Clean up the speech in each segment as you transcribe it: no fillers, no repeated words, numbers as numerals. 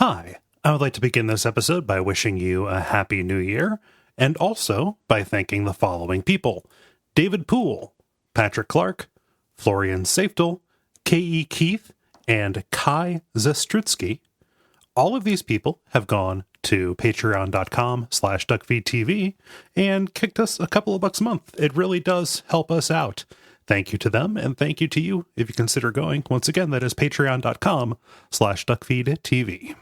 Hi, I would like to begin this episode by wishing you a happy new year, and also by thanking the following people: David Poole, Patrick Clark, Florian Saftel, K.E. Keith, and Kai Zastrutsky. All of these people have gone to patreon.com/Duckfeed.tv and kicked us a couple of bucks a month. It really does help us out. Thank you to them, and thank you to you if you consider going. Once again, that is patreon.com/Duckfeed.tv.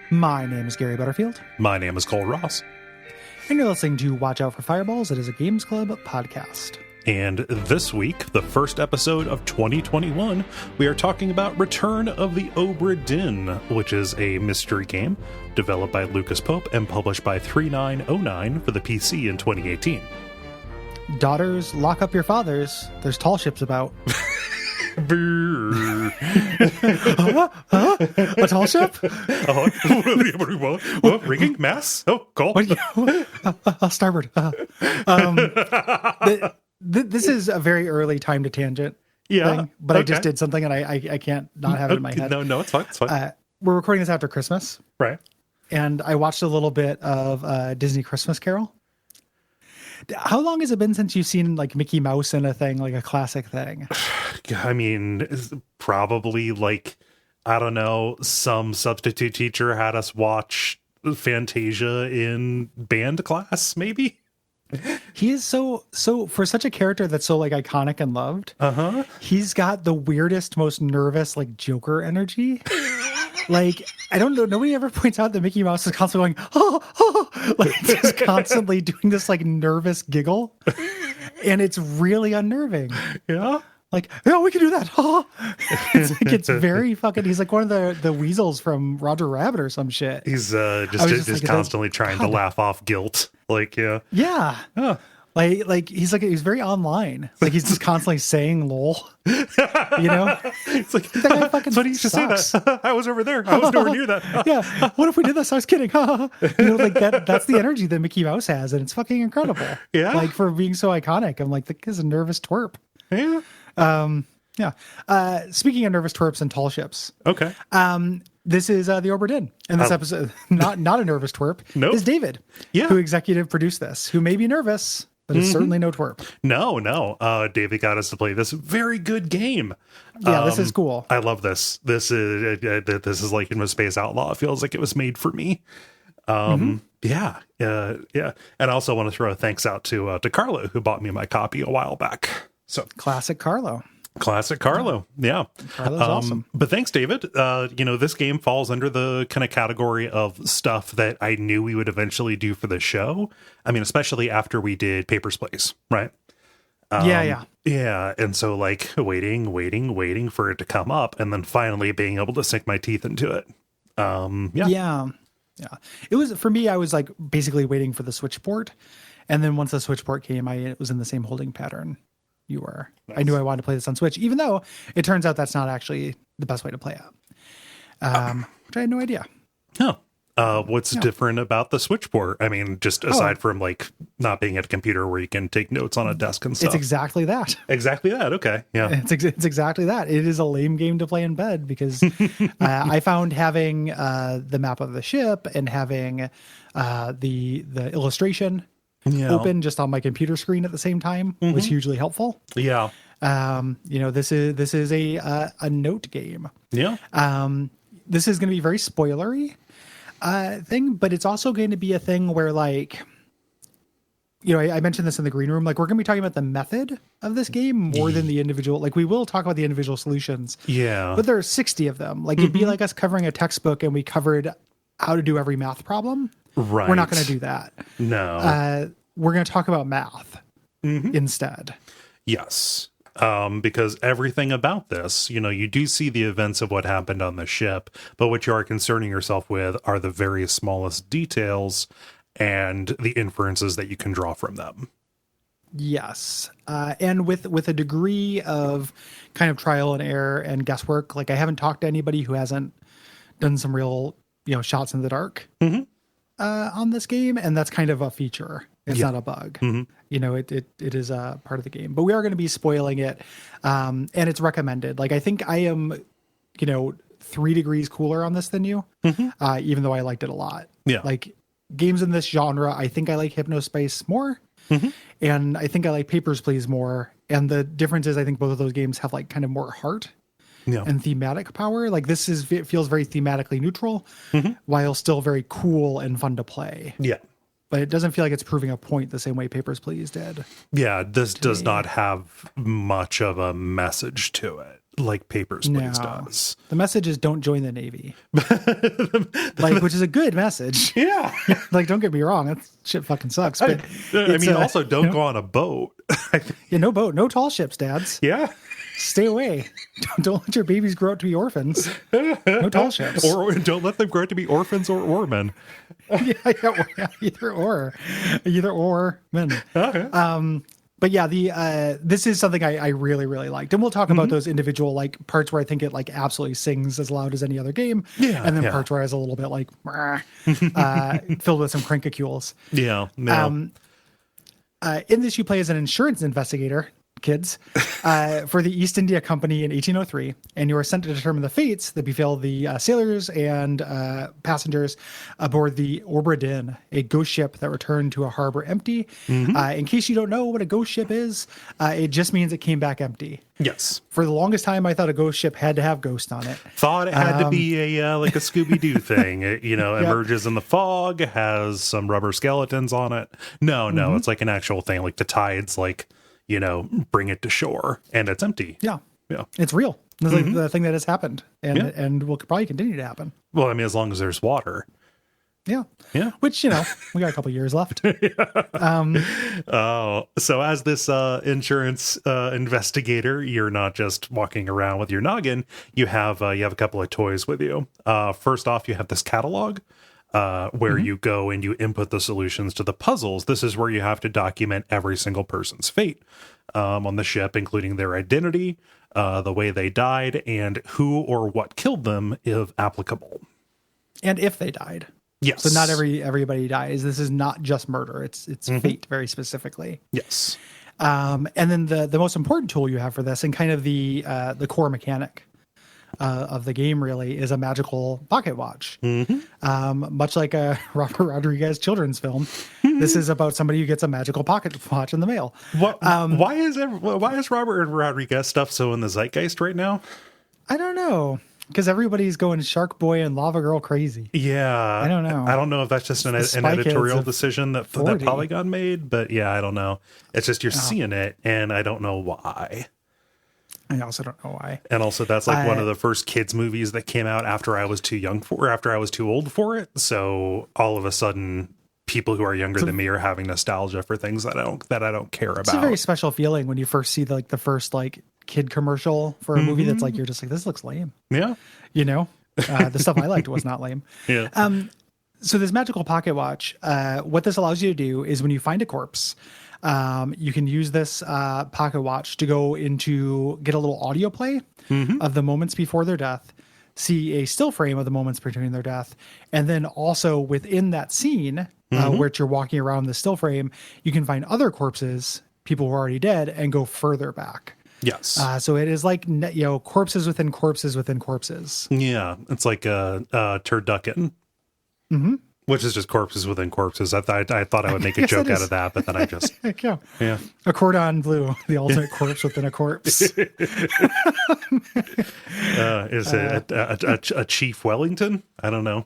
My name is Gary Butterfield. My name is Cole Ross. And you're listening to Watch Out for Fireballs. It is a Games Club podcast. And this week, the first episode of 2021, we are talking about Return of the Obra Dinn, which is a mystery game developed by Lucas Pope and published by 3909 for the PC in 2018. Daughters, lock up your fathers. There's tall ships about. A tall ship? Rigging? Mass? Oh, cool. Starboard. This is a very early time to tangent thing, but okay. I just did something and I can't not have it in my head. No, it's fine. It's fine. We're recording this after Christmas. Right. And I watched a little bit of Disney Christmas Carol. How long has it been since you've seen like Mickey Mouse in a thing, like a classic thing? I mean, probably like, I don't know, some substitute teacher had us watch Fantasia in band class, maybe? He is so for such a character that's so like iconic and loved. He's got the weirdest, most nervous like Joker energy. Like, I don't know, nobody ever points out that Mickey Mouse is constantly going, like just constantly doing this like nervous giggle. And it's really unnerving. Yeah. Like, oh, we can do that. It's very fucking, he's like one of the weasels from Roger Rabbit or some shit. He's just like, constantly trying to laugh off guilt. Like, yeah. Yeah. Huh. Like he's very online. Like he's just constantly saying "lol," you know. It's like that fucking funny you should say that. I was over there. I was nowhere near that. Yeah. What if we did this? I was kidding. You know, like that's the energy that Mickey Mouse has, and it's fucking incredible. Yeah. Like for being so iconic, I'm like, the kid's a nervous twerp. Yeah. Yeah. Speaking of nervous twerps and tall ships. Okay. This is the Obra Dinn. And this episode, not a nervous twerp, is David, who executive produced this, who may be nervous, but it's certainly no twerp. No. David got us to play this very good game. Yeah, this is cool. I love this. This is like in Space Outlaw. It feels like it was made for me. Yeah. And I also want to throw a thanks out to Carlo, who bought me my copy a while back. So classic Carlo. Yeah. Carlo's awesome. But thanks, David. This game falls under the kind of category of stuff that I knew we would eventually do for the show. I mean, especially after we did Papers, Please, right? Yeah. And so like waiting for it to come up and then finally being able to sink my teeth into it. Yeah. It was, for me, I was like basically waiting for the switchboard. And then once the switchboard came, it was in the same holding pattern you were. Nice. I knew I wanted to play this on Switch, even though it turns out that's not actually the best way to play it. Which I had no idea. Oh. What's different about the switchboard? I mean, just aside from like not being at a computer where you can take notes on a desk and stuff. It's exactly that. Exactly that. Okay. Yeah. It's exactly that. It is a lame game to play in bed because I found having the map of the ship and having the illustration open just on my computer screen at the same time was hugely helpful. Yeah. This is a note game. Yeah. This is going to be very spoilery. thing, but it's also going to be a thing where, like, you know, I mentioned this in the green room, like we're going to be talking about the method of this game more than the individual. Like we will talk about the individual solutions. Yeah. But there are 60 of them. Like it'd be like us covering a textbook and we covered how to do every math problem. Right. We're not going to do that. No. We're going to talk about math instead. Yes. Because everything about this, you know, you do see the events of what happened on the ship, but what you are concerning yourself with are the very smallest details and the inferences that you can draw from them. Yes. And with a degree of kind of trial and error and guesswork, like I haven't talked to anybody who hasn't done some real, you know, shots in the dark on this game. And that's kind of a feature. It's not a bug. You know, it is a part of the game, but we are going to be spoiling it. And it's recommended. Like, I think I am, you know, 3 degrees cooler on this than you, even though I liked it a lot. Yeah. Like games in this genre, I think I like Hypnospace more. And I think I like Papers, Please more. And the difference is I think both of those games have like kind of more heart and thematic power. Like this feels very thematically neutral while still very cool and fun to play. Yeah. But it doesn't feel like it's proving a point the same way Papers, Please did. Yeah, this does not have much of a message to it like Papers, Please does. The message is don't join the Navy. Like, which is a good message. Yeah. Like, don't get me wrong. That shit fucking sucks. But I mean, also don't go on a boat. Yeah, no boat, no tall ships, dads. Yeah. Stay away. Don't let your babies grow up to be orphans. No tall ships. Or don't let them grow up to be orphans or oarmen. Either or men. Okay. But yeah, this is something I really, really liked. And we'll talk about those individual like parts where I think it like absolutely sings as loud as any other game. Yeah. And then parts where it's a little bit like filled with some crankicules. Yeah. No. In this, you play as an insurance investigator, kids, for the East India Company in 1803, and you are sent to determine the fates that befell the sailors and passengers aboard the Obra Dinn, a ghost ship that returned to a harbor empty. In case you don't know what a ghost ship is, it just means it came back empty. Yes. For the longest time, I thought a ghost ship had to have ghosts on it. Thought it had to be a like a Scooby-Doo thing. It, you know, emerges in the fog, has some rubber skeletons on it. No, it's like an actual thing. Like the tides, like, you know, bring it to shore, and it's empty. Yeah. It's real. It's like the thing that has happened, and will probably continue to happen. Well, I mean, as long as there's water. Yeah. Which, you know, we got a couple years left. So as this insurance investigator, you're not just walking around with your noggin. You have a couple of toys with you. First off, you have this catalog. Where you go and you input the solutions to the puzzles. This is where you have to document every single person's fate on the ship, including their identity, the way they died, and who or what killed them, if applicable. And if they died. Yes. So not everybody dies. This is not just murder. It's fate very specifically. Yes. And then the most important tool you have for this, and kind of the core mechanic of the game really, is a magical pocket watch. Much like a Robert Rodriguez children's film, this is about somebody who gets a magical pocket watch in the mail. Why is Robert Rodriguez stuff so in the zeitgeist right now? I don't know. Because everybody's going Shark Boy and Lava Girl crazy. Yeah. I don't know. I don't know if that's just an editorial decision that Polygon made, but yeah, I don't know. It's just you're seeing it, and I don't know why. I also don't know why. And also, that's like one of the first kids movies that came out after I was too young for, after I was too old for it. So all of a sudden, people who are younger than me are having nostalgia for things that I don't care about. It's a very special feeling when you first see the first like kid commercial for a movie that's like, you're just like, this looks lame. Yeah. You know, the stuff I liked was not lame. Yeah. So this magical pocket watch, what this allows you to do is when you find a corpse, you can use this pocket watch to go get a little audio play of the moments before their death, see a still frame of the moments between their death, and then also within that scene, where you're walking around the still frame, you can find other corpses, people who are already dead, and go further back. Yes. So it is like, corpses within corpses within corpses. Yeah. It's like a turducken. Which is just corpses within corpses. I thought I would make a joke out of that, but then I just... Yeah. A cordon bleu, the ultimate corpse within a corpse. Is it a Chief Wellington? I don't know.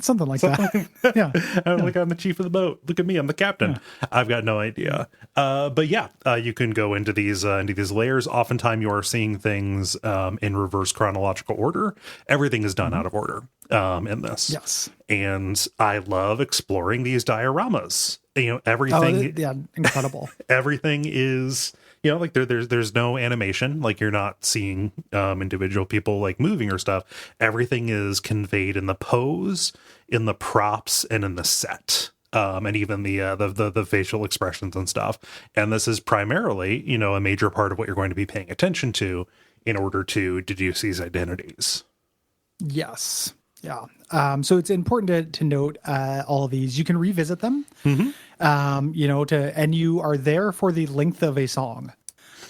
Something like that. Yeah. Like, I'm the chief of the boat. Look at me. I'm the captain. Yeah. I've got no idea. But yeah, you can go into these layers. Oftentimes you are seeing things in reverse chronological order. Everything is done out of order in this. Yes. And I love exploring these dioramas. Everything. Incredible. Everything is, like there's no animation, like you're not seeing individual people like moving or stuff. Everything is conveyed in the pose, in the props, and in the set, and even the facial expressions and stuff. And this is primarily, a major part of what you're going to be paying attention to in order to deduce these identities. Yes. Yeah. So it's important to note all of these. You can revisit them, and you are there for the length of a song.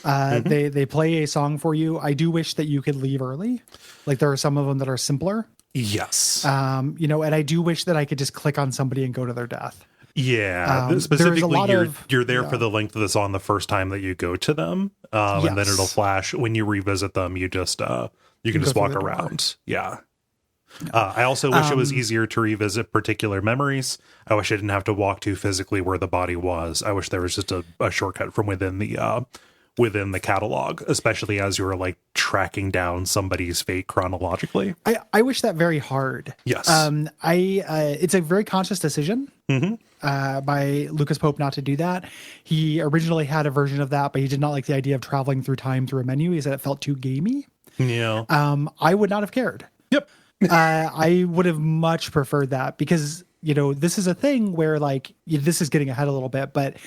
They play a song for you. I do wish that you could leave early. Like there are some of them that are simpler. Yes. And I do wish that I could just click on somebody and go to their death. Yeah. Specifically, you're there for the length of the song the first time that you go to them. Yes. And then it'll flash when you revisit them. You just, you can just walk around. Yeah. I also wish it was easier to revisit particular memories. I wish I didn't have to walk to physically where the body was. I wish there was just a shortcut from within the catalog, especially as you were like tracking down somebody's fate chronologically. I wish that very hard. Yes. It's a very conscious decision by Lucas Pope not to do that. He originally had a version of that, but he did not like the idea of traveling through time through a menu. He said it felt too gamey. Yeah. I would not have cared. Yep. I would have much preferred that because, this is a thing where like, this is getting ahead a little bit, but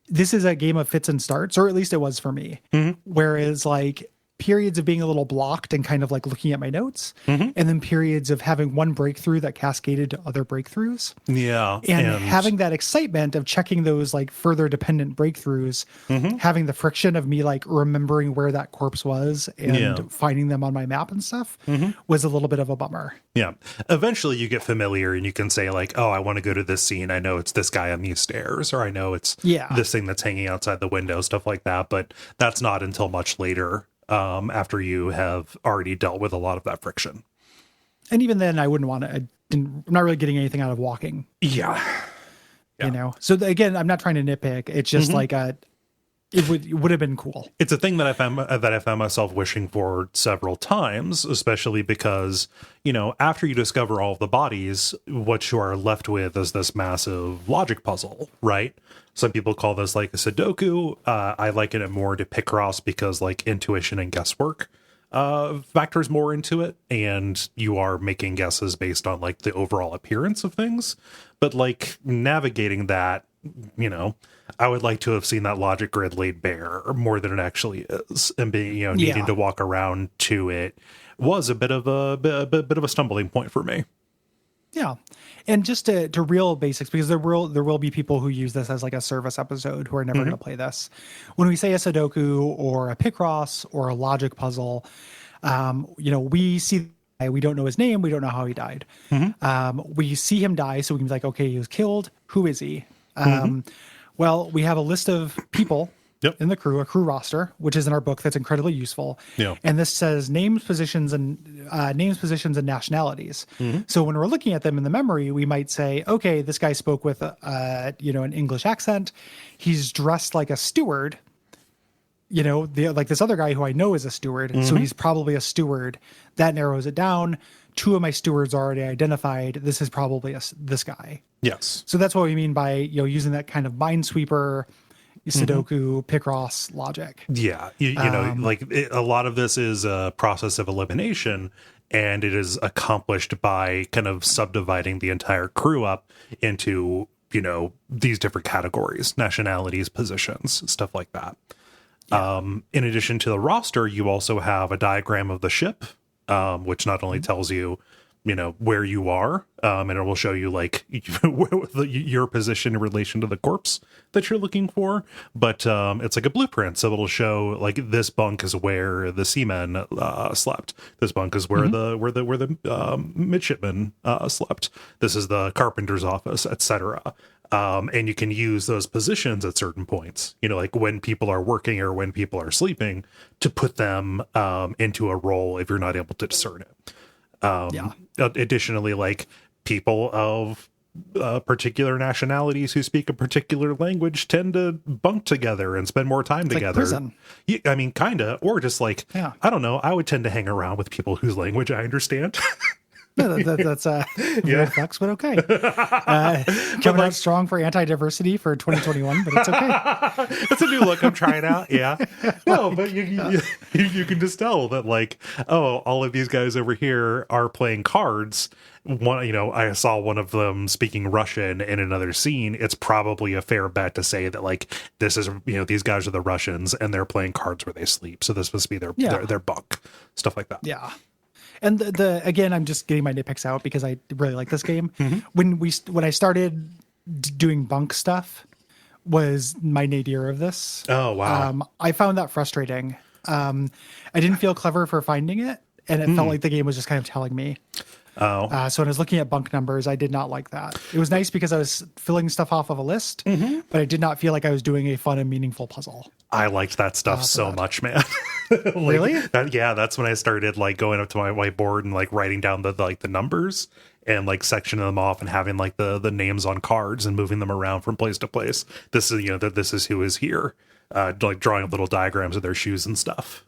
this is a game of fits and starts, or at least it was for me. Whereas like periods of being a little blocked and kind of like looking at my notes, and then periods of having one breakthrough that cascaded to other breakthroughs. Yeah. And having that excitement of checking those like further dependent breakthroughs, having the friction of me like remembering where that corpse was and finding them on my map and stuff was a little bit of a bummer. Yeah. Eventually you get familiar and you can say like, oh, I want to go to this scene. I know it's this guy on these stairs, or I know it's this thing that's hanging outside the window, stuff like that. But that's not until much later. After you have already dealt with a lot of that friction. And even then I wouldn't want to, I'm not really getting anything out of walking. Yeah. So again, I'm not trying to nitpick. It's just like it would have been cool. It's a thing that I found myself wishing for several times, especially because, after you discover all of the bodies, what you are left with is this massive logic puzzle, right? Some people call this like a Sudoku. I liken it more to Picross because like intuition and guesswork factors more into it. And you are making guesses based on like the overall appearance of things. But like navigating that, I would like to have seen that logic grid laid bare more than it actually is. And being, needing to walk around to it was a bit of a stumbling point for me. Yeah. And just to real basics, because there will be people who use this as like a service episode who are never going to play this. When we say a Sudoku or a Picross or a logic puzzle, we see, we don't know his name. We don't know how he died. We see him die. So we can be like, okay, he was killed. Who is he? Well, we have a list of people in the crew, a crew roster, which is in our book that's incredibly useful. Yeah. And this says names, positions, and nationalities. So when we're looking at them in the memory, we might say, okay, this guy spoke with an English accent. He's dressed like a steward. Like this other guy who I know is a steward. So he's probably a steward. That narrows it down. 2 of my stewards are already identified. This is probably this guy. Yes. So that's what we mean by, using that kind of minesweeper, Sudoku, Picross logic. Yeah. A lot of this is a process of elimination, and it is accomplished by kind of subdividing the entire crew up into, these different categories, nationalities, positions, stuff like that. Yeah. In addition to the roster, you also have a diagram of the ship, which not only tells you, where you are, and it will show you like your position in relation to the corpse that you're looking for. But it's like a blueprint, so it'll show like this bunk is where the seamen slept. This bunk is where the midshipmen slept. This is the carpenter's office, etc. And you can use those positions at certain points, like when people are working or when people are sleeping, to put them into a role if you're not able to discern it. Additionally, like people of particular nationalities who speak a particular language tend to bunk together and spend more time together. Like prison. Yeah, I mean, kind of, or just like, I don't know. I would tend to hang around with people whose language I understand. That's weird flex, but okay. Coming out strong for anti-diversity for 2021, but it's okay. It's a new look I'm trying out. Yeah. No, but you can just tell that, like, oh, all of these guys over here are playing cards. One, I saw one of them speaking Russian in another scene. It's probably a fair bet to say that, like, this is, these guys are the Russians and they're playing cards where they sleep. So this must be their bunk, stuff like that. Yeah. And again, I'm just getting my nitpicks out because I really like this game. Mm-hmm. When I started doing bunk stuff was my nadir of this. Oh, wow. I found that frustrating. I didn't feel clever for finding it, and it felt like the game was just kind of telling me. Oh. So when I was looking at bunk numbers, I did not like that. It was nice because I was filling stuff off of a list, but I did not feel like I was doing a fun and meaningful puzzle. I liked that stuff so much, man. Like, really? That's when I started like going up to my whiteboard and like writing down the numbers and like sectioning them off and having like the names on cards and moving them around from place to place. This is this is who is here. Like drawing up little diagrams of their shoes and stuff.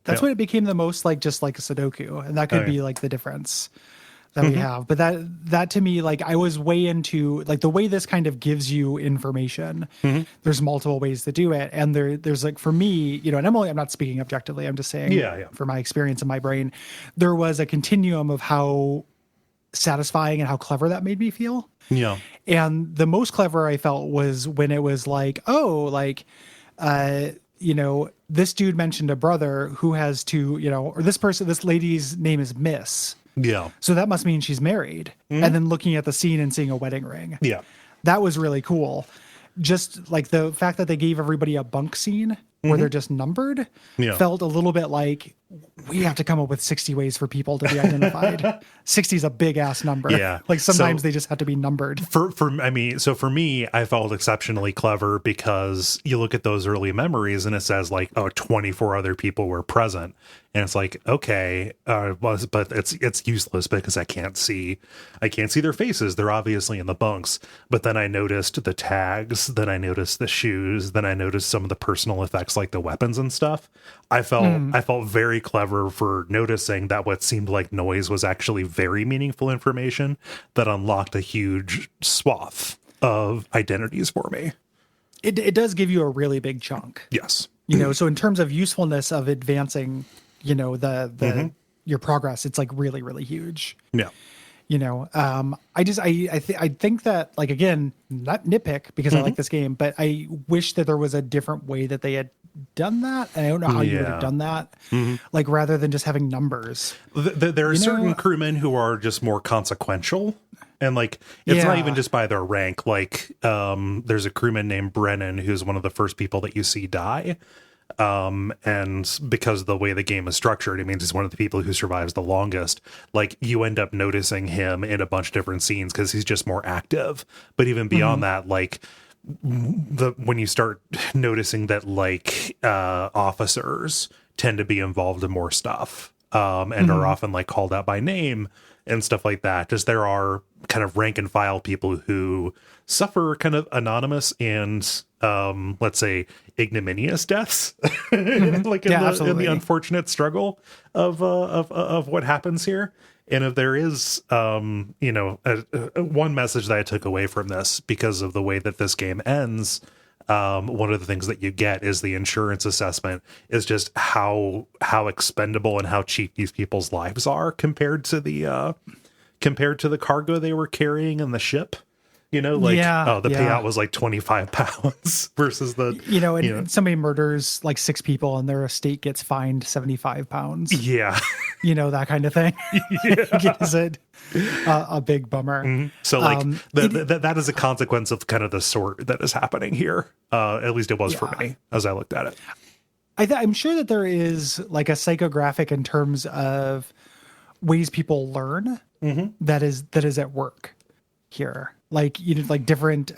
That's when it became the most like just like a Sudoku, and that could be like the difference that we have. But that to me, like I was way into like the way this kind of gives you information. There's multiple ways to do it, and there's like for me, and I'm not speaking objectively. I'm just saying, for my experience in my brain, there was a continuum of how satisfying and how clever that made me feel. Yeah. And the most clever I felt was when it was like, this dude mentioned a brother who has two, or this lady's name is Miss. Yeah. So that must mean she's married. And then looking at the scene and seeing a wedding ring. Yeah. That was really cool. Just like the fact that they gave everybody a bunk scene where they're just numbered felt a little bit like we have to come up with 60 ways for people to be identified. 60 is a big ass number. Yeah. Like sometimes they just have to be numbered. For me, I felt exceptionally clever because you look at those early memories and it says like, 24 other people were present. And it's like, okay, but it's useless because I can't see their faces. They're obviously in the bunks. But then I noticed the tags, then I noticed the shoes, then I noticed some of the personal effects like the weapons and stuff. I felt very clever for noticing that what seemed like noise was actually very meaningful information that unlocked a huge swath of identities for me. It does give you a really big chunk. Yes. So in terms of usefulness of advancing, your progress, it's like really, really huge. Yeah. I think that, like, again, not nitpick because I like this game, but I wish that there was a different way that they had done that. And I don't know how you would have done that. Like, rather than just having numbers. There are certain crewmen who are just more consequential. And like, it's not even just by their rank. Like, there's a crewman named Brennan, who's one of the first people that you see die. And because of the way the game is structured, it means he's one of the people who survives the longest. Like, you end up noticing him in a bunch of different scenes because he's just more active. But even beyond that, like, when you start noticing that, like, officers tend to be involved in more stuff, and are often like called out by name and stuff like that. Just there are kind of rank and file people who suffer kind of anonymous and let's say ignominious deaths, like in the unfortunate struggle of what happens here. And if there is, one message that I took away from this because of the way that this game ends, one of the things that you get is the insurance assessment is just how expendable and how cheap these people's lives are compared to the cargo they were carrying in the ship. The payout was like 25 pounds versus somebody murders like 6 people and their estate gets fined 75 pounds. Yeah. That kind of thing. Is it a big bummer? So like that is a consequence of kind of the sort that is happening here. At least it was for me as I looked at it. I'm sure that there is like a psychographic in terms of ways people learn that is at work here. Like, like different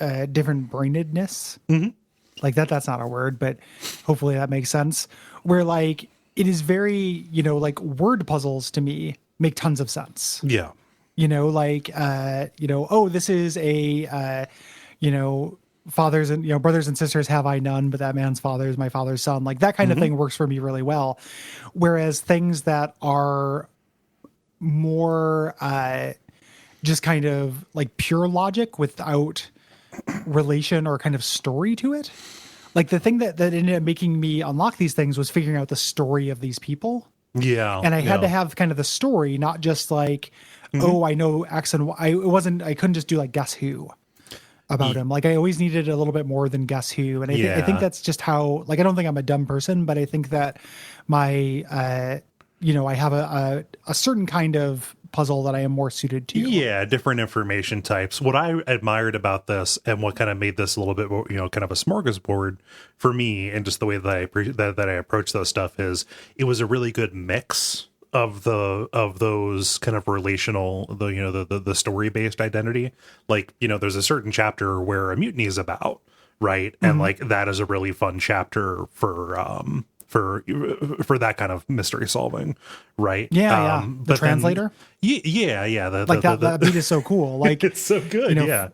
brainedness. Like that's not a word, but hopefully that makes sense. Where like, it is very, like word puzzles to me make tons of sense. Yeah. Like, oh, this is a, fathers and, brothers and sisters have I none, but that man's father is my father's son. Like that kind of thing works for me really well. Whereas things that are more, just kind of like pure logic without relation or kind of story to it. Like the thing that ended up making me unlock these things was figuring out the story of these people. Yeah. And I had to have kind of the story, not just like, oh, I know X and Y. I couldn't just do like guess who about him. Like I always needed a little bit more than guess who. And I think that's just how, like, I don't think I'm a dumb person, but I think that my, I have a certain kind of puzzle that I am more suited to. Yeah, different information types. What I admired about this and what kind of made this a little bit more, kind of a smorgasbord for me, and just the way that I approach those stuff is it was a really good mix of those kind of relational, the story based identity. Like, there's a certain chapter where a mutiny is about, right? And like that is a really fun chapter for that kind of mystery solving, right? Yeah. The translator. Yeah. That beat is so cool. Like it's so good. Yeah.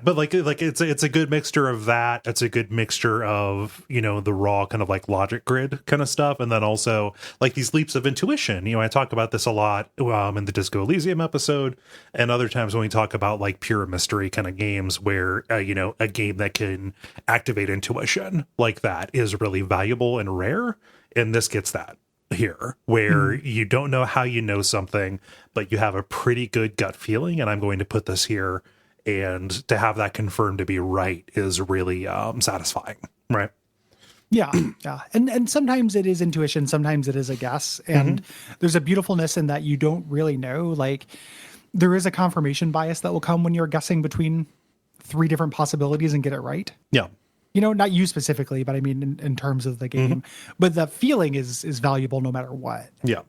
But like it's a good mixture of that. It's a good mixture of the raw kind of like logic grid kind of stuff, and then also like these leaps of intuition. I talk about this a lot in the Disco Elysium episode, and other times when we talk about like pure mystery kind of games where a game that can activate intuition like that is really valuable and rare. And this gets that here, where you don't know how you know something, but you have a pretty good gut feeling, and I'm going to put this here, and to have that confirmed to be right is really satisfying, right? Yeah. And sometimes it is intuition, sometimes it is a guess, and there's a beautifulness in that you don't really know. Like there is a confirmation bias that will come when you're guessing between 3 different possibilities and get it right. Yeah. Not you specifically, but I mean in terms of the game. But the feeling is valuable no matter what. Yeah.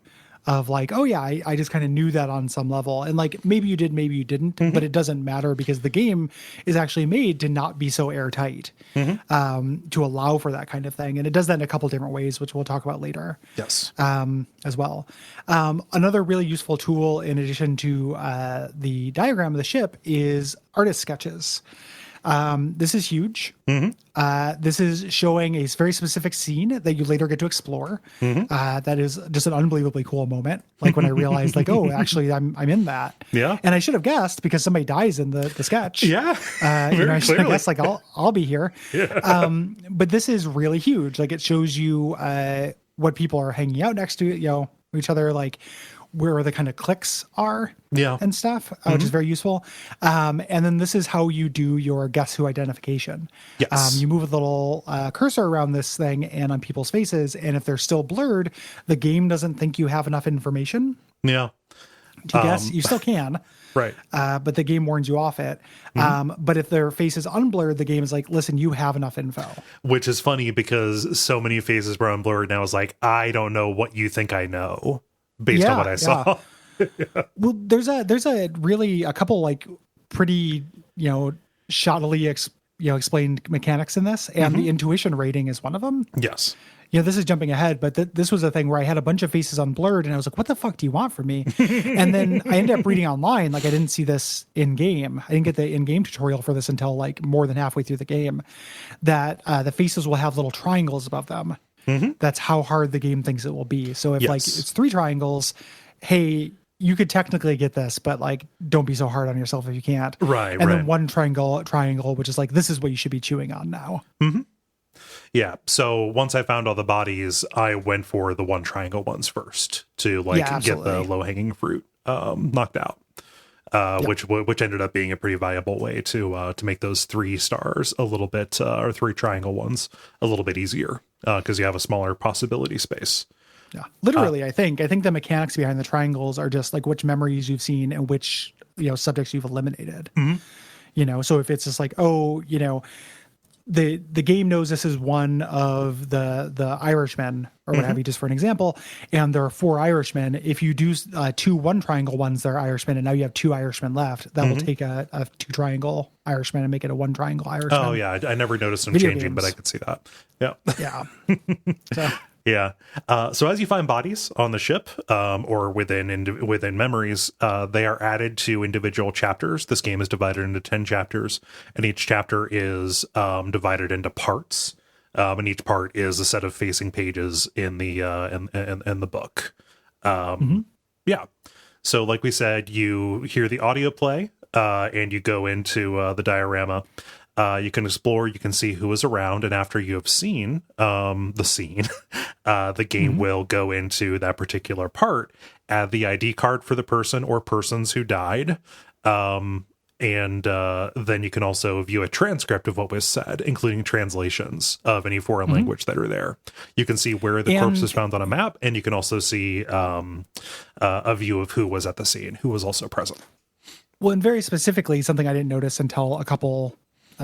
Of like, oh yeah, I just kind of knew that on some level. And like maybe you did, maybe you didn't, but it doesn't matter because the game is actually made to not be so airtight, to allow for that kind of thing. And it does that in a couple different ways, which we'll talk about later. Yes. As well. Another really useful tool in addition to the diagram of the ship is artist sketches. This is huge. This is showing a very specific scene that you later get to explore. That is just an unbelievably cool moment. Like when I realized, like, oh, actually, I'm in that. Yeah. And I should have guessed because somebody dies in the sketch. Yeah. I should have guessed, like, I'll be here. Yeah. But this is really huge. Like it shows you what people are hanging out next to, each other, like where the kind of clicks are and stuff, which is very useful. And then this is how you do your guess who identification. Yes. You move a little cursor around this thing and on people's faces. And if they're still blurred, the game doesn't think you have enough information to guess. You still can. Right. But the game warns you off it. But if their face is unblurred, the game is like, listen, you have enough info. Which is funny because so many faces were unblurred. Now it's like, I don't know what you think I know based on what I saw. Well, there's a really a couple like pretty, shoddily explained mechanics in this, and the intuition rating is one of them. Yes. This is jumping ahead, but this was a thing where I had a bunch of faces unblurred and I was like, what the fuck do you want from me? And then I ended up reading online. Like I didn't see this in game. I didn't get the in-game tutorial for this until like more than halfway through the game, that the faces will have little triangles above them. That's how hard the game thinks it will be. So if like it's 3 triangles, hey, you could technically get this, but like, don't be so hard on yourself if you can't. Right. And then 1 triangle, which is like, this is what you should be chewing on now. Yeah. So once I found all the bodies, I went for the 1 triangle ones first to like get the low hanging fruit knocked out. Which ended up being a pretty viable way to make those 3 stars a little bit, or 3 triangle ones a little bit easier, because you have a smaller possibility space. Yeah, literally, I think the mechanics behind the triangles are just like which memories you've seen and which subjects you've eliminated. So if it's just like, oh, the game knows this is one of the Irishmen or what have you, just for an example, and there are 4 Irishmen. If you do 2 1 triangle ones, they're Irishmen, and now you have 2 Irishmen left. That will take a 2 triangle Irishman and make it a 1 triangle Irishman. Oh yeah, I never noticed them changing, but I could see that. Yeah. Yeah. So Yeah. So as you find bodies on the ship, or within memories, they are added to individual chapters. This game is divided into 10 chapters, and each chapter is divided into parts. And each part is a set of facing pages in the in the book. Yeah. So like we said, you hear the audio play, and you go into the diorama. You can explore, you can see who is around, and after you have seen the scene, the game will go into that particular part, add the ID card for the person or persons who died, and then you can also view a transcript of what was said, including translations of any foreign language that are there. You can see where the corpse is found on a map, and you can also see a view of who was at the scene, who was also present. Well, and very specifically, something I didn't notice until a couple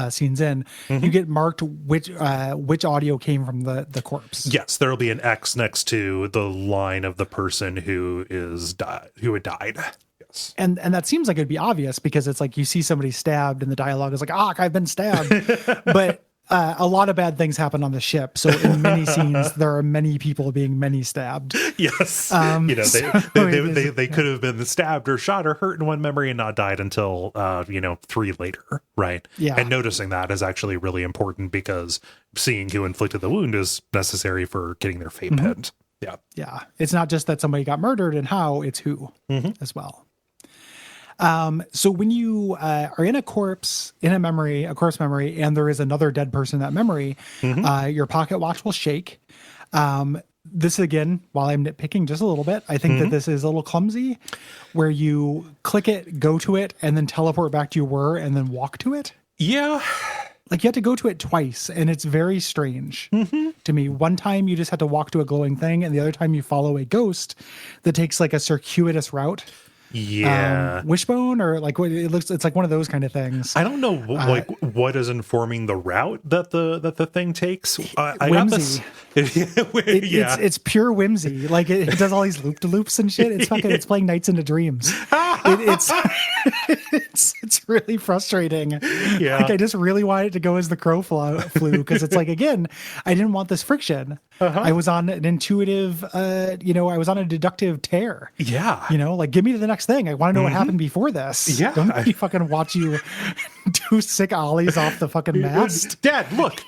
scenes in, you get marked which audio came from the corpse. Yes, there will be an X next to the line of the person who had died. Yes, and that seems like it'd be obvious because it's like you see somebody stabbed, and the dialogue is like, I've been stabbed," but a lot of bad things happen on the ship. So in many scenes, there are many people being stabbed. Yes. They could have been stabbed or shot or hurt in one memory and not died until, 3 later. Right. Yeah. And noticing that is actually really important because seeing who inflicted the wound is necessary for getting their fate pinned. Yeah. Yeah. It's not just that somebody got murdered and how, it's who as well. So when you are in a corpse memory, and there is another dead person in that memory, your pocket watch will shake. This again, while I'm nitpicking just a little bit, I think that this is a little clumsy, where you click it, go to it, and then teleport back to you were, and then walk to it. Yeah. Like you have to go to it twice, and it's very strange to me. One time you just have to walk to a glowing thing, and the other time you follow a ghost that takes like a circuitous route. Yeah. Wishbone, or like it's like one of those kind of things. I don't know what is informing the route that the thing takes. I whimsy. Got this. It's pure whimsy. Like it does all these loop-de-loops and shit. It's fucking it's playing Nights into Dreams. It's really frustrating. Yeah. Like I just really wanted it to go as the crow flew, because it's like, again, I didn't want this friction. I was on an intuitive I was on a deductive tear. Yeah. Like give me to the next thing. I want to know what happened before this. Yeah. Don't let me fucking watch you do sick ollies off the fucking mast. Dad, look,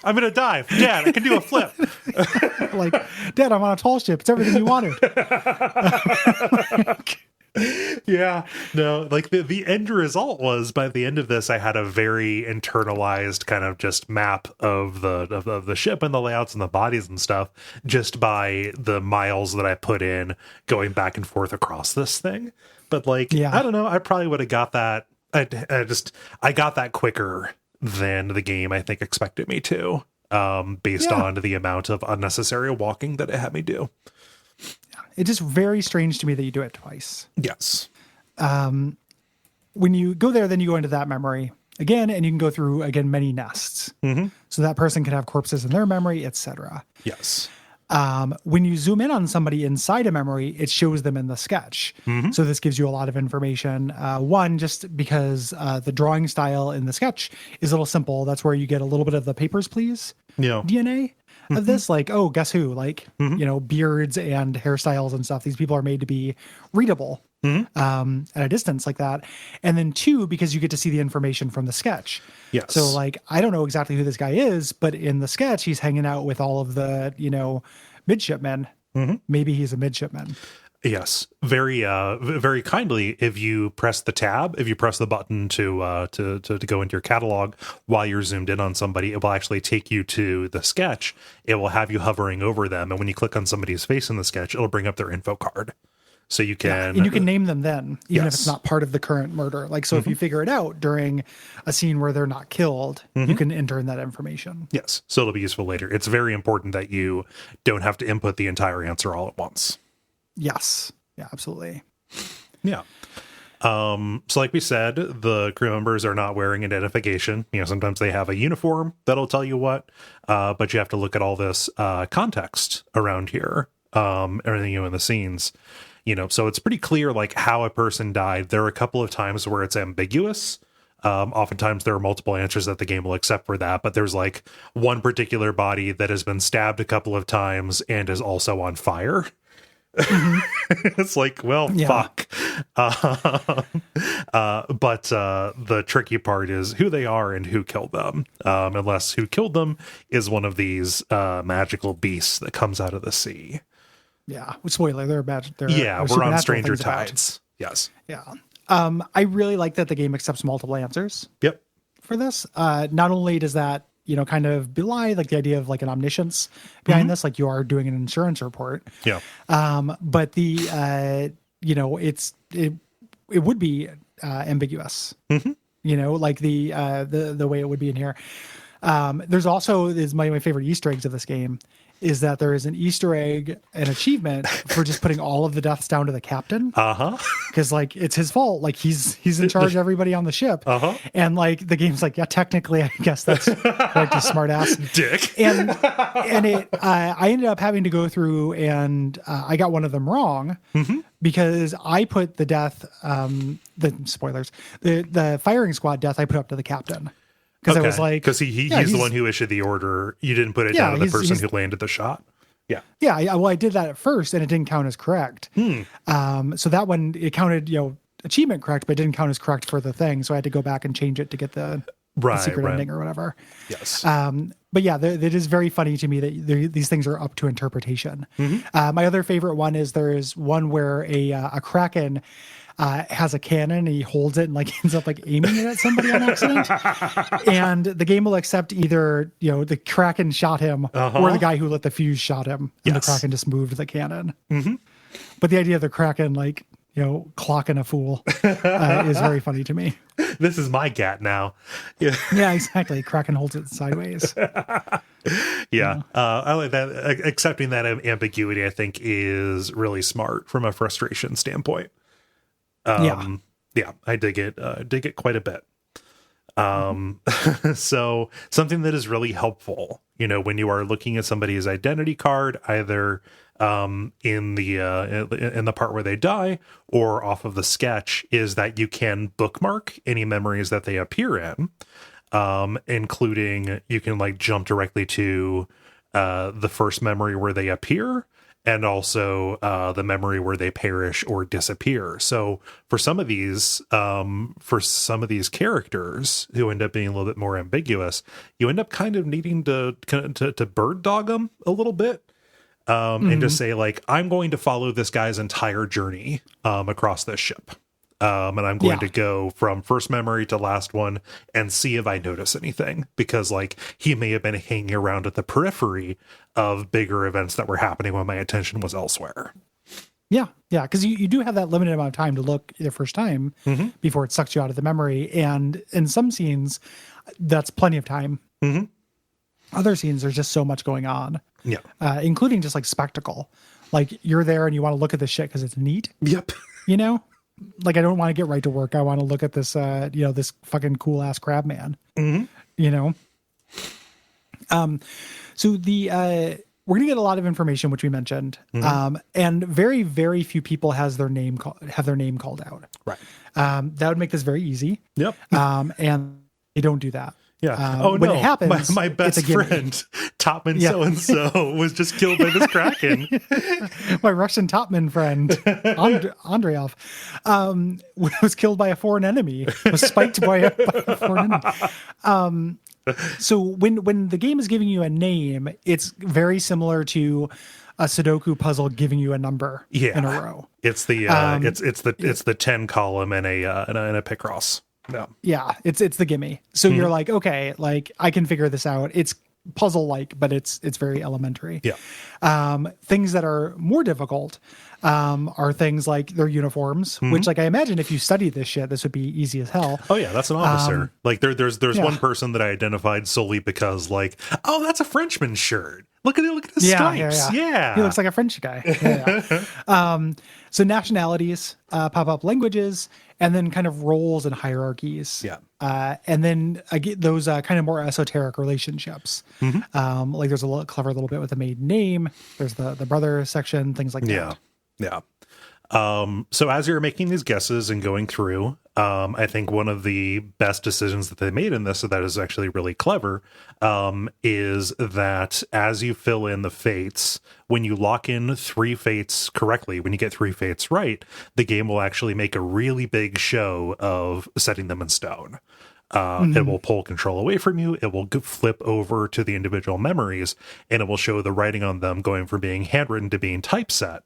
I'm gonna dive. Dad, I can do a flip. Like, Dad, I'm on a tall ship. It's everything you wanted. Yeah, no, like the end result was, by the end of this, I had a very internalized kind of just map of the ship and the layouts and the bodies and stuff, just by the miles that I put in going back and forth across this thing. But like, I don't know, I probably would have got that. I got that quicker than the game I think expected me to, based on the amount of unnecessary walking that it had me do. It's just very strange to me that you do it twice. Yes. When you go there, then you go into that memory again, and you can go through, again, many nests. So that person could have corpses in their memory, etc. Yes. When you zoom in on somebody inside a memory, it shows them in the sketch. So this gives you a lot of information. One, just because the drawing style in the sketch is a little simple. That's where you get a little bit of the Papers, Please DNA of this. Like, oh, guess who? Like, beards and hairstyles and stuff. These people are made to be readable at a distance like that. And then two, because you get to see the information from the sketch. Yes. So like, I don't know exactly who this guy is, but in the sketch, he's hanging out with all of the, midshipmen. Maybe he's a midshipman. Yes, very, very kindly. If you press the button to go into your catalog while you're zoomed in on somebody, it will actually take you to the sketch. It will have you hovering over them, and when you click on somebody's face in the sketch, it'll bring up their info card. So you can, and you can name them then, even if it's not part of the current murder. Like, so if you figure it out during a scene where they're not killed, you can enter in that information. Yes, so it'll be useful later. It's very important that you don't have to input the entire answer all at once. Yes. Yeah, absolutely. Yeah. So like we said, the crew members are not wearing identification. Sometimes they have a uniform that'll tell you what, but you have to look at all this context around here, everything in the scenes. So it's pretty clear like how a person died. There are a couple of times where it's ambiguous. Oftentimes there are multiple answers that the game will accept for that, but there's like one particular body that has been stabbed a couple of times and is also on fire. It's like, well, fuck. But the tricky part is who they are and who killed them. Unless who killed them is one of these magical beasts that comes out of the sea. Yeah, spoiler, they're bad. We're on Stranger Tides. Yes. Yeah. I really like that the game accepts multiple answers. Yep. For this, not only does that, kind of belie like the idea of like an omniscience behind this, like you are doing an insurance report. Yeah. But the, it would be ambiguous. Like the way it would be in here. There's also is my favorite Easter eggs of this game is that there is an Easter egg, an achievement for just putting all of the deaths down to the captain. Because like it's his fault. Like he's in charge of everybody on the ship. And like the game's like, yeah, technically, I guess that's like a smart ass dick. And I ended up having to go through and I got one of them wrong because I put the death, the spoilers, the firing squad death I put up to the captain. Because I was like, because he's the one who issued the order. You didn't put it down to the person who landed the shot. Yeah. Yeah. Well, I did that at first and it didn't count as correct. So that one, it counted, achievement correct, but it didn't count as correct for the thing. So I had to go back and change it to get the secret ending or whatever. Yes. But yeah, it is very funny to me that these things are up to interpretation. My other favorite one is there is one where a Kraken has a cannon and he holds it and like ends up like aiming it at somebody on accident. And the game will accept either, the Kraken shot him or the guy who lit the fuse shot him and the Kraken just moved the cannon. But the idea of the Kraken, like, clocking a fool is very funny to me. This is my gat now. Yeah, exactly. Kraken holds it sideways. I like that. Accepting that ambiguity, I think, is really smart from a frustration standpoint. I dig it quite a bit. So something that is really helpful, when you are looking at somebody's identity card, either in the part where they die or off of the sketch, is that you can bookmark any memories that they appear in, including you can like jump directly to the first memory where they appear, and also the memory where they perish or disappear. So for some of these characters who end up being a little bit more ambiguous, you end up kind of needing to bird dog them a little bit, and just say like, I'm going to follow this guy's entire journey across this ship. And I'm going to go from first memory to last one and see if I notice anything, because like he may have been hanging around at the periphery of bigger events that were happening when my attention was elsewhere. Yeah. Because you do have that limited amount of time to look the first time before it sucks you out of the memory. And in some scenes, that's plenty of time. Other scenes, there's just so much going on. Yeah. Including just like spectacle. Like you're there and you want to look at this shit because it's neat. Yep. Like, I don't want to get right to work. I want to look at this, this fucking cool ass crab man, So we're going to get a lot of information, which we mentioned. And very, very few people have their name called out. Right. That would make this very easy. Yep. And they don't do that. Yeah. When it happens, my best friend, Topman so-and-so, was just killed by this Kraken. My Russian Topman friend, Andreev, was killed by a foreign enemy, was spiked by a foreign enemy. So when the game is giving you a name, it's very similar to a Sudoku puzzle giving you a number in a row. It's the it's the 10 column and a Picross. Yeah, it's the gimme. So you're like, okay, like I can figure this out. It's puzzle like, but it's very elementary. Yeah. Things that are more difficult are things like their uniforms, which like I imagine if you study this shit, this would be easy as hell. Oh yeah, that's an officer. Like there's one person that I identified solely because like, oh, that's a Frenchman's shirt. Look at his stripes. Yeah. He looks like a French guy. So nationalities pop up, languages, and then kind of roles and hierarchies. Yeah. And then I get those kind of more esoteric relationships. Like there's a clever little bit with the maiden name. There's the brother section, things like that. Yeah. So as you're making these guesses and going through, I think one of the best decisions that they made in this, so that is actually really clever, is that as you fill in the fates, when you lock in 3 fates correctly, when you get 3 fates right, the game will actually make a really big show of setting them in stone. It will pull control away from you. It will flip over to the individual memories, and it will show the writing on them going from being handwritten to being typeset.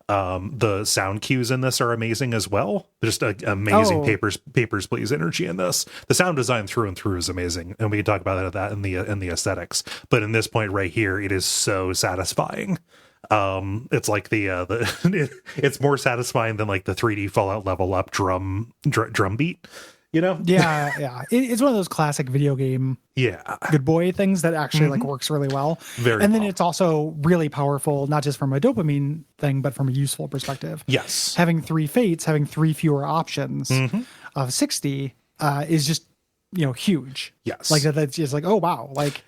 The sound cues in this are amazing as well. Just amazing papers, please energy in this. The sound design through and through is amazing, and we can talk about that in the aesthetics. But in this point right here, it is so satisfying. It's like it's more satisfying than like the 3D Fallout level up drum beat. Yeah. It's one of those classic video game good boy things that actually like works really well. Then it's also really powerful, not just from a dopamine thing, but from a useful perspective. Yes. Having 3 fates, having 3 fewer options of 60 is just, huge. Yes. Like that's just like, oh, wow. Like,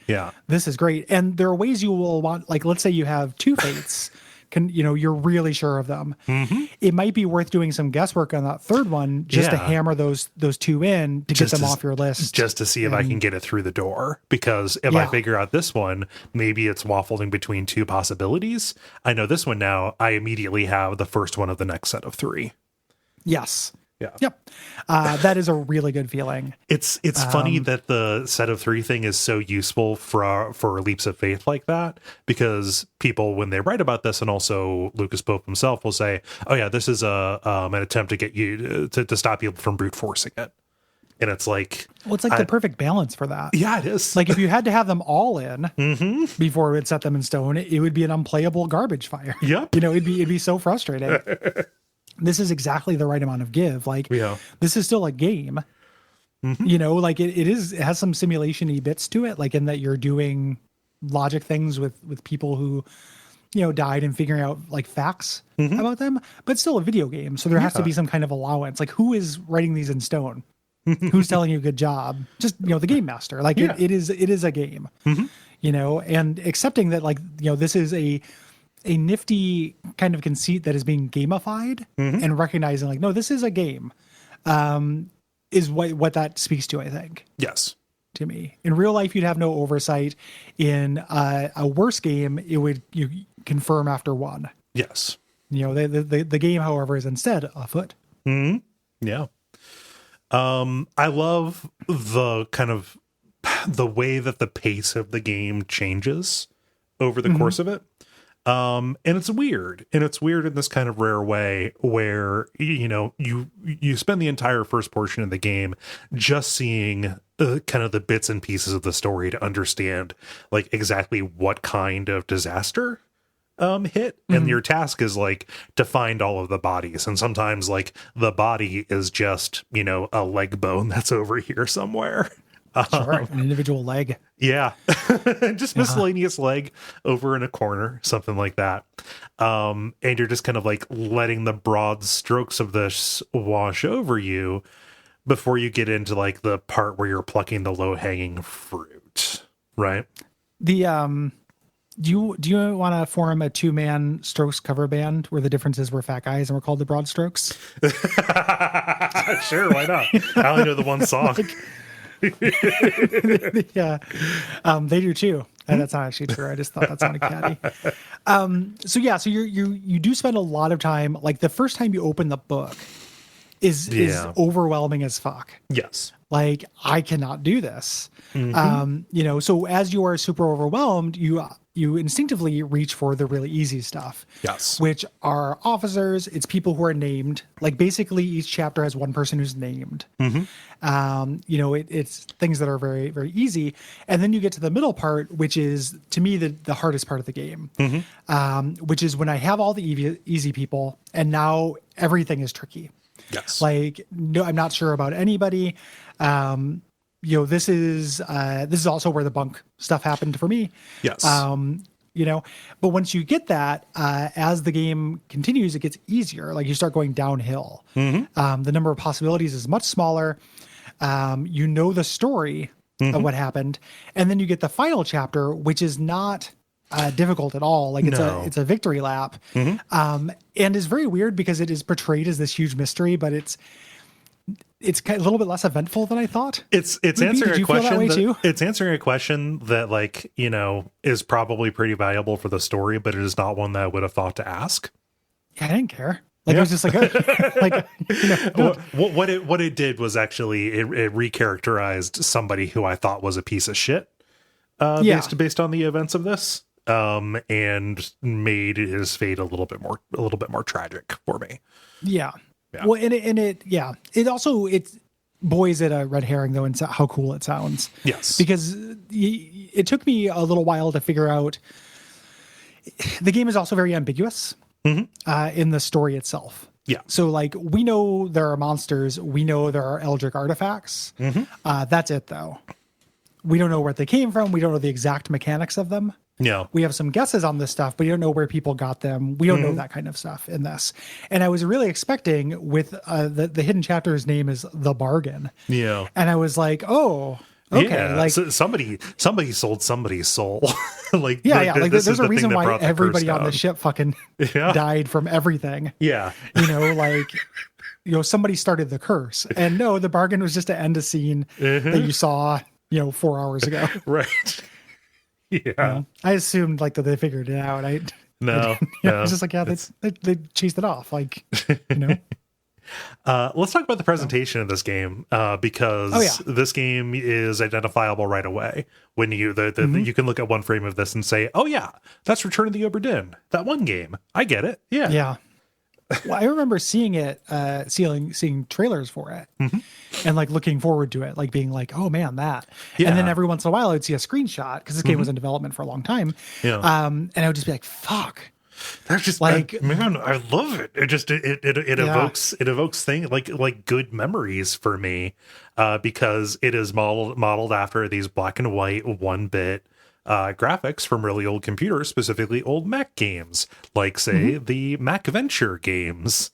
this is great. And there are ways you will want, like, let's say you have 2 fates. You're really sure of them. It might be worth doing some guesswork on that 3rd one just to hammer those 2 in to get them off your list. Just to see if I can get it through the door. Because if I figure out this one, maybe it's waffling between 2 possibilities. I know this one now, I immediately have the first one of the next set of 3. Yes. Yeah. Yep. That is a really good feeling. It's funny that the set of 3 thing is so useful for leaps of faith like that, because people, when they write about this, and also Lucas Pope himself will say, oh yeah, this is an attempt to get you to stop you from brute forcing it. And it's like, well, it's like the perfect balance for that. Yeah, it is. Like if you had to have them all in before it would set them in stone, it would be an unplayable garbage fire. Yep. It'd be so frustrating. This is exactly the right amount of give. Like this is still a game, like it has some simulation-y bits to it, like in that you're doing logic things with people who, died and figuring out like facts about them, but still a video game. So there has to be some kind of allowance. Like who is writing these in stone? Who's telling you good job? Just, the game master. Like it is a game, and accepting that like, this is a nifty kind of conceit that is being gamified and recognizing like, no, this is a game, is what that speaks to, I think. Yes. To me, in real life, you'd have no oversight. In a worse game, it would you confirm after 1. Yes. The game, however, is instead afoot. Yeah. I love the kind of the way that the pace of the game changes over the course of it. And it's weird. And it's weird in this kind of rare way where, you spend the entire first portion of the game just seeing kind of the bits and pieces of the story to understand like exactly what kind of disaster hit. And your task is like to find all of the bodies. And sometimes like the body is just, a leg bone that's over here somewhere. Sure, an individual leg. Yeah. Just miscellaneous leg over in a corner, something like that. And you're just kind of like letting the broad strokes of this wash over you before you get into like the part where you're plucking the low-hanging fruit, right? The do you want to form a 2-man Strokes cover band where the differences were fat guys and we're called the Broad Strokes? Sure, why not? I only know the one song. Yeah, they do too. And that's not actually true. I just thought that sounded catty. So you do spend a lot of time. Like the first time you open the book is overwhelming as fuck. Yes. Like I cannot do this. So as you are super overwhelmed, you instinctively reach for the really easy stuff. Yes. Which are officers. It's people who are named. Like basically each chapter has one person who's named. It's things that are very, very easy. And then you get to the middle part, which is to me the hardest part of the game. Which is when I have all the easy people and now everything is tricky. Yes. Like, no, I'm not sure about anybody. This is also where the bunk stuff happened for me. Yes. But once you get that, as the game continues, it gets easier. Like you start going downhill. The number of possibilities is much smaller. The story of what happened. And then you get the final chapter, which is not difficult at all. Like it's a victory lap, and is very weird because it is portrayed as this huge mystery, but it's kind of a little bit less eventful than I thought. It's answering a question. It's answering a question that, like, you know, is probably pretty valuable for the story, but it is not one that I would have thought to ask. Yeah, I didn't care. Like, it was just like, like, you know, what it did was actually it recharacterized somebody who I thought was a piece of shit, based on the events of this, and made his fate a little bit more tragic for me. Yeah. Well, it also boys at a red herring though, and how cool it sounds. Yes, because it took me a little while to figure out. The game is also very ambiguous. In the story itself. Yeah. So, like, we know there are monsters. We know there are eldritch artifacts. That's it, though. We don't know where they came from. We don't know the exact mechanics of them. Yeah. We have some guesses on this stuff, but you don't know where people got them. We don't know that kind of stuff in this. And I was really expecting with the hidden chapter's name is The Bargain. Yeah. And I was like, oh, okay. Yeah. Like, so somebody sold somebody's soul. Like, like there's a reason why everybody on the ship fucking died from everything. Yeah. You know, like, you know, somebody started the curse. And no, the bargain was just to end a scene that you saw, you know, 4 hours ago. Right. Yeah. You know, I assumed like that they figured it out. No. It's just like, they chased it off. Like, you know. Let's talk about the presentation of this game, because this game is identifiable right away. When you you can look at one frame of this and say, "Oh yeah, that's Return of the Obra Dinn, that one game. I get it." Yeah, yeah. Well, I remember seeing it, seeing trailers for it, and like looking forward to it, like being like, "Oh man, that." Yeah. And then every once in a while, I'd see a screenshot because this game was in development for a long time. Yeah. And I would just be like, "Fuck." That's just like, man, I love it. It just it evokes things like good memories for me, because it is modeled after these black and white 1-bit graphics from really old computers, specifically old Mac games, like say the Mac Venture games.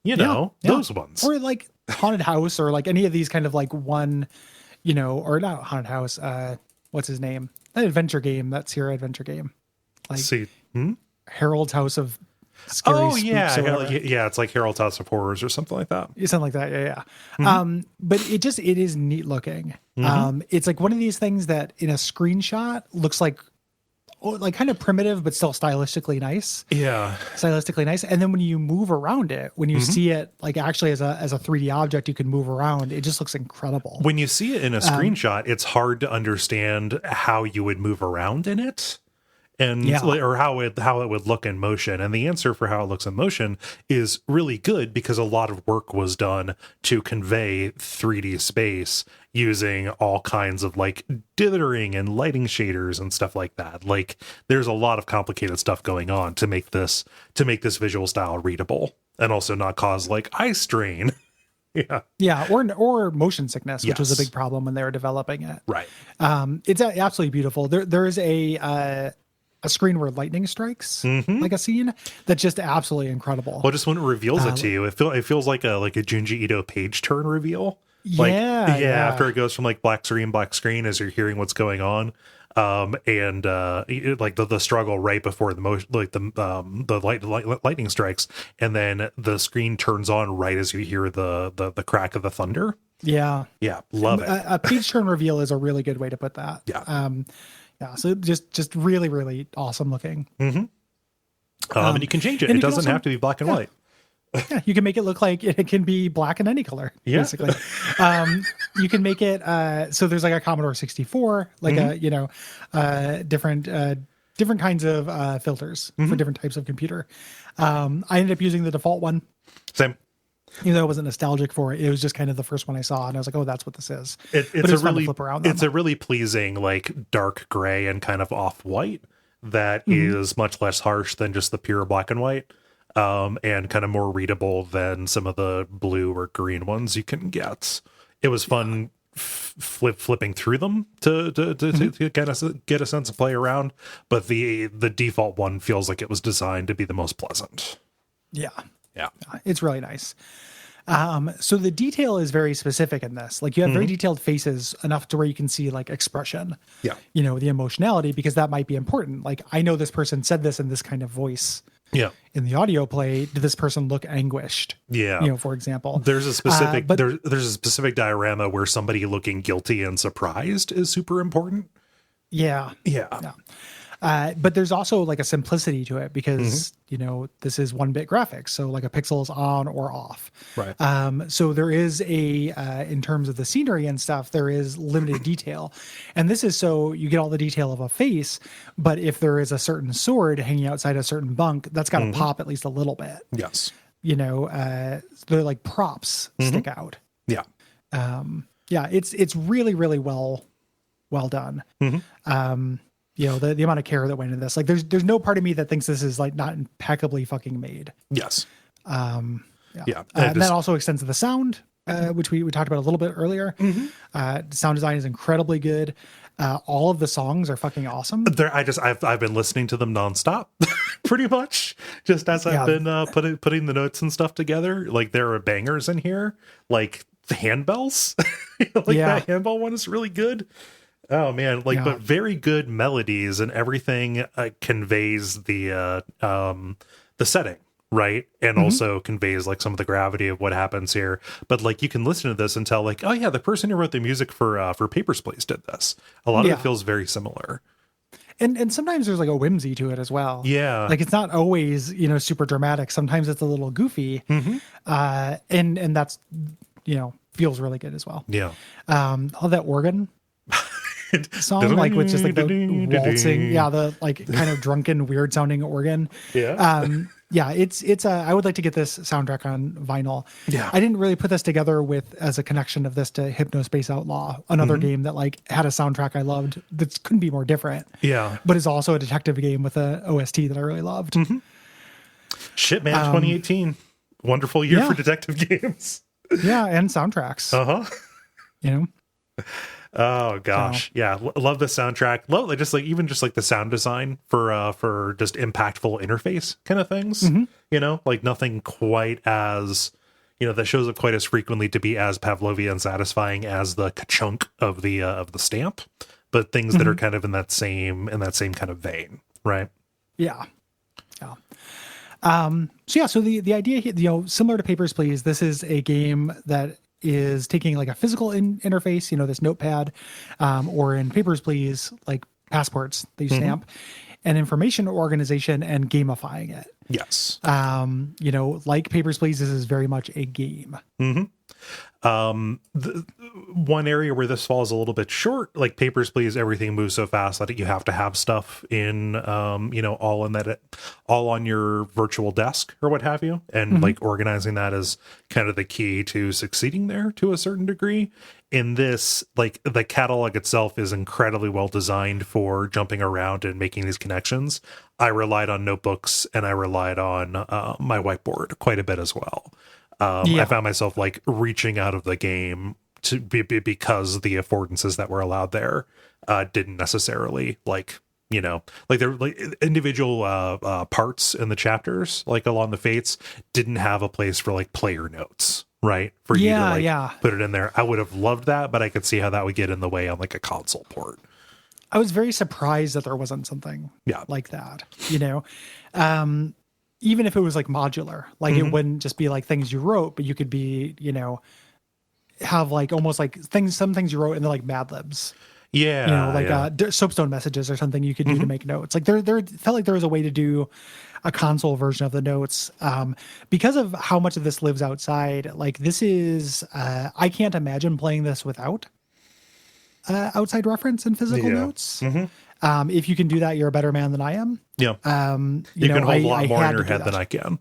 You know, those ones, or like Haunted House, or like any of these kind of like one, you know, or not Haunted House. What's his name? That adventure game, that Sierra adventure game. Like, Harold's House of Scary Spooks. Yeah, it's like Harold's House of Horrors or something like that. Something like that, yeah. But it is neat looking. It's like one of these things that in a screenshot looks like kind of primitive, but still stylistically nice. Yeah. Stylistically nice. And then when you move around it, when you see it like actually as a 3D object you can move around, it just looks incredible. When you see it in a screenshot, it's hard to understand how you would move around in it. And or how it would look in motion. And the answer for how it looks in motion is really good, because a lot of work was done to convey 3D space using all kinds of like dithering and lighting shaders and stuff like that. Like, there's a lot of complicated stuff going on to make this visual style readable and also not cause like eye strain. Yeah, or motion sickness, which was a big problem when they were developing it. Right. It's absolutely beautiful. There is a screen where lightning strikes, like a scene that's just absolutely incredible. Well, just when it reveals it to you, it feels like a Junji Ito page turn reveal. Like, after it goes from like black screen as you're hearing what's going on, and like the struggle right before the motion, like the lightning strikes, and then the screen turns on right as you hear the crack of the thunder. Yeah, love it. A page turn reveal is a really good way to put that. Yeah, so just really, really awesome looking. And you can change it. It doesn't have to be black and white. Yeah, you can make it look like it can be black in any color, basically. You can make it so there's like a Commodore 64, like different kinds of filters for different types of computer. I ended up using the default one. Same. Even though I wasn't nostalgic for it, it was just kind of the first one I saw, and I was like, "Oh, that's what this is." It's a really pleasing, like dark gray and kind of off white that is much less harsh than just the pure black and white, and kind of more readable than some of the blue or green ones you can get. It was fun flipping through them to get a sense of play around, but the default one feels like it was designed to be the most pleasant. Yeah, it's really nice. So the detail is very specific in this. Like you have very detailed faces enough to where you can see like expression, the emotionality, because that might be important. Like I know this person said this in this kind of voice. Yeah. In the audio play, did this person look anguished? Yeah. For example, there's a specific there's a specific diorama where somebody looking guilty and surprised is super important. Yeah. But there's also like a simplicity to it because, this is 1-bit graphics. So like a pixel is on or off. Right. So there is in terms of the scenery and stuff, there is limited detail. And this is so you get all the detail of a face, but if there is a certain sword hanging outside a certain bunk, that's got to pop at least a little bit. Yes. They're like props stick out. Yeah. It's really, really well done. The amount of care that went into this, like there's no part of me that thinks this is like not impeccably fucking made. Yes. And that also extends to the sound, which we talked about a little bit earlier. Sound design is incredibly good. All of the songs are fucking awesome. I've been listening to them nonstop, pretty much. Just as I've been putting the notes and stuff together. Like there are bangers in here, like the handbells. That handbell one is really good. Oh man, but very good melodies and everything conveys the setting, right? And also conveys like some of the gravity of what happens here. But like you can listen to this and tell like, oh yeah, the person who wrote the music for Papers, Please did this. A lot of it feels very similar. And sometimes there's like a whimsy to it as well. Yeah. Like it's not always, super dramatic. Sometimes it's a little goofy. And that's, feels really good as well. Yeah. All that organ song, like with just like the waltzing, the like kind of drunken, weird sounding organ. It's I would like to get this soundtrack on vinyl. I didn't really put this together as a connection of this to Hypnospace Outlaw, another game that like had a soundtrack I loved that couldn't be more different, but is also a detective game with a OST that I really loved. Shit, man. 2018, wonderful year for detective games. And soundtracks. Oh gosh. Love the soundtrack. Love even the sound design for just impactful interface kind of things. Like nothing quite as that shows up quite as frequently to be as Pavlovian satisfying as the ka-chunk of the stamp, but things that are kind of in that same kind of vein, right? So the idea here, similar to Papers, Please, this is a game that is taking like a physical interface, this notepad, or in Papers, Please, like passports that you stamp, and information organization and gamifying it. Yes. Like Papers, Please, this is very much a game. The one area where this falls a little bit short, like Papers, Please, everything moves so fast that you have to have stuff in, all on your virtual desk or what have you. And like organizing that is kind of the key to succeeding there to a certain degree. In this, like the catalog itself is incredibly well designed for jumping around and making these connections. I relied on notebooks and I relied on my whiteboard quite a bit as well. I found myself like reaching out of the game to be because the affordances that were allowed there didn't necessarily like there were like individual parts in the chapters, like along the fates, didn't have a place for like player notes, right? For you to put it in there. I would have loved that, but I could see how that would get in the way on like a console port. I was very surprised that there wasn't something like that, even if it was like modular, like it wouldn't just be like things you wrote, but you could be, have like almost like some things you wrote and they're like Mad Libs. Soapstone messages or something you could do to make notes. Like there felt like there was a way to do a console version of the notes. Because of how much of this lives outside, like this is, I can't imagine playing this without outside reference and physical notes. If you can do that, you're a better man than I am. You can hold a lot more in your head than I can.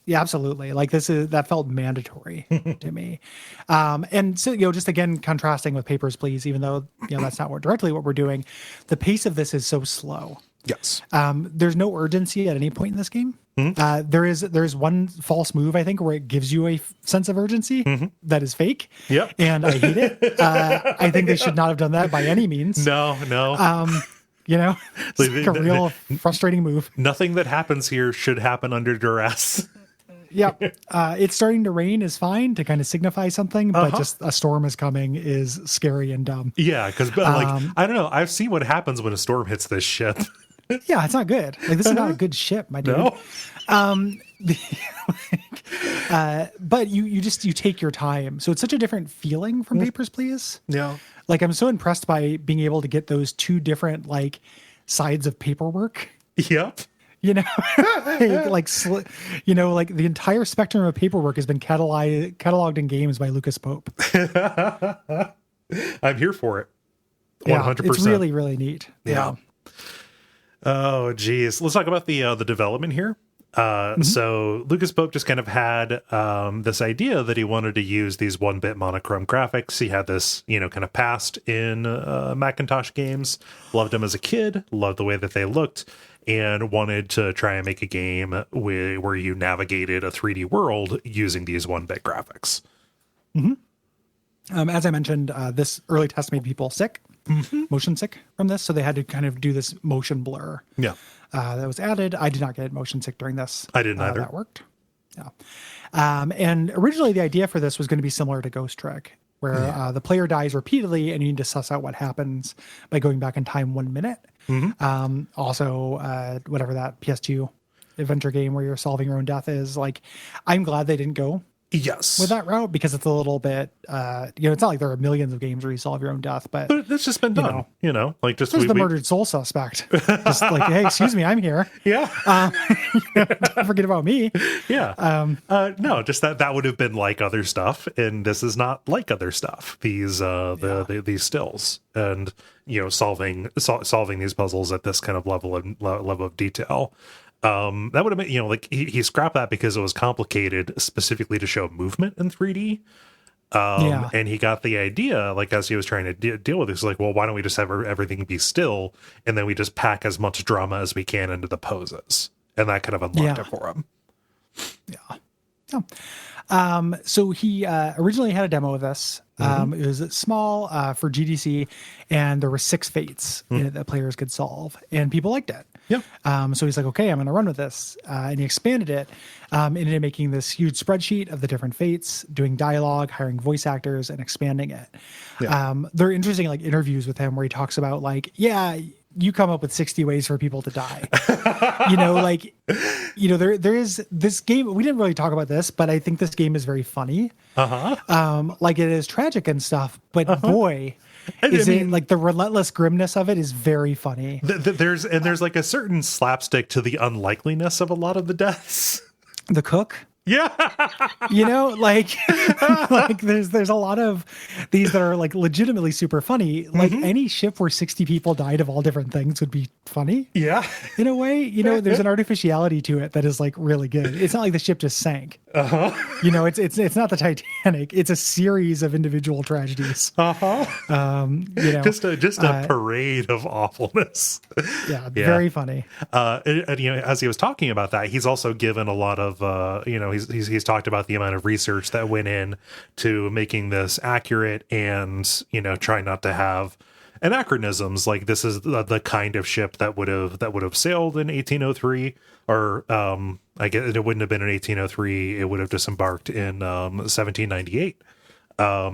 Yeah, absolutely. Like that felt mandatory to me. And so, just again, contrasting with Papers, Please, even though, that's not directly what we're doing, the pace of this is so slow. Yes. There's no urgency at any point in this game. There's one false move, I think, where it gives you a sense of urgency that is fake. Yep. And I hate it. I think they should not have done that by any means. No. It's like a real frustrating move. Nothing that happens here should happen under duress. Yep. It's starting to rain is fine to kind of signify something, but just a storm is coming is scary and dumb. Yeah, because like I don't know. I've seen what happens when a storm hits this ship. Yeah, it's not good. Like this is not a good ship, my dude. No. But you take your time. So it's such a different feeling from Papers, Please. Yeah. Like I'm so impressed by being able to get those two different like sides of paperwork. Yep. You know, like the entire spectrum of paperwork has been cataloged in games by Lucas Pope. I'm here for it. 100%. Yeah, it's really, really neat. Yeah. Oh, geez. Let's talk about the development here. So Lucas Pope just kind of had this idea that he wanted to use these 1-bit monochrome graphics. He had this, kind of past in Macintosh games, loved them as a kid, loved the way that they looked, and wanted to try and make a game where you navigated a 3D world using these 1-bit graphics. As I mentioned, this early test made people sick, motion sick from this. So they had to kind of do this motion blur. Yeah. That was added. I did not get motion sick during this. I didn't either. That worked. Yeah. And originally the idea for this was going to be similar to Ghost Trick, where the player dies repeatedly and you need to suss out what happens by going back in time 1 minute. Also, whatever that PS2 adventure game where you're solving your own death is, like, I'm glad they didn't go with that route, because it's a little bit, it's not like there are millions of games where you solve your own death, but it's just been done, like just the murdered soul suspect. Just like, hey, excuse me, I'm here. Yeah. Don't forget about me. Yeah. No, just that would have been like other stuff, and this is not like other stuff. These these stills and solving these puzzles at this kind of level of detail. That would have been, like he scrapped that because it was complicated specifically to show movement in 3D. And he got the idea, like, as he was trying to deal with this, like, well, why don't we just have everything be still, and then we just pack as much drama as we can into the poses, and that kind of unlocked it for him. So he originally had a demo of this. It was small for GDC, and there were 6 fates in it that players could solve, and people liked it. Yeah. So he's like, okay, I'm going to run with this. And he expanded it into making this huge spreadsheet of the different fates, doing dialogue, hiring voice actors, and expanding it. Yeah. There are interesting like interviews with him where he talks about like, you come up with 60 ways for people to die. There is this game. We didn't really talk about this, but I think this game is very funny. Like it is tragic and stuff, but boy, like the relentless grimness of it is very funny. There's like a certain slapstick to the unlikeliness of a lot of the deaths. The cook. Yeah. Like there's a lot of these that are like legitimately super funny. Like any ship where 60 people died of all different things would be funny. Yeah. In a way, there's an artificiality to it that is like really good. It's not like the ship just sank. It's not the Titanic. It's a series of individual tragedies. Just a parade of awfulness. Yeah. Very funny. And, as he was talking about that, he's also given a lot of, he's talked about the amount of research that went in to making this accurate and, trying not to have anachronisms. Like this is the kind of ship that would have sailed in 1803, or I guess it wouldn't have been in 1803. It would have disembarked in 1798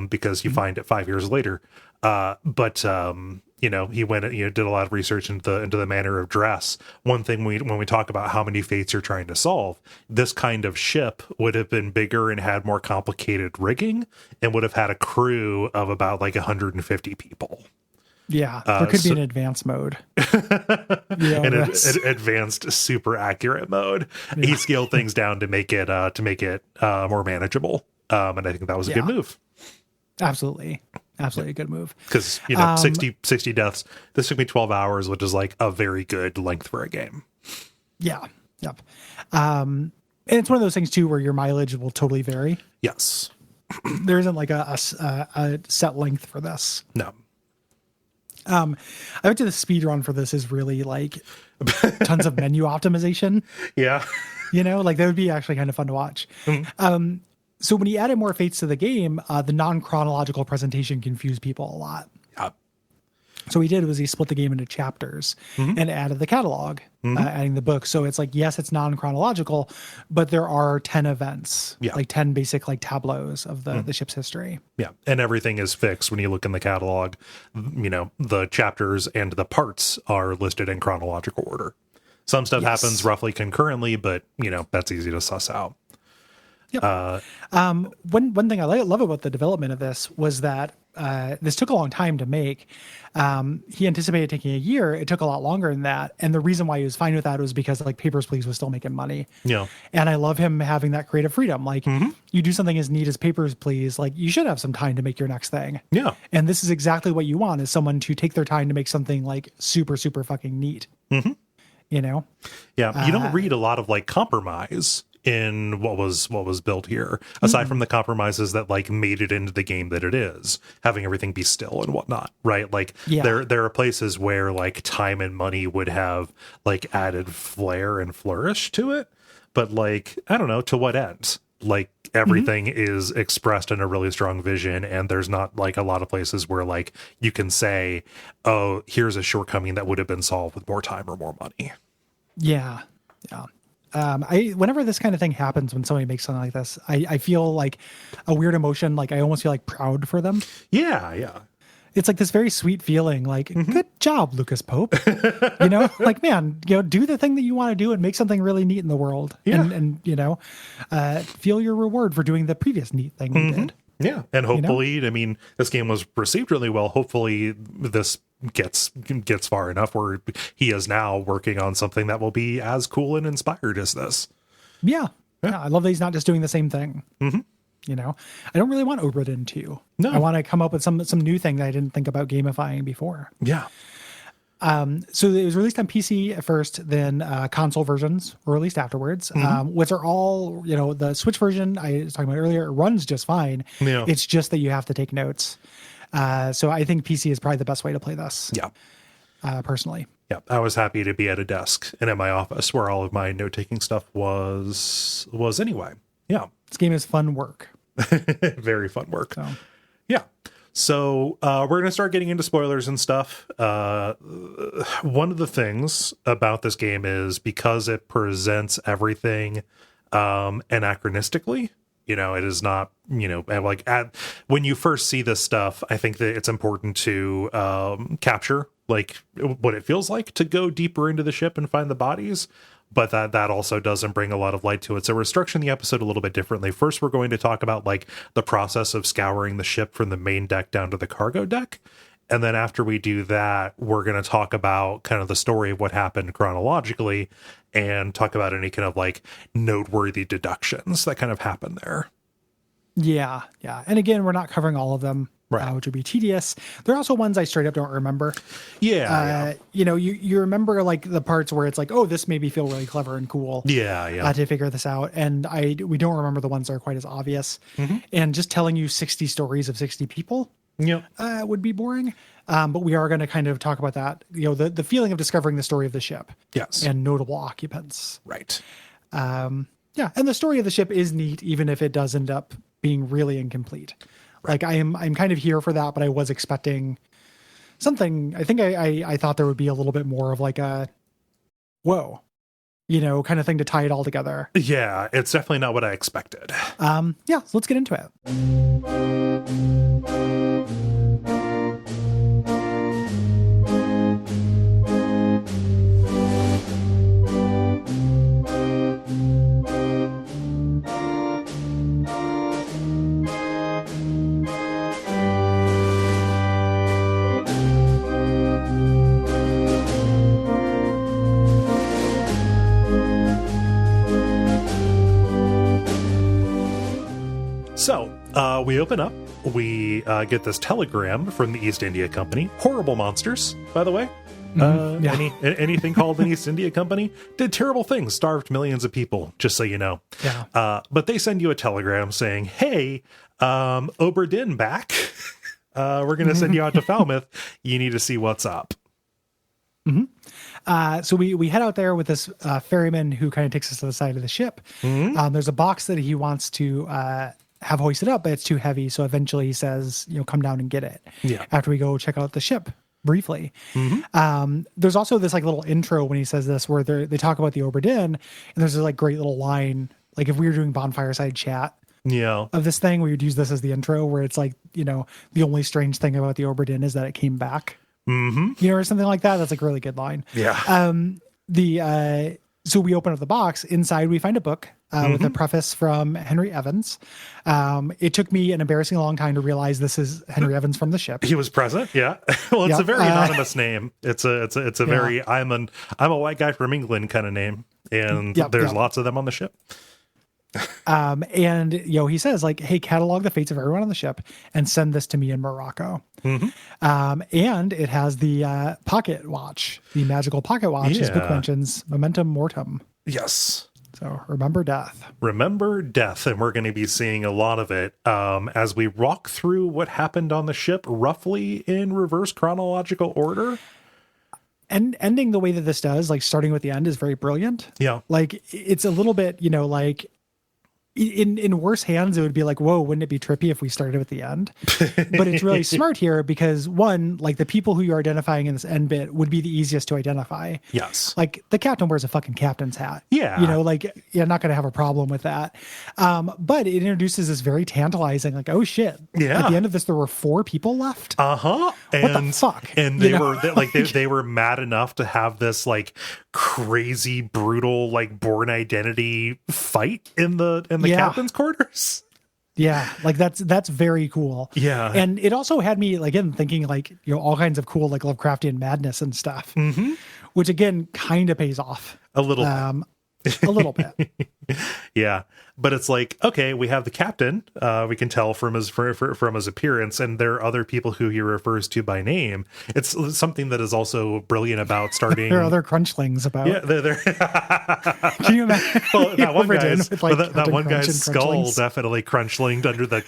because you find it 5 years later. But he went and did a lot of research into the manner of dress. One thing when we talk about how many fates you're trying to solve, this kind of ship would have been bigger and had more complicated rigging, and would have had a crew of about like 150 people. Yeah, there could be an advanced mode. An advanced, super accurate mode. Yeah. He scaled things down to make it more manageable, and I think that was a good move. Absolutely a good move. Because 60 deaths. This took me 12 hours, which is like a very good length for a game. Yeah. Yep. And it's one of those things too where your mileage will totally vary. Yes. There isn't like a set length for this. No. I went to the speed run for this is really like tons of menu optimization. Yeah. Like that would be actually kind of fun to watch. So when he added more fates to the game, the non-chronological presentation confused people a lot. Yeah. So what he did was he split the game into chapters and added the catalog adding the book. So it's like, yes, it's non-chronological, but there are 10 events, like 10 basic like tableaus of the ship's history. Yeah. And everything is fixed when you look in the catalog. You know, the chapters and the parts are listed in chronological order. Some stuff happens roughly concurrently, but, you know, that's easy to suss out. Yep. One thing I love about the development of this was that this took a long time to make. He anticipated taking a year. It took a lot longer than that. And the reason why he was fine with that was because like Papers, Please was still making money. Yeah. And I love him having that creative freedom. Like you do something as neat as Papers, Please, like you should have some time to make your next thing. Yeah. And this is exactly what you want, is someone to take their time to make something like super, super fucking neat. You know? Yeah. You don't read a lot of like compromise in what was built here, aside from the compromises that like made it into the game that it is, having everything be still and whatnot, right? Like there are places where like time and money would have like added flair and flourish to it, but like I don't know, to what end? Like everything is expressed in a really strong vision, and there's not like a lot of places where like you can say, oh, here's a shortcoming that would have been solved with more time or more money. Yeah. Whenever this kind of thing happens, when somebody makes something like this, I feel like a weird emotion. Like I almost feel like proud for them. Yeah. It's like this very sweet feeling, like, good job, Lucas Pope. You know, like, man, you know, do the thing that you want to do and make something really neat in the world. Yeah. And you know, feel your reward for doing the previous neat thing you did. Yeah. And hopefully, you know? I mean, this game was received really well. Hopefully this gets far enough where he is now working on something that will be as cool and inspired as this. Yeah. I love that he's not just doing the same thing. You know, I don't really want Obra Dinn 2. No, I want to come up with some new thing that I didn't think about gamifying before. Yeah. So it was released on PC at first, then console versions were released afterwards, which are all, you know, the Switch version I was talking about earlier, it runs just fine. Yeah. It's just that you have to take notes. So I think PC is probably the best way to play this. Yeah. Personally. Yeah. I was happy to be at a desk and at my office where all of my note-taking stuff was anyway. Yeah. This game is fun work. Very fun work. So. Yeah. So we're going to start getting into spoilers and stuff. One of the things about this game is because it presents everything anachronistically. You know, it is not, you know, like when you first see this stuff, I think that it's important to capture like what it feels like to go deeper into the ship and find the bodies. But that also doesn't bring a lot of light to it. So we're structuring the episode a little bit differently. First, we're going to talk about like the process of scouring the ship from the main deck down to the cargo deck. And then after we do that, we're going to talk about kind of the story of what happened chronologically and talk about any kind of like noteworthy deductions that kind of happen there. Yeah. And again, we're not covering all of them. Right. Which would be tedious. There are also ones I straight up don't remember. Yeah. You know, you remember like the parts where it's like, oh, this made me feel really clever and cool. Yeah. To figure this out. And we don't remember the ones that are quite as obvious. And just telling you 60 stories of 60 people would be boring. But we are going to kind of talk about that. You know, the feeling of discovering the story of the ship. Yes. And notable occupants. Right. Yeah. And the story of the ship is neat, even if it does end up being really incomplete. Right. Like I'm kind of here for that, but I was expecting something. I think I thought there would be a little bit more of like a, whoa, you know, kind of thing to tie it all together. Yeah, it's definitely not what I expected. So let's get into it. So we open up, we get this telegram from the East India Company. Horrible monsters, by the way. Anything called an East India Company did terrible things, starved millions of people, just so you know. Yeah. But they send you a telegram saying, hey, Obra Dinn back. We're going to send you out to Falmouth. You need to see what's up. So we head out there with this ferryman who kind of takes us to the side of the ship. There's a box that he wants to have hoisted up, but it's too heavy. So eventually he says, you know, come down and get it. Yeah. After we go check out the ship. briefly. There's also this like little intro when he says this, where they talk about the Obra Dinn, and there's this like great little line, like if we were doing bonfireside chat of this thing, we would use this as the intro, where it's like, you know, the only strange thing about the Obra Dinn is that it came back, you know, or something like that. That's like a really good line. So we open up the box. Inside, we find a book with a preface from Henry Evans. It took me an embarrassing long time to realize this is Henry Evans from the ship. He was present, yeah. Well, it's a very anonymous name. It's a very I'm a white guy from England kind of name, and there's lots of them on the ship. And you know, he says like, "Hey, catalog the fates of everyone on the ship and send this to me in Morocco." And it has the pocket watch, the magical pocket watch, as book mentions, Momentum Mortem. Yes. So remember death. Remember death, and we're going to be seeing a lot of it as we walk through what happened on the ship, roughly in reverse chronological order. And ending the way that this does, like starting with the end, is very brilliant. Yeah. Like it's a little bit, you know, like in worse hands, it would be like, whoa, wouldn't it be trippy if we started with the end? But it's really smart here because, one, like the people who you're identifying in this end bit would be the easiest to identify. Yes. Like the captain wears a fucking captain's hat. Yeah. You know, like you're not going to have a problem with that. But it introduces this very tantalizing, like, oh shit. Yeah. At the end of this, there were 4 people left. What the fuck? And they were they were mad enough to have this like crazy, brutal, like Born Identity fight in the captain's quarters. Yeah, like that's very cool. Yeah. And it also had me like again thinking like, you know, all kinds of cool like Lovecraftian madness and stuff. Which again kind of pays off. A little a little bit. Yeah. But it's like, okay, we have the captain. We can tell from his from his appearance, and there are other people who he refers to by name. It's something that is also brilliant about starting. There are other crunchlings about. Yeah, they're Can you imagine? Well, that one guy's, with, like, that one guy's skull definitely crunchling under the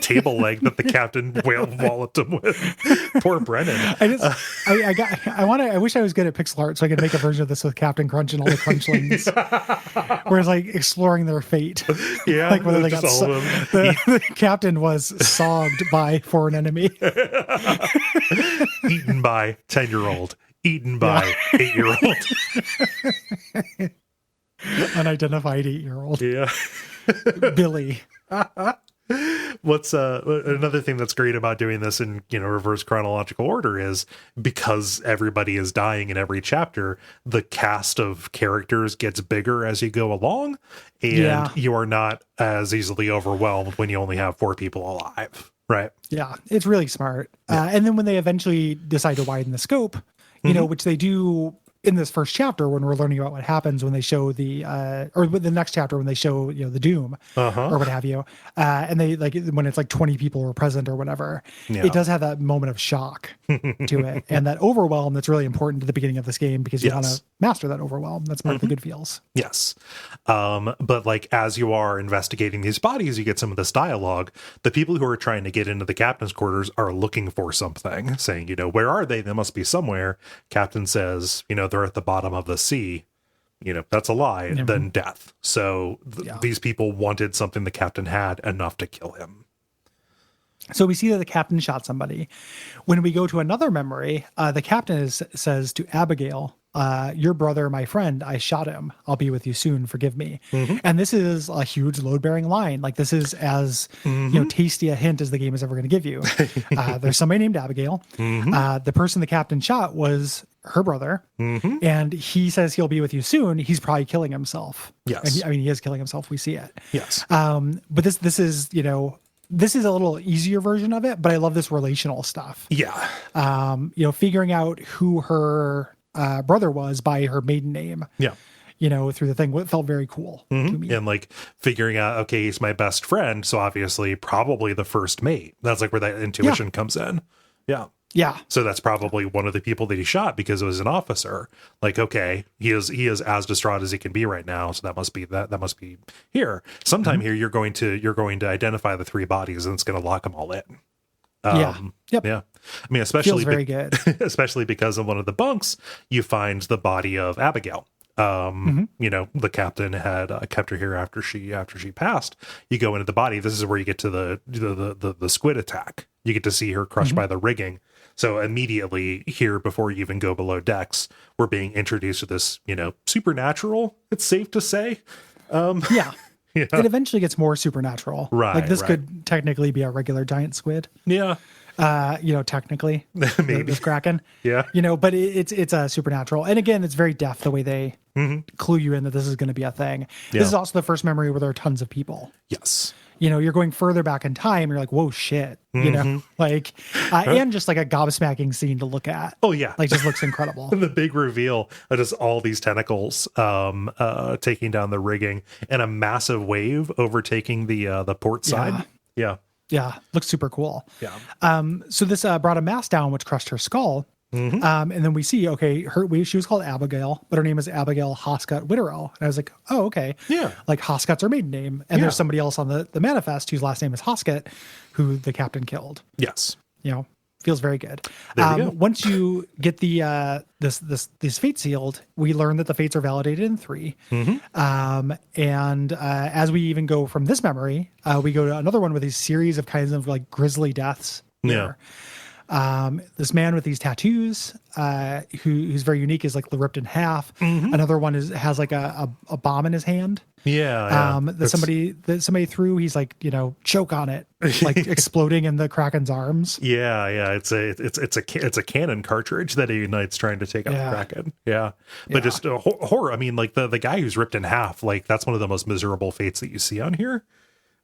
table leg that the captain walloped him with. Poor Brennan. I wish I was good at pixel art so I could make a version of this with Captain Crunch and all the crunchlings, where it's like exploring their fate. Yeah, like whether they got the captain was sogged by foreign enemy, eaten by 10-year-old, eaten by 8-year-old, unidentified 8-year-old. Yeah, Billy. What's another thing that's great about doing this in, you know, reverse chronological order is because everybody is dying in every chapter, the cast of characters gets bigger as you go along, and you are not as easily overwhelmed when you only have 4 people alive, right? Yeah, it's really smart. And then when they eventually decide to widen the scope, you know, which they do in this first chapter when we're learning about what happens when they show the or the next chapter when they show, you know, the doom or what have you, and they like when it's like 20 people are present or whatever, it does have that moment of shock to it and that overwhelm that's really important at the beginning of this game because you want to master that overwhelm. That's part of the good feels. Yes. But like as you are investigating these bodies, you get some of this dialogue. The people who are trying to get into the captain's quarters are looking for something, saying, you know, where are they? They must be somewhere. Captain says, you know, they're at the bottom of the sea. You know, that's a lie. Then death. So these people wanted something the captain had enough to kill him. So we see that the captain shot somebody. When we go to another memory, the captain says to Abigail, your brother, my friend, I shot him. I'll be with you soon. Forgive me. And this is a huge load-bearing line. Like this is as you know, tasty a hint as the game is ever going to give you. There's somebody named Abigail. The person the captain shot was her brother. And he says he'll be with you soon. He's probably killing himself. Yes. And he is killing himself. We see it. Yes. But this is, you know, this is a little easier version of it, but I love this relational stuff. Yeah. You know, figuring out who her brother was by her maiden name. Yeah. You know, through the thing, what felt very cool to me. And like figuring out, okay, he's my best friend, so obviously probably the first mate. That's like where that intuition comes in. Yeah. Yeah. So that's probably one of the people that he shot because it was an officer. Like, okay, he is as distraught as he can be right now. So that must be that must be here. Sometime here, you're going to identify the 3 bodies, and it's going to lock them all in. Yeah. I mean, especially feels very good. Especially because in one of the bunks, you find the body of Abigail. You know, the captain had kept her here after she passed. You go into the body. This is where you get to the squid attack. You get to see her crushed by the rigging. So immediately here, before you even go below decks, we're being introduced to this, supernatural, it's safe to say. Yeah. It eventually gets more supernatural. Right. Like this could technically be a regular giant squid. Yeah. Technically. Maybe. This Kraken. Yeah. But it's a supernatural. And again, it's very deft the way they clue you in that this is going to be a thing. Yeah. This is also the first memory where there are tons of people. Yes. You're going further back in time. You're like, whoa, shit. And just like a gobsmacking scene to look at. Oh, yeah. Like, just looks incredible. The big reveal of just all these tentacles taking down the rigging and a massive wave overtaking the port side. Yeah. Yeah. Looks super cool. Yeah. So this brought a mass down, which crushed her skull. And then we see, she was called Abigail, but her name is Abigail Hoscut Witterow. And I was like, oh, okay. Yeah. Like Hoscut's her maiden name. And there's somebody else on the manifest whose last name is Hoscut, who the captain killed. Yes. Feels very good. There you go. Once you get the these fates sealed, we learn that the fates are validated in 3. And as we even go from this memory, we go to another one with these series of kinds of like grisly deaths. Yeah. This man with these tattoos, who's very unique, is like ripped in half. Another one has like a bomb in his hand. Yeah. That somebody threw. He's like, choke on it, like exploding in the Kraken's arms. Yeah. It's a cannon cartridge that he ignites trying to take out the Kraken. Yeah. But just horror. I mean, like the guy who's ripped in half, like that's one of the most miserable fates that you see on here.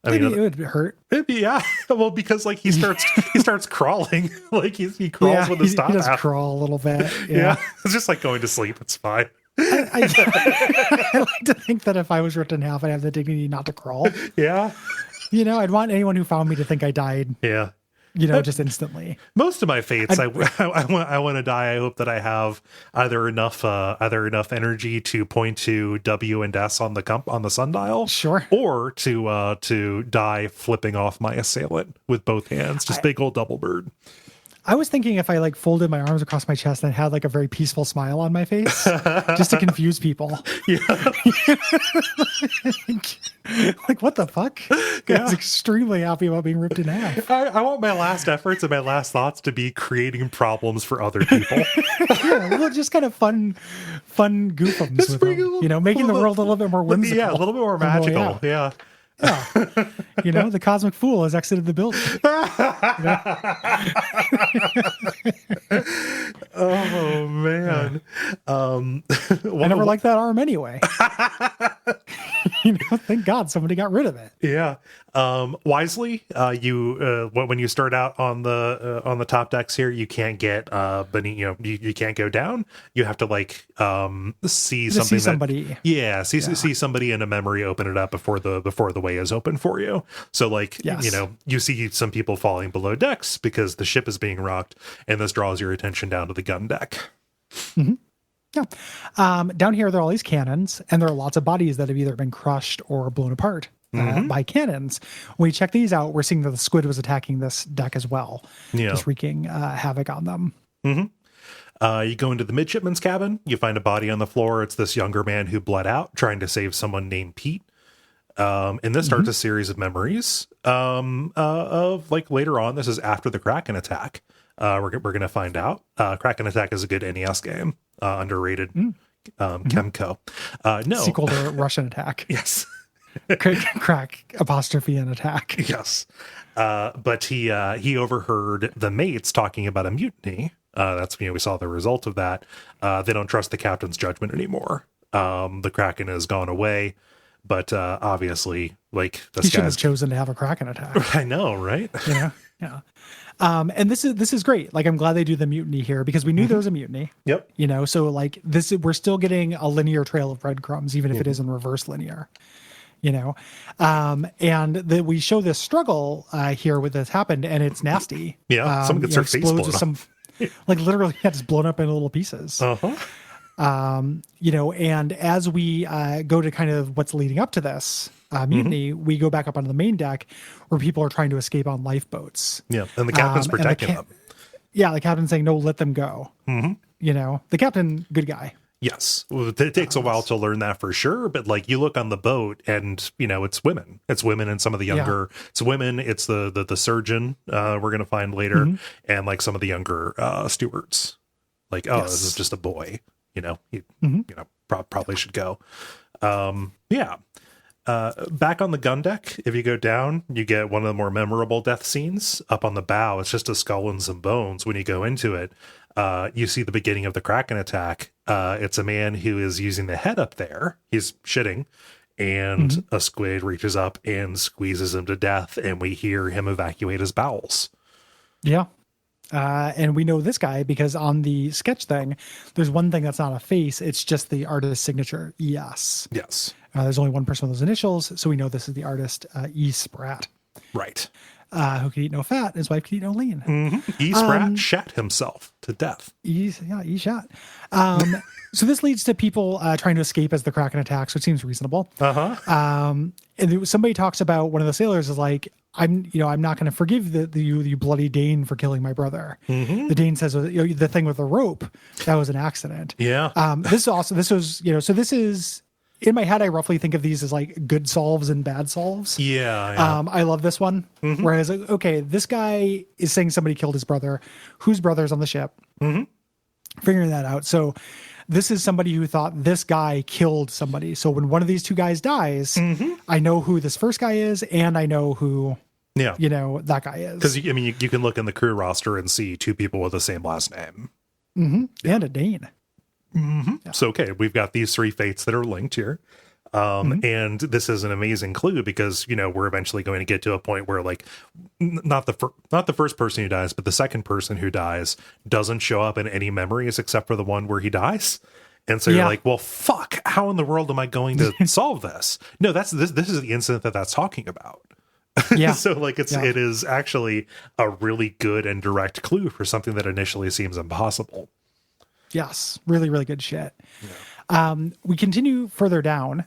I mean, it would hurt. Yeah. Well, because like he starts crawling, like he crawls with his top he does out. Crawl a little bit. Yeah. It's just like going to sleep. It's fine. I like to think that if I was ripped in half, I'd have the dignity not to crawl. Yeah. I'd want anyone who found me to think I died. Yeah. Just instantly. Most of my fates, I want to die. I hope that I have either enough energy to point to W and S on the sundial, sure, or to die flipping off my assailant with both hands, just big old double bird. I was thinking if I folded my arms across my chest and had a very peaceful smile on my face, just to confuse people. Yeah. What the fuck? I was extremely happy about being ripped in half. I want my last efforts and my last thoughts to be creating problems for other people. Just kind of fun goofums with them. Making the world a little bit more whimsical. Yeah, a little bit more magical. Yeah. The cosmic fool has exited the building. Oh man. I never liked that arm anyway. Thank God somebody got rid of it. Yeah. Wisely, when you start out on the top decks here, you can't get beneath, you can't go down. You have to see somebody. See somebody in a memory open it up before the way is open for you. So you see some people falling below decks because the ship is being rocked, and this draws your attention down to the gun deck. Mm-hmm. Yeah. Down here, there are all these cannons, and there are lots of bodies that have either been crushed or blown apart by cannons. When we check these out, we're seeing that the squid was attacking this deck as well, just wreaking havoc on them. Mm-hmm. You go into the midshipman's cabin. You find a body on the floor. It's this younger man who bled out trying to save someone named Pete. And this starts a series of memories of later on. This is after the Kraken attack. We're going to find out. Kraken Attack is a good NES game, underrated. Chemco. No sequel to Russian Attack. Yes. Crack apostrophe and attack. Yes. But he overheard the mates talking about a mutiny. That's we saw the result of that. They don't trust the captain's judgment anymore. The Kraken has gone away. But obviously, he should have chosen to have a Kraken attack. I know, right? Yeah. And this is great. I'm glad they do the mutiny here because we knew there was a mutiny. Yep. So we're still getting a linear trail of breadcrumbs, even if it is in reverse linear. And we show this struggle here with this happened, and it's nasty. Yeah. Someone gets their face blown up. Literally, just blown up into little pieces. And as we go to kind of what's leading up to this mutiny, we go back up onto the main deck where people are trying to escape on lifeboats. Yeah, and the captain's protecting them. Yeah, the captain's saying, no, let them go. The captain, good guy. Yes. Well, it takes a while to learn that for sure, but like you look on the boat and, you know, it's women. It's women and some of the younger, it's women, it's the surgeon we're going to find later, and like some of the younger stewards. Like, this is just a boy, you know, you know, probably should go. Back on the gun deck, if you go down, you get one of the more memorable death scenes up on the bow. It's just a skull and some bones. When you go into it, you see the beginning of the Kraken attack. It's a man who is using the head up there. He's shitting, and a squid reaches up and squeezes him to death, and we hear him evacuate his bowels. Yeah. And we know this guy because on the sketch thing, there's one thing that's not a face. It's just the artist's signature. Yes. There's only one person with those initials, so we know this is the artist, E. Spratt. Right. Who could eat no fat, his wife could eat no lean. E. Spratt shat himself to death. E. Shat. So this leads to people trying to escape as the Kraken attacks, which seems reasonable. And somebody talks about, one of the sailors is like, I'm not going to forgive you bloody Dane for killing my brother. The Dane says, the thing with the rope, that was an accident. Yeah. This is, in my head, I roughly think of these as like good solves and bad solves. Yeah. I love this one. Whereas, okay, this guy is saying somebody killed his brother. Whose brother's on the ship? Figuring that out. So this is somebody who thought this guy killed somebody. So when one of these two guys dies, I know who this first guy is, and I know who, that guy is. Because, I mean, you can look in the crew roster and see two people with the same last name. And a Dane. Yeah. So, okay, we've got these three fates that are linked here. And this is an amazing clue because, we're eventually going to get to a point where, like, not the first person who dies, but the second person who dies doesn't show up in any memories except for the one where he dies. And so you're like, well, fuck, how in the world am I going to solve this? No, this is the incident that's talking about. Yeah. So like it is actually a really good and direct clue for something that initially seems impossible. Yes. Really, really good shit. Yeah. We continue further down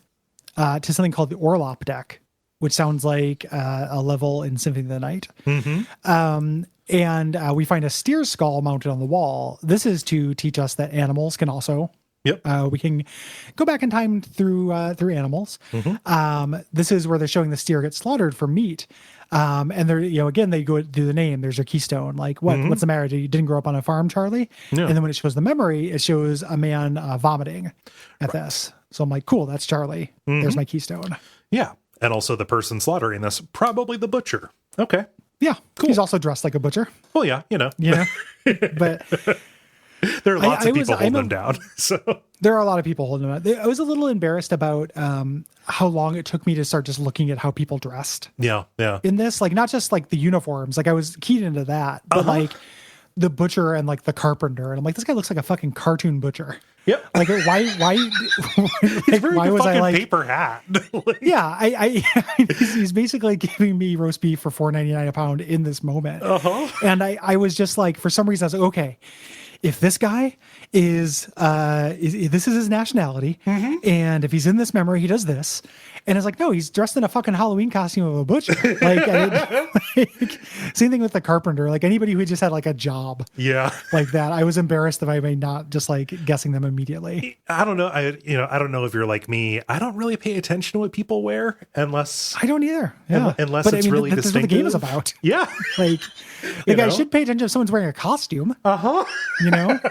to something called the Orlop deck, which sounds like a level in Symphony of the Night. And we find a steer skull mounted on the wall. This is to teach us that animals can also we can go back in time through animals. This is where they're showing the steer get slaughtered for meat. And they're, again, they go through the name. There's your keystone. Like, what's the matter? You didn't grow up on a farm, Charlie? No. And then when it shows the memory, it shows a man vomiting at this. So I'm like, cool, that's Charlie. There's my keystone. Yeah. And also the person slaughtering this, probably the butcher. Okay. Yeah. Cool. He's also dressed like a butcher. Well, yeah, But there are lots of people holding them down. So there are a lot of people holding them down. I was a little embarrassed about how long it took me to start just looking at how people dressed. Yeah. In this, like, not just like the uniforms. Like, I was keyed into that, but like the butcher and like the carpenter, and I'm like, this guy looks like a fucking cartoon butcher. Yep. Like, why? Why was I like paper hat? He's basically giving me roast beef for $4.99 a pound in this moment. And I was just like, for some reason, I was like, okay, if this guy is this is his nationality, and if he's in this memory, he does this. And it's like, no, he's dressed in a fucking Halloween costume of a butcher. Same thing with the carpenter. Like, anybody who just had like a job, like that, I was embarrassed that I may not just like guessing them immediately. I don't know. I don't know if you're like me. I don't really pay attention to what people wear unless I don't either. Yeah, unless it's really distinctive. That's what the game is about. Yeah, like I should pay attention if someone's wearing a costume. Like,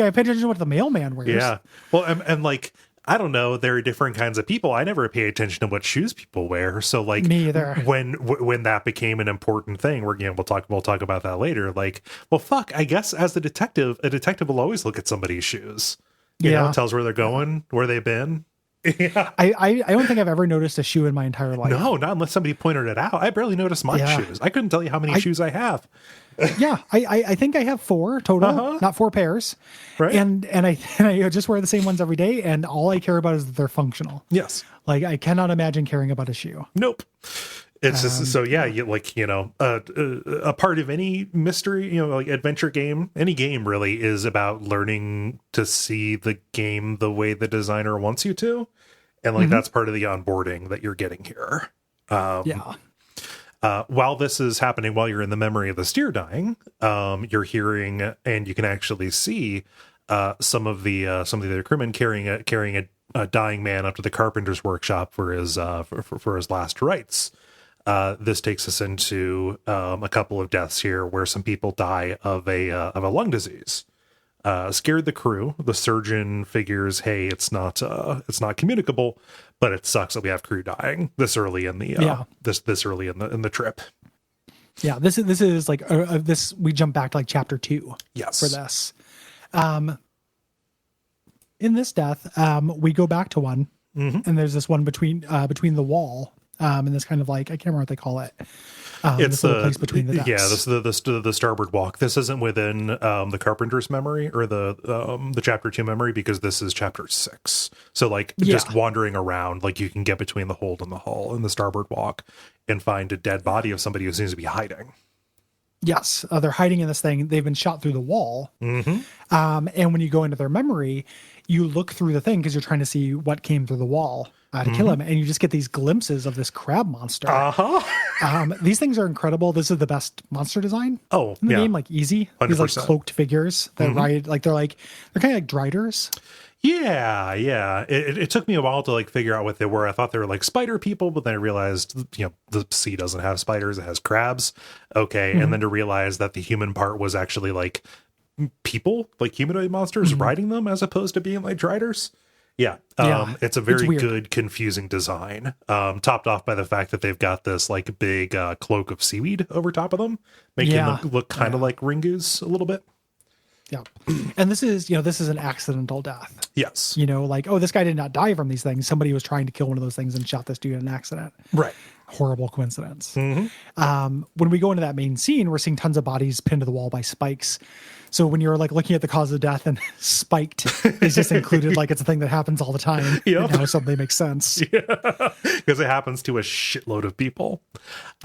I pay attention to what the mailman wears. Yeah. Well, and like, I don't know. There are different kinds of people. I never pay attention to what shoes people wear. So like, me either. When that became an important thing, we'll talk about that later. Like, well, fuck. I guess as a detective will always look at somebody's shoes. You know, tells where they're going, where they've been. Yeah. I don't think I've ever noticed a shoe in my entire life. No, not unless somebody pointed it out. I barely noticed my shoes. I couldn't tell you how many shoes I have. I think I have 4 total, not 4 pairs. Right. And I just wear the same ones every day, and all I care about is that they're functional. Yes. Like, I cannot imagine caring about a shoe. Nope. It's just so a part of any mystery, like adventure game, any game really is about learning to see the game the way the designer wants you to. And like, that's part of the onboarding that you're getting here. While this is happening, while you're in the memory of the steer dying, you're hearing, and you can actually see some of the other crewmen carrying a dying man up to the carpenter's workshop for his for his last rites. This takes us into a couple of deaths here where some people die of a lung disease. Scared the crew. The surgeon figures, hey, it's not communicable, but it sucks that we have crew dying this early in the this early in the trip. Yeah, this is like this. We jump back to like chapter 2. Yes, for this. In this death, we go back to one, and there's this one between the wall. And this kind of like, I can't remember what they call it. It's the place between the decks. Yeah, this is the starboard walk. This isn't within the carpenter's memory or the chapter 2 memory, because this is chapter 6. So like just wandering around, like you can get between the hold and the hull and the starboard walk and find a dead body of somebody who seems to be hiding. Yes, they're hiding in this thing. They've been shot through the wall. And when you go into their memory, you look through the thing because you're trying to see what came through the wall to kill him, and you just get these glimpses of this crab monster. These things are incredible. This is the best monster design in the game, like easy. 100%. These like cloaked figures that ride, like they're kind of like driders. Yeah. It took me a while to like figure out what they were. I thought they were like spider people, but then I realized, the sea doesn't have spiders; it has crabs. Okay, and then to realize that the human part was actually like people, like humanoid monsters riding them, as opposed to being like driders. Yeah. It's a very good, confusing design. Topped off by the fact that they've got this like big cloak of seaweed over top of them, making them look kind of like ringoos a little bit. Yeah. And this is an accidental death. Yes. Like, oh, this guy did not die from these things. Somebody was trying to kill one of those things and shot this dude in an accident. Right. Horrible coincidence. When we go into that main scene, we're seeing tons of bodies pinned to the wall by spikes. So when you're like looking at the cause of death and spiked is just included, like it's a thing that happens all the time. Yeah. Now something makes sense. Yeah. Because it happens to a shitload of people.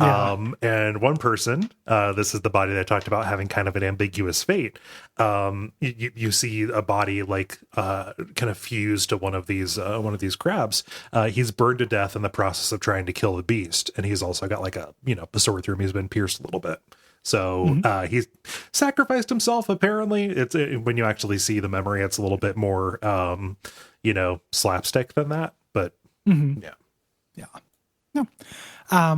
Yeah. And one person, this is the body that I talked about having kind of an ambiguous fate. You see a body like kind of fused to one of these crabs. He's burned to death in the process of trying to kill the beast, and he's also got like a sword through him. He's been pierced a little bit. So he's sacrificed himself. Apparently, when you actually see the memory, it's a little bit more slapstick than that. But yeah. No.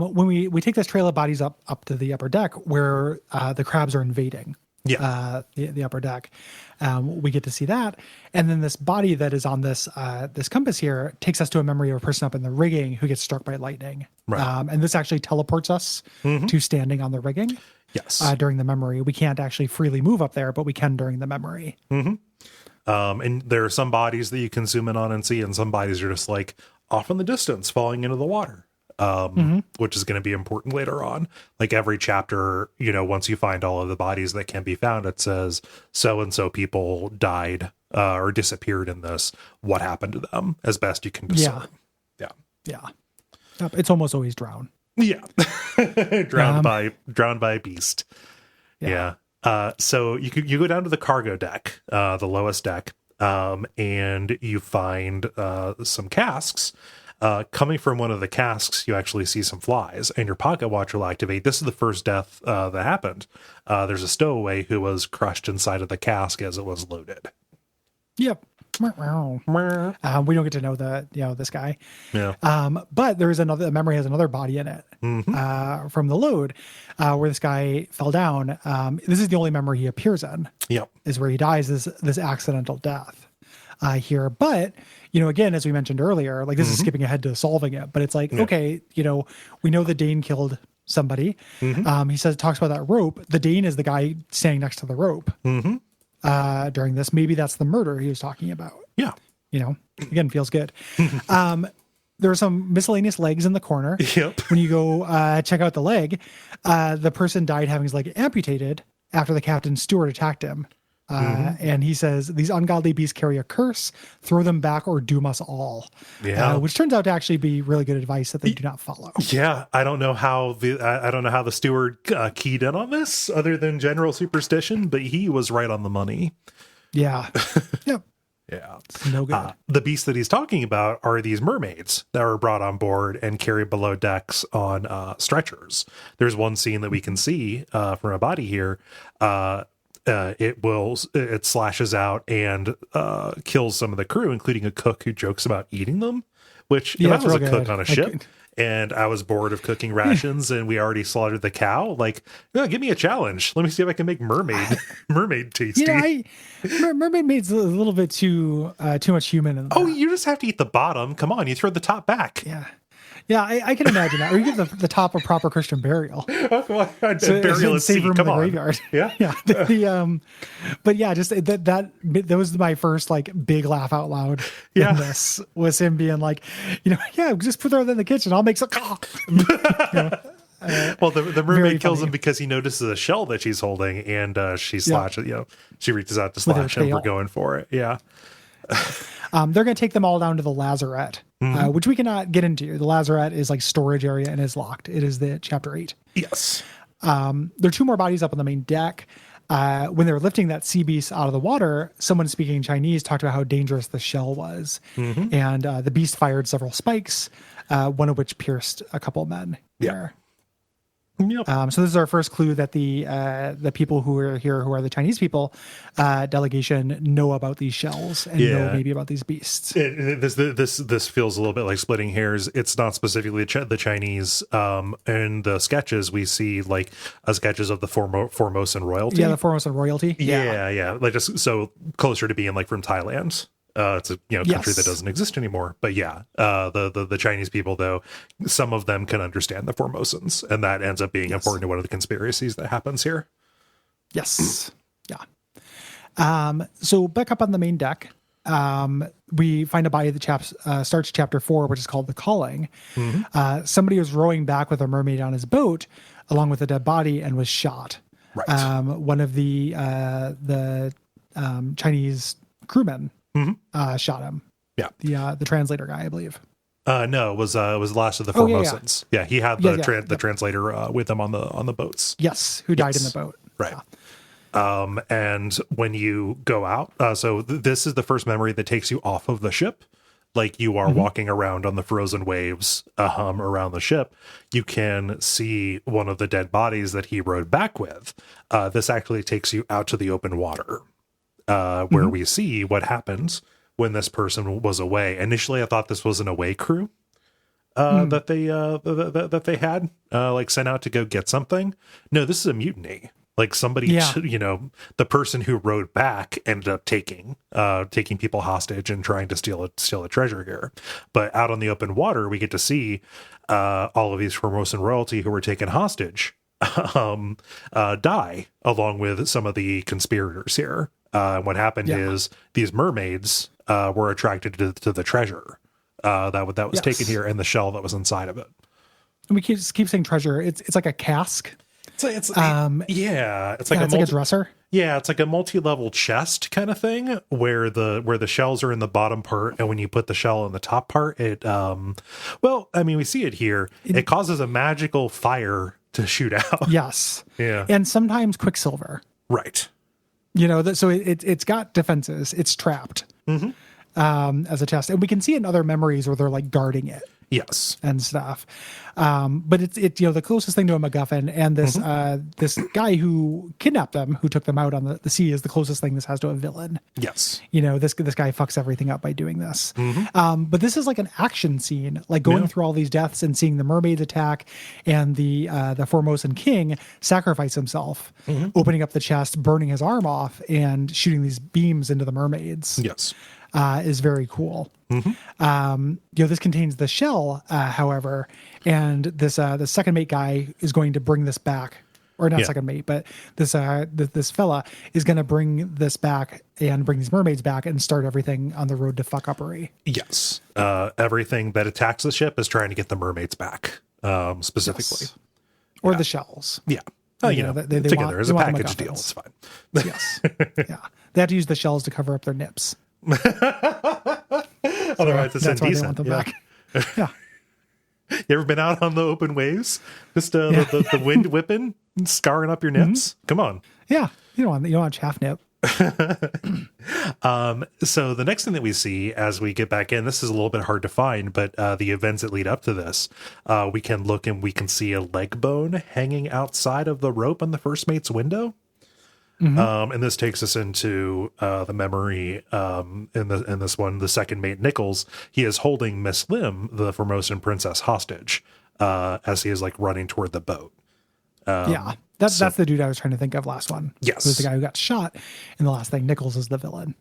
When we take this trail of bodies up to the upper deck where the crabs are invading the upper deck, we get to see that, and then this body that is on this compass here takes us to a memory of a person up in the rigging who gets struck by lightning. Right. And this actually teleports us to standing on the rigging. Yes. During the memory, we can't actually freely move up there, but we can during the memory. And there are some bodies that you can zoom in on and see, and some bodies are just like off in the distance, falling into the water. Which is going to be important later on. Like every chapter, once you find all of the bodies that can be found, it says so-and-so people died or disappeared in this. What happened to them, as best you can discern. Yeah. It's almost always drown. Yeah. drowned by a beast. Yeah. So you go down to the cargo deck, the lowest deck, and you find some casks. Coming from one of the casks, you actually see some flies, and your pocket watch will activate. This is the first death that happened. There's a stowaway who was crushed inside of the cask as it was loaded. Yep. We don't get to know this guy. Yeah. But there is the memory has another body in it from the load where this guy fell down. This is the only memory he appears in. Yep. Is where he dies, this accidental death here. But, again, as we mentioned earlier, like this is skipping ahead to solving it, but it's like, okay, we know the Dane killed somebody. He talks about that rope. The Dane is the guy standing next to the rope. During this, maybe that's the murder he was talking about. Yeah. Again, feels good. There are some miscellaneous legs in the corner. Yep. When you go check out the leg, the person died having his leg amputated after the captain's steward attacked him. And he says, these ungodly beasts carry a curse, throw them back or doom us all. Yeah. Which turns out to actually be really good advice that they do not follow. Yeah. I don't know how the steward keyed in on this other than general superstition, but he was right on the money. Yeah. Yep. Yeah. It's no good. The beasts that he's talking about are these mermaids that were brought on board and carried below decks on stretchers. There's one scene that we can see from a body here. it slashes out and kills some of the crew, including a cook who jokes about eating them. Which if I was a cook on a ship and I was bored of cooking rations and we already slaughtered the cow, like, no, give me a challenge. Let me see if I can make mermaid tasty. Yeah, mermaid maid's a little bit too much human. In you just have to eat the bottom. Come on, you throw the top back. Yeah, I can imagine that. Or you give the top a proper Christian burial. Burial at sea. Come on. Graveyard. Yeah. But yeah, just that was my first like big laugh out loud in this, was him being like, just put her in the kitchen. I'll make some. Well, the mermaid kills him because he notices a shell that she's holding, and she slashes. She reaches out to slash him for going for it. Yeah. They're going to take them all down to the lazarette, which we cannot get into. The lazarette is like storage area and is locked. It is the chapter 8. Yes. There are 2 more bodies up on the main deck. When they were lifting that sea beast out of the water, someone speaking Chinese talked about how dangerous the shell was. And the beast fired several spikes, one of which pierced a couple of men there. Yep. So this is our first clue that the people who are here, who are the Chinese people delegation, know about these shells and know maybe about these beasts. This feels a little bit like splitting hairs. It's not specifically the Chinese. In the sketches, we see like sketches of the Formosan royalty. Yeah, the Formosan royalty. Yeah. Like just so closer to being like from Thailand. It's a country that doesn't exist anymore. But the Chinese people, though, some of them can understand the Formosans, and that ends up being important to one of the conspiracies that happens here. Yes. So back up on the main deck, we find a body that starts chapter 4, which is called The Calling. Somebody was rowing back with a mermaid on his boat, along with a dead body, and was shot. Right. One of the Chinese crewmen shot him. Yeah. The translator guy, I believe. No, it was the last of the Formosans. Yeah, he had the translator with him on the boats. Yes, who died in the boat. Right. And when you go out, so this is the first memory that takes you off of the ship. Like you are walking around on the frozen waves around the ship. You can see one of the dead bodies that he rode back with. This actually takes you out to the open water. Where we see what happens when this person was away. Initially, I thought this was an away crew that they had like sent out to go get something. No, this is a mutiny. Like somebody, the person who rode back ended up taking people hostage and trying to steal a treasure here. But out on the open water, we get to see all of these Formosan royalty who were taken hostage die along with some of the conspirators here. What happened is these mermaids were attracted to the treasure that was taken here and the shell that was inside of it. And we keep saying treasure. It's like a cask. It's like a dresser. Yeah, it's like a multi-level chest kind of thing where the shells are in the bottom part, and when you put the shell in the top part, it we see it here. It causes a magical fire to shoot out. Yes. Yeah. And sometimes quicksilver. Right. So it's got defenses. It's trapped as a test. And we can see in other memories where they're like guarding it. Yes. And stuff. But it's the closest thing to a MacGuffin. And this this guy who kidnapped them, who took them out on the sea, is the closest thing this has to a villain. Yes. This guy fucks everything up by doing this. But this is like an action scene, like going through all these deaths and seeing the mermaids attack and the Formosan king sacrifice himself, opening up the chest, burning his arm off, and shooting these beams into the mermaids. Yes. Is very cool. This contains the shell, however, and the second mate guy is going to bring this back, or not second mate, but this fella is going to bring this back and bring these mermaids back and start everything on the road to fuck-uppery. Yes. Everything that attacks the ship is trying to get the mermaids back, specifically. Yes. Or the shells. Yeah. They together as a package deal. It's fine. Yes. Yeah. They have to use the shells to cover up their nips. Otherwise, it's that's indecent. Why they want them back. Yeah. You ever been out on the open waves? Just the wind whipping, scarring up your nips? Come on. Yeah. You don't want chaff nip. So the next thing that we see as we get back in, this is a little bit hard to find, but the events that lead up to this, we can look and we can see a leg bone hanging outside of the rope on the first mate's window. And this takes us into the memory in this one, the second mate Nichols. He is holding Miss Lim, the Formosan princess, hostage as he is like running toward the boat. That's the dude I was trying to think of last one. Yes. It was the guy who got shot in the last thing. Nichols is the villain.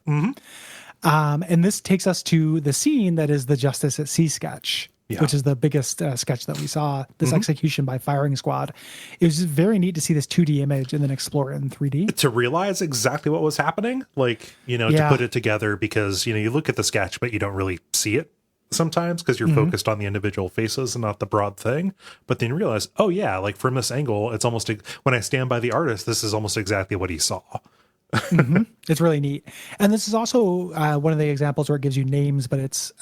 And this takes us to the scene that is the Justice at Sea sketch. Which is the biggest sketch that we saw, this execution by firing squad. It was just very neat to see this 2D image and then explore it in 3D. To realize exactly what was happening, like, to put it together, because, you look at the sketch, but you don't really see it sometimes because you're focused on the individual faces and not the broad thing. But then you realize, oh yeah, like from this angle, it's almost, when I stand by the artist, this is almost exactly what he saw. It's really neat. And this is also one of the examples where it gives you names, but it's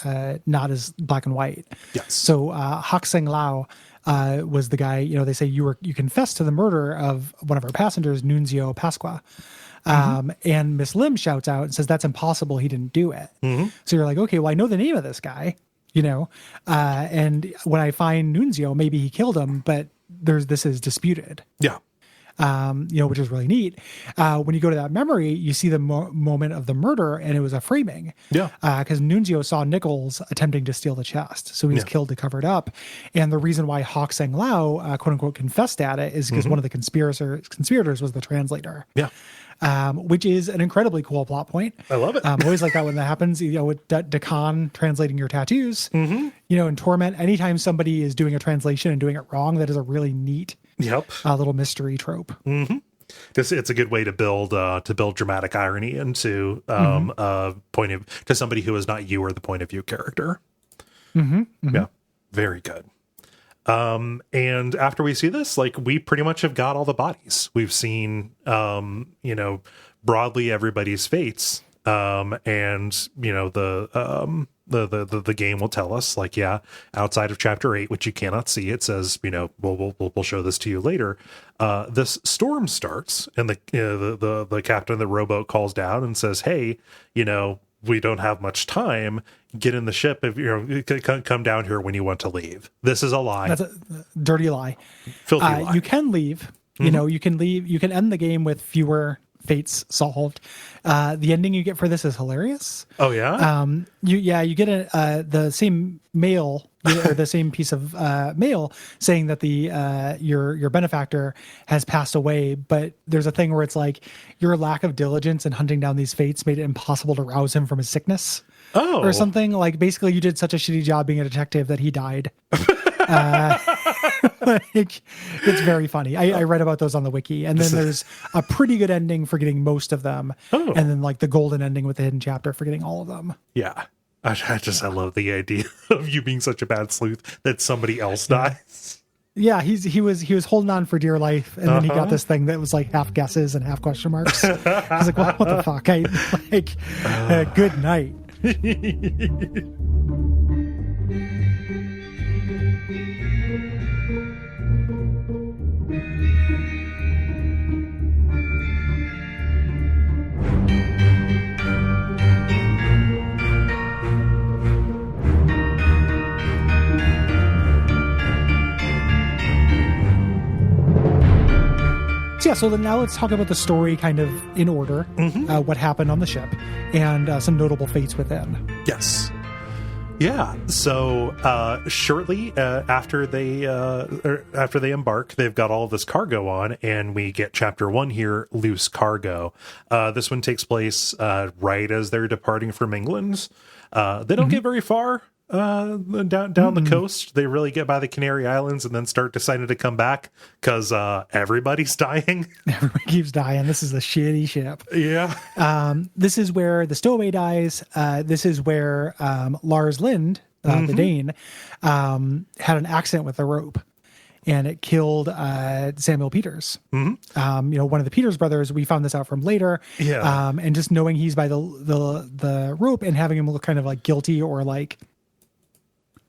not as black and white. Yes. So Hak Seng Lao was the guy, they say you confessed to the murder of one of our passengers, Nunzio Pasqua. And Miss Lim shouts out and says, that's impossible. He didn't do it. So you're like, okay, well, I know the name of this guy, and when I find Nunzio, maybe he killed him, but this is disputed. Yeah. Which is really neat. When you go to that memory, you see the moment of the murder, and it was a framing. Yeah. Because Nunzio saw Nichols attempting to steal the chest, so he was killed to cover it up. And the reason why Hak Seng Lao, quote unquote, confessed at it is because one of the conspirators was the translator. Yeah. Which is an incredibly cool plot point. I love it. I always like that when that happens, with Dakan translating your tattoos, in Torment, anytime somebody is doing a translation and doing it wrong, that is a really neat little mystery trope. It's a good way to build dramatic irony into point of to somebody who is not you or the point of view character. Yeah, very good. And after we see this, like, we pretty much have got all the bodies. We've seen, broadly everybody's fates. And the game will tell us, like, outside of chapter 8, which you cannot see, it says, we'll show this to you later. This storm starts, and the captain of the rowboat calls down and says, hey, we don't have much time. Get in the ship if come down here when you want to leave. This is a lie. That's a dirty lie. Filthy lie. You can leave. You can leave. You can end the game with fewer fates solved. The ending you get for this is hilarious. Oh yeah. You get the same mail or the same piece of mail saying that your benefactor has passed away, but there's a thing where it's like your lack of diligence in hunting down these fates made it impossible to rouse him from his sickness. Oh. Or something, like, basically you did such a shitty job being a detective that he died. It's very funny. I read about those on the wiki, and then there's a pretty good ending for getting most of them, and then like the golden ending with the hidden chapter for getting all of them. Yeah, I love the idea of you being such a bad sleuth that somebody else dies. Yeah, he was holding on for dear life, and then he got this thing that was like half guesses and half question marks. I was like, well, what the fuck? Good night. So then now let's talk about the story kind of in order, what happened on the ship, and some notable fates within. Yes. Yeah. So shortly after they embark, they've got all this cargo on, and we get chapter 1 here, Loose Cargo. This one takes place right as they're departing from England. They don't get very far down the coast. They really get by the Canary Islands and then start deciding to come back because everybody's dying. Everybody keeps dying. This is a shitty ship. Yeah. This is where the stowaway dies. This is where Lars Lind, the Dane, had an accident with a rope, and it killed Samuel Peters. One of the Peters brothers. We found this out from later. Yeah. And just knowing he's by the rope and having him look kind of like guilty or like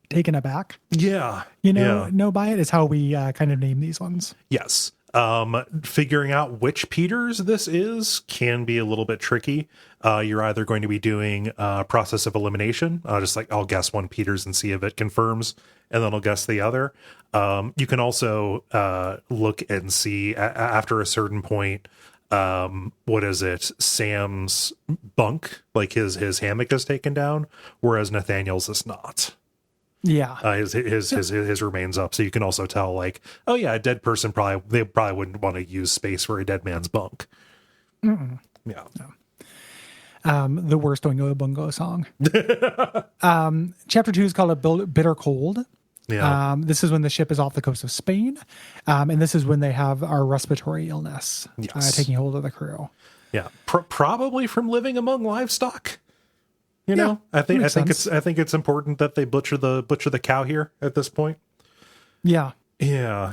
taken aback. Yeah. Know by it is how we kind of name these ones. Yes. Figuring out which Peters this is can be a little bit tricky. You're either going to be doing a process of elimination, just like I'll guess one Peters and see if it confirms, and then I'll guess the other. You can also look and see after a certain point, what is it? Sam's bunk, like his hammock is taken down, whereas Nathaniel's is not. Yeah. His remains up. So you can also tell, like, oh yeah, a dead person they probably wouldn't want to use space for a dead man's bunk. Mm-mm. Yeah. No. The worst Oingo Bungo song. Chapter 2 is called A Bitter Cold. Yeah. This is when the ship is off the coast of Spain. And this is when they have our respiratory illness taking hold of the crew. Yeah. Probably from living among livestock. You know, I think it's important that they butcher the cow here at this point. Yeah. Yeah.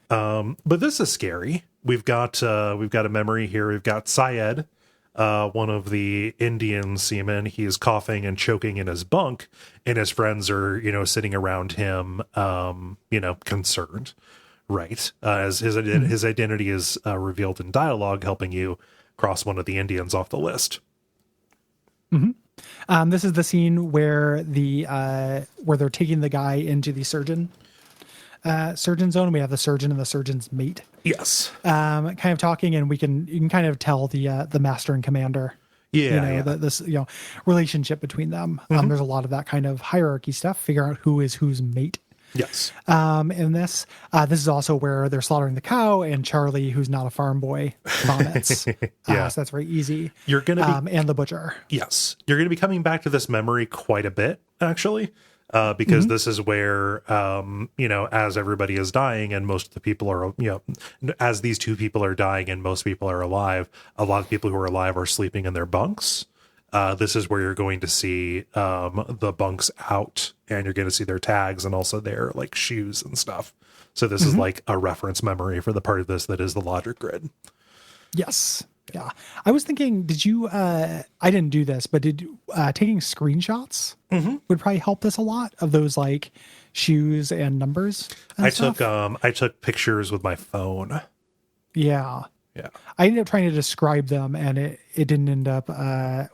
But this is scary. We've got a memory here. We've got Syed, one of the Indian seamen. He is coughing and choking in his bunk, and his friends are, sitting around him, concerned, right? As his identity is revealed in dialogue, helping you cross one of the Indians off the list. Mm-hmm. This is the scene where they're taking the guy into the surgeon zone. We have the surgeon and the surgeon's mate. Yes. Kind of talking, and you can kind of tell the master and commander. Yeah. This relationship between them. Mm-hmm. There's a lot of that kind of hierarchy stuff. Figure out who is whose mate. Yes. In this is also where they're slaughtering the cow, and Charlie, who's not a farm boy, vomits. Yeah. So that's very easy. You're gonna be, and the butcher. Yes, you're gonna be coming back to this memory quite a bit, actually, because this is where, as everybody is dying, and most of the people are, as these two people are dying, and most people are alive. A lot of people who are alive are sleeping in their bunks. This is where you're going to see the bunks out, and you're going to see their tags and also their like shoes and stuff. So this is like a reference memory for the part of this that is the logic grid. Yes. Yeah. I was thinking, did you, I didn't do this, but taking screenshots would probably help this a lot of those like shoes and numbers and stuff? I took pictures with my phone. Yeah. Yeah. I ended up trying to describe them, and it didn't end up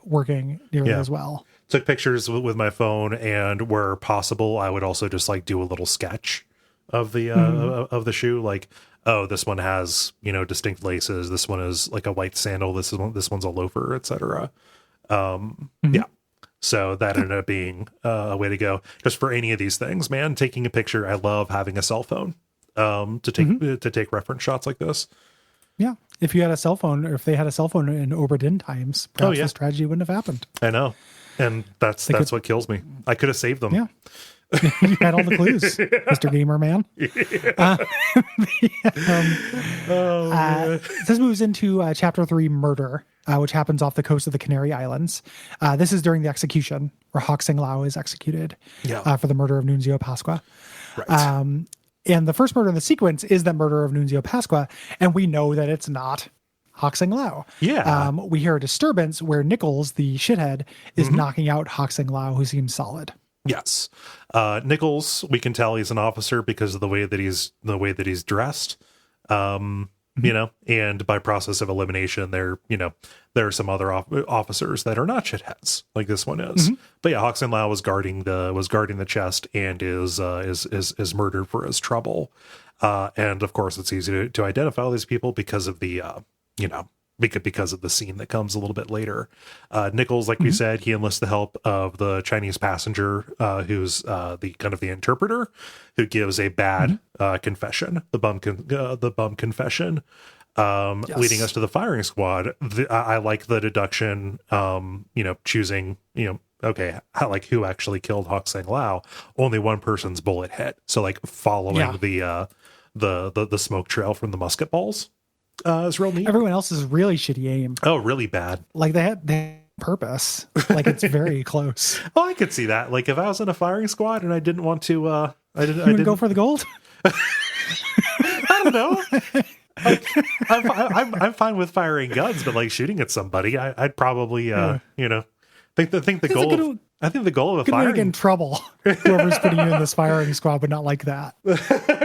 working nearly as well. Took pictures with my phone, and where possible, I would also just like do a little sketch of the of the shoe. Like, oh, this one has distinct laces. This one is like a white sandal. This one's a loafer, etc. Yeah. So that ended up being a way to go. Just for any of these things, man, taking a picture. I love having a cell phone to take reference shots like this. Yeah. If you had a cell phone, or if they had a cell phone in Obra Dinn times, perhaps this tragedy wouldn't have happened. I know. And that's what kills me. I could have saved them. Yeah. You had all the clues, Mr. Gamer Man. This moves into Chapter 3, Murder, which happens off the coast of the Canary Islands. This is during the execution, where Hock Sing Lao is executed for the murder of Nunzio Pasqua. Right. And the first murder in the sequence is that murder of Nunzio Pasqua, and we know that it's not Hock Sing Lao. Yeah. We hear a disturbance where Nichols, the shithead, is knocking out Hock Sing Lao, who seems solid. Yes. Nichols, we can tell he's an officer because of the way that he's dressed. And by process of elimination, there are some other officers that are not shitheads like this one is. But yeah, Hock Sing Lao was guarding the chest and is murdered for his trouble. And of course, it's easy to identify all these people because of the because of the scene that comes a little bit later. Nichols, like we said, he enlists the help of the Chinese passenger, who's the kind of the interpreter, who gives a bad confession, the bum confession, leading us to the firing squad. I like the deduction, choosing, okay, like who actually killed Hock Sing Lao? Only one person's bullet hit. So like following the smoke trail from the musket balls. Is real neat. Everyone else is really shitty aim. Oh, really bad. Like they had purpose. Like it's very close. Oh, I could see that. Like if I was in a firing squad and I didn't want to, I didn't go for the gold. I don't know. Like, I'm fine with firing guns, but like shooting at somebody, I'd probably, think the goal. I think the goal of a firing get in trouble. Whoever's putting you in this firing squad would not like that.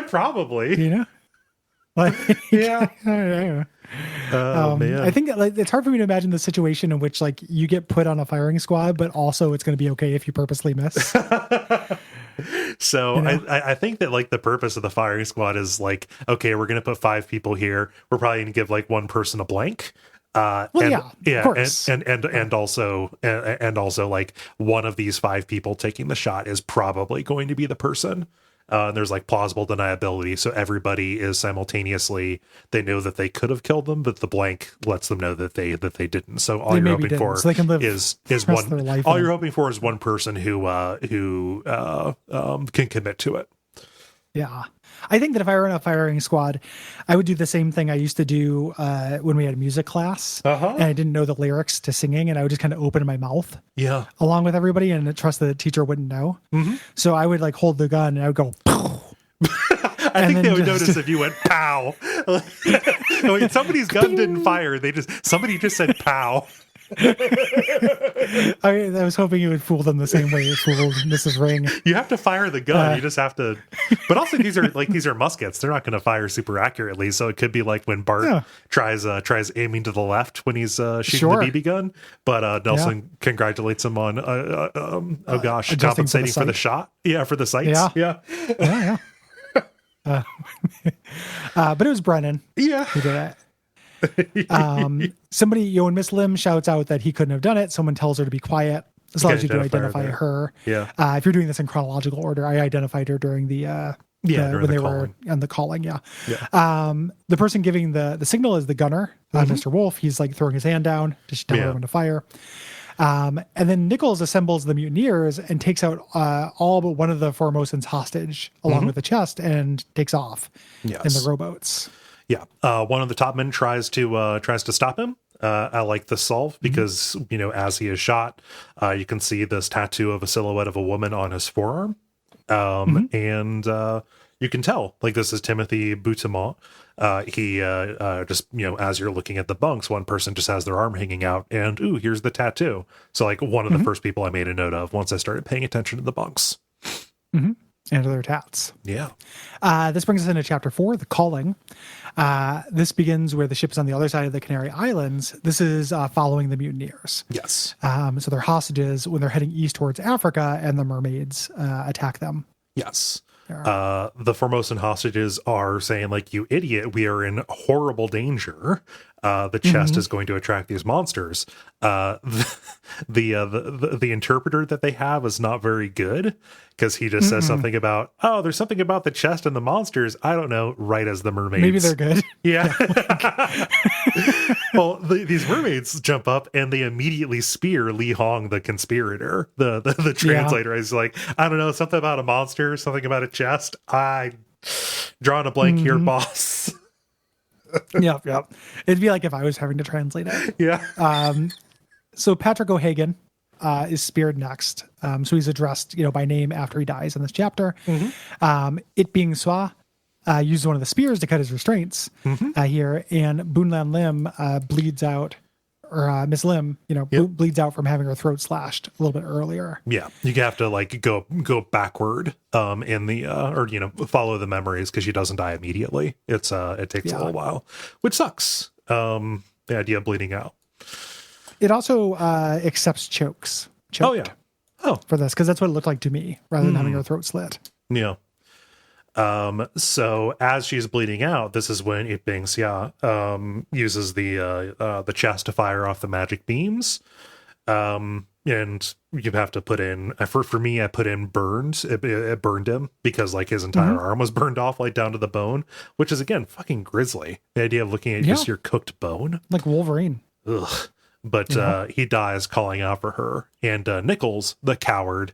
Probably. Like, yeah. Man. I think like it's hard for me to imagine the situation in which like you get put on a firing squad, but also it's going to be okay if you purposely miss. So You know? I think that like the purpose of the firing squad is like, okay, we're going to put 5 people here. We're probably going to give like one person a blank. Well, And, yeah, of course. And also like one of these 5 people taking the shot is probably going to be the person. And there's like plausible deniability, so everybody is simultaneously, they know that they could have killed them, but the blank lets them know that they didn't. So all you're hoping for so they can live is one. Their life all you're hoping for is one person who can commit to it. Yeah. I think that if I were in a firing squad, I would do the same thing I used to do when we had music class, and I didn't know the lyrics to singing, and I would just kind of open my mouth, along with everybody, and trust that the teacher wouldn't know. So I would like hold the gun, and I would go. Pow! I think they would notice if you went pow. Wait, somebody's gun didn't fire. Somebody just said pow. I was hoping you would fool them the same way you fooled Mrs. Ring. You have to fire the gun. You just have to. But also, these are muskets. They're not going to fire super accurately. So it could be like when Bart tries aiming to the left when he's shooting the BB gun. But Nelson congratulates him on compensating for the shot. Yeah, for the sights. Yeah. But it was Brennan. Yeah, who did it. Somebody, when Miss Lim shouts out that he couldn't have done it, someone tells her to be quiet. As long as you do identify her. Yeah. If you're doing this in chronological order, I identified her during when they were on the calling. Yeah. The person giving the signal is the gunner, Mr. Wolf. He's like throwing his hand down to tell everyone to fire. And then Nichols assembles the mutineers and takes out all but one of the Formosans hostage along with the chest and takes off in the rowboats. Yeah. One of the top men tries to stop him. I like this solve because, as he is shot, you can see this tattoo of a silhouette of a woman on his forearm. And you can tell, like, this is Timothy Boutimont. He just, as you're looking at the bunks, one person just has their arm hanging out and, ooh, here's the tattoo. So, like, one of the first people I made a note of once I started paying attention to the bunks. And other tats. Yeah. This brings us into chapter 4, the calling. This begins where the ship is on the other side of the Canary Islands. This is following the mutineers. Yes. So they're hostages when they're heading east towards Africa, and the mermaids attack them. Yes. The Formosan hostages are saying, like, you idiot, we are in horrible danger. The chest is going to attract these monsters. The interpreter that they have is not very good because he just says something about, oh, there's something about the chest and the monsters. I don't know. Right as the mermaids. Maybe they're good. Yeah. Well, these mermaids jump up and they immediately spear Li Hong, the conspirator, the translator. Is like, I don't know, something about a monster, something about a chest. I drawing a blank here, boss. Yep. It'd be like if I was having to translate it. Yeah. So Patrick O'Hagan is speared next. So he's addressed, by name after he dies in this chapter. It being Swa used one of the spears to cut his restraints here, and Boonlan Lim bleeds out, or Miss Lim, bleeds out from having her throat slashed a little bit earlier. Yeah, you have to like go backward in the or follow the memories because she doesn't die immediately. It takes a little while, which sucks. The idea of bleeding out. It also accepts choked for this because that's what it looked like to me rather than having her throat slit. Yeah. So as she's bleeding out, this is when It Bing Xia uses the chest to fire off the magic beams. And you have to put in, for me, I put in burned. It burned him because like his entire arm was burned off like down to the bone, which is again fucking grisly. The idea of looking at just your cooked bone, like Wolverine. Ugh. But he dies calling out for her. And Nichols, the coward,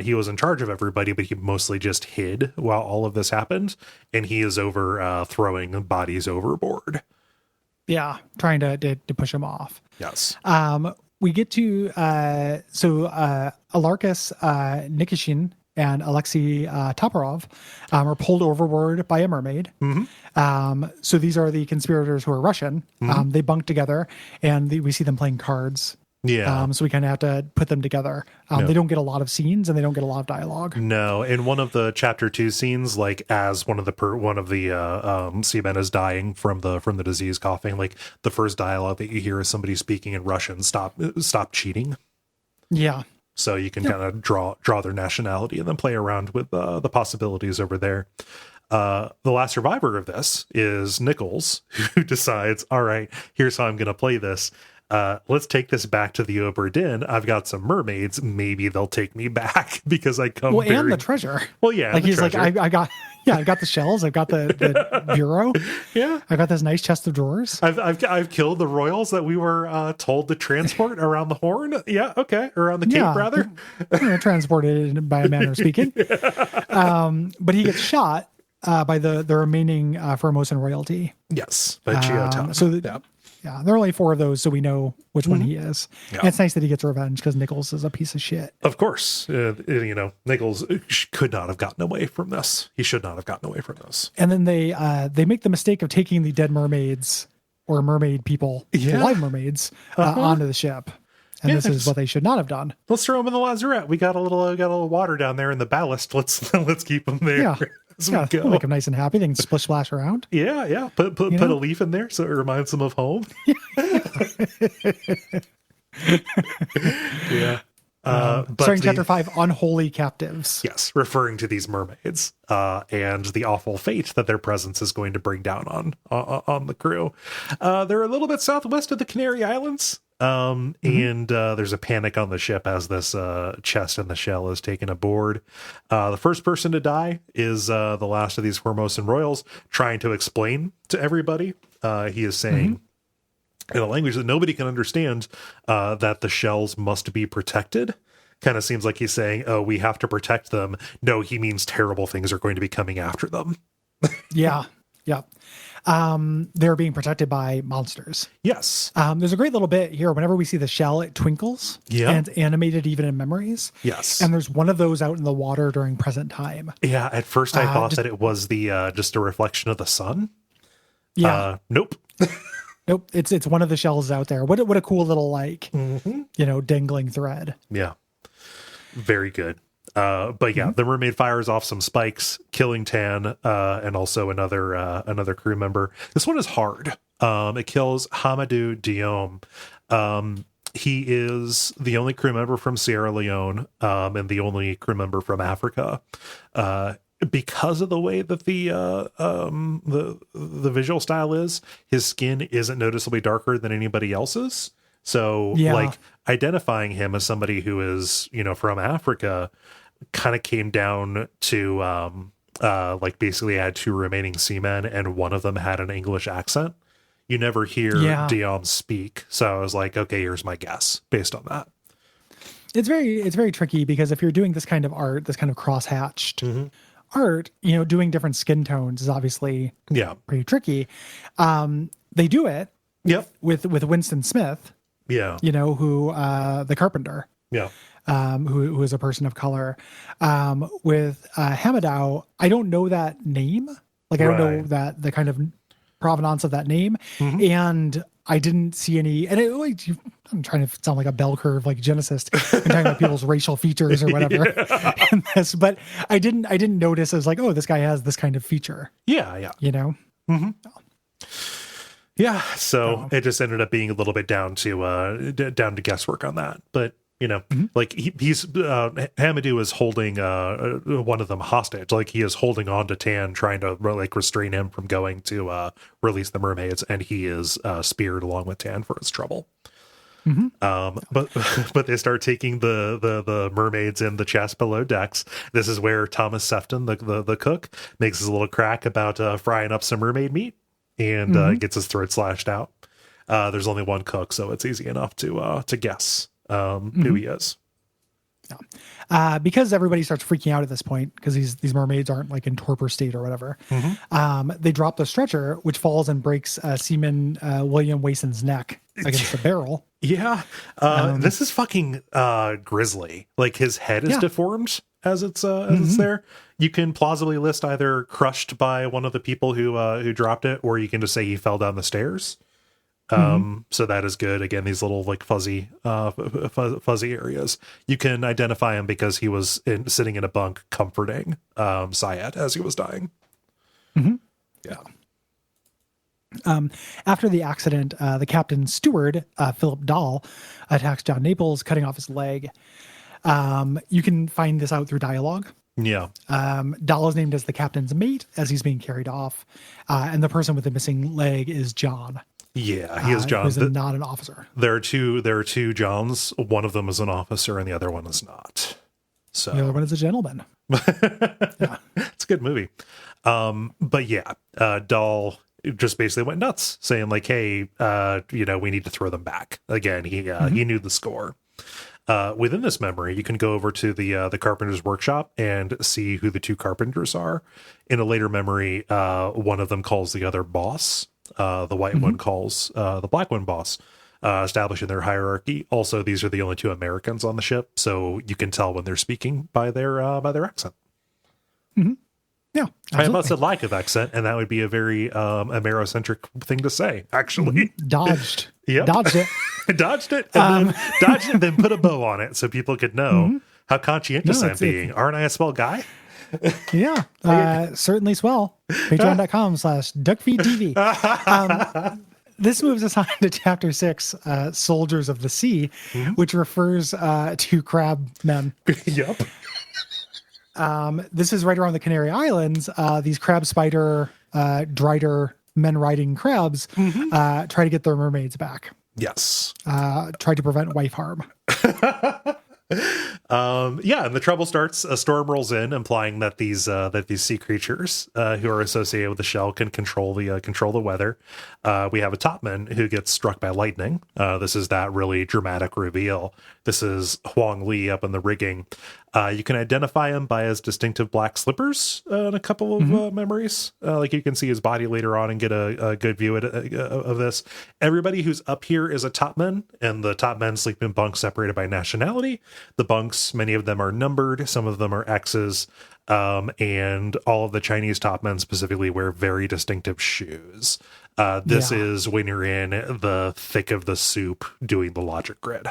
he was in charge of everybody, but he mostly just hid while all of this happened. And he is over throwing bodies overboard. Yeah, trying to push him off. Yes. We get to Alarkus Nikishin and Alexei Toporov are pulled overboard by a mermaid. So these are the conspirators who are Russian. They bunk together, and we see them playing cards. Yeah. So we kind of have to put them together. They don't get a lot of scenes, and they don't get a lot of dialogue. No. In one of the chapter 2 scenes, like as one of the seamen is dying from the disease coughing, like the first dialogue that you hear is somebody speaking in Russian. Stop cheating. Yeah. So you can kind of draw their nationality and then play around with the possibilities over there. The last survivor of this is Nichols, who decides, all right, here's how I'm going to play this. Let's take this back to the Obra Dinn. I've got some mermaids. Maybe they'll take me back because I come. Well, and the treasure. Well, yeah. Like he's treasure. like, I got the shells. I've got the bureau. Yeah. I got this nice chest of drawers. I've killed the royals that we were told to transport around the Horn. Yeah. Okay. Around the Cape, rather. Transported by a manner of speaking. But he gets shot by the remaining Formosan royalty. Yes. By Chiotan. So yeah, there are only 4 of those, so we know which one he is. Yeah. And it's nice that he gets revenge because Nichols is a piece of shit. Of course. Nichols could not have gotten away from this. He should not have gotten away from this. And then they make the mistake of taking the dead mermaids or mermaid people, live mermaids, onto the ship. And this is what they should not have done. Let's throw them in the lazarette. We got a little water down there in the ballast. Let's keep them there. Yeah. We'll make them nice and happy. They can splish splash around. Yeah. Put a leaf in there so it reminds them of home. Yeah. Starting chapter 5, Unholy Captives. Yes, referring to these mermaids and the awful fate that their presence is going to bring down on the crew. They're a little bit southwest of the Canary Islands. And there's a panic on the ship as this chest in the shell is taken aboard. The first person to die is the last of these Formosan royals, trying to explain to everybody. He is saying in a language that nobody can understand that the shells must be protected. Kind of seems like he's saying, oh, we have to protect them. No, he means terrible things are going to be coming after them. Yeah. They're being protected by monsters. Yes. There's a great little bit here. Whenever we see the shell, it twinkles. Yeah. And it's animated even in memories. Yes. And there's one of those out in the water during present time. Yeah. At first I thought that it was the just a reflection of the sun. Yeah. Nope. Nope. It's one of the shells out there. What a cool little dangling thread. Yeah. Very good. But yeah, the mermaid fires off some spikes, killing Tan, and also another crew member. This one is hard. It kills Hamadou Diom. He is the only crew member from Sierra Leone, and the only crew member from Africa. Because of the way that the visual style is, his skin isn't noticeably darker than anybody else's. So identifying him as somebody who is, from Africa kind of came down to basically I had 2 remaining seamen and one of them had an English accent. You never hear Diom speak. So I was like, okay, here's my guess based on that. It's very tricky because if you're doing this kind of art, this kind of cross-hatched art, doing different skin tones is obviously pretty tricky. They do it with Winston Smith. Yeah. Who the carpenter. Yeah. Who is a person of color. With Hamadou, I don't know that name. I don't know that the kind of provenance of that name. And I didn't see any, and I'm trying to sound like a bell curve, like Genesis, I'm talking about people's racial features or whatever in this, but I didn't notice as like, oh, this guy has this kind of feature. Yeah. Yeah, so it just ended up being a little bit down to guesswork on that. But he's Hamadou is holding one of them hostage. Like he is holding on to Tan, trying to restrain him from going to release the mermaids, and he is speared along with Tan for his trouble. But they start taking the mermaids in the chest below decks. This is where Thomas Sefton, the cook, makes his little crack about frying up some mermaid meat. And gets his throat slashed out. There's only one cook, so it's easy enough to guess who he is. Because everybody starts freaking out at this point because these mermaids aren't like in torpor state or whatever. They drop the stretcher, which falls and breaks Seaman William Wason's neck against the barrel. Yeah, this is fucking grisly. Like his head is deformed as it's there. You can plausibly list either crushed by one of the people who dropped it, or you can just say he fell down the stairs. So that is good. Again, these little fuzzy areas. You can identify him because he was sitting in a bunk comforting Syed as he was dying. Yeah. After the accident, the captain's steward, Philip Dahl, attacks John Naples, cutting off his leg. You can find this out through dialogue. Yeah. Dahl is named as the captain's mate as he's being carried off. And the person with the missing leg is John. Yeah, he is John. Who's not an officer. There are two Johns. One of them is an officer and the other one is not. So the other one is a gentleman. Yeah. It's a good movie. But yeah, Dahl just basically went nuts saying like, hey, we need to throw them back. Again, he knew the score. Within this memory, you can go over to the carpenter's workshop and see who the two carpenters are. In a later memory, one of them calls the other boss. The white one calls the black one boss, establishing their hierarchy. Also, these are the only two Americans on the ship, so you can tell when they're speaking by their accent. Mm-hmm. Yeah, absolutely. I must have like an accent, and that would be a very Amerocentric thing to say, actually. Dodged. Yep. Dodged it. Dodged it, and then put a bow on it so people could know how conscientious I'm being. Aren't I a swell guy? Yeah, certainly swell. Patreon.com/Duckfeed.tv. This moves us on to chapter 6, Soldiers of the Sea, which refers to crab men. Yep. This is right around the Canary Islands. These crab spider, drider men riding crabs try to get their mermaids back. Yes. Try to prevent wife harm. And the trouble starts. A storm rolls in, implying that these sea creatures who are associated with the shell can control the weather. We have a topman who gets struck by lightning. This is that really dramatic reveal. This is Huang Li up in the rigging. You can identify him by his distinctive black slippers in a couple of memories. Like you can see his body later on and get a good view of this. Everybody who's up here is a topman, and the topmen sleep in bunks separated by nationality. The bunks, many of them are numbered. Some of them are X's. And all of the Chinese topmen specifically wear very distinctive shoes. This is when you're in the thick of the soup doing the logic grid.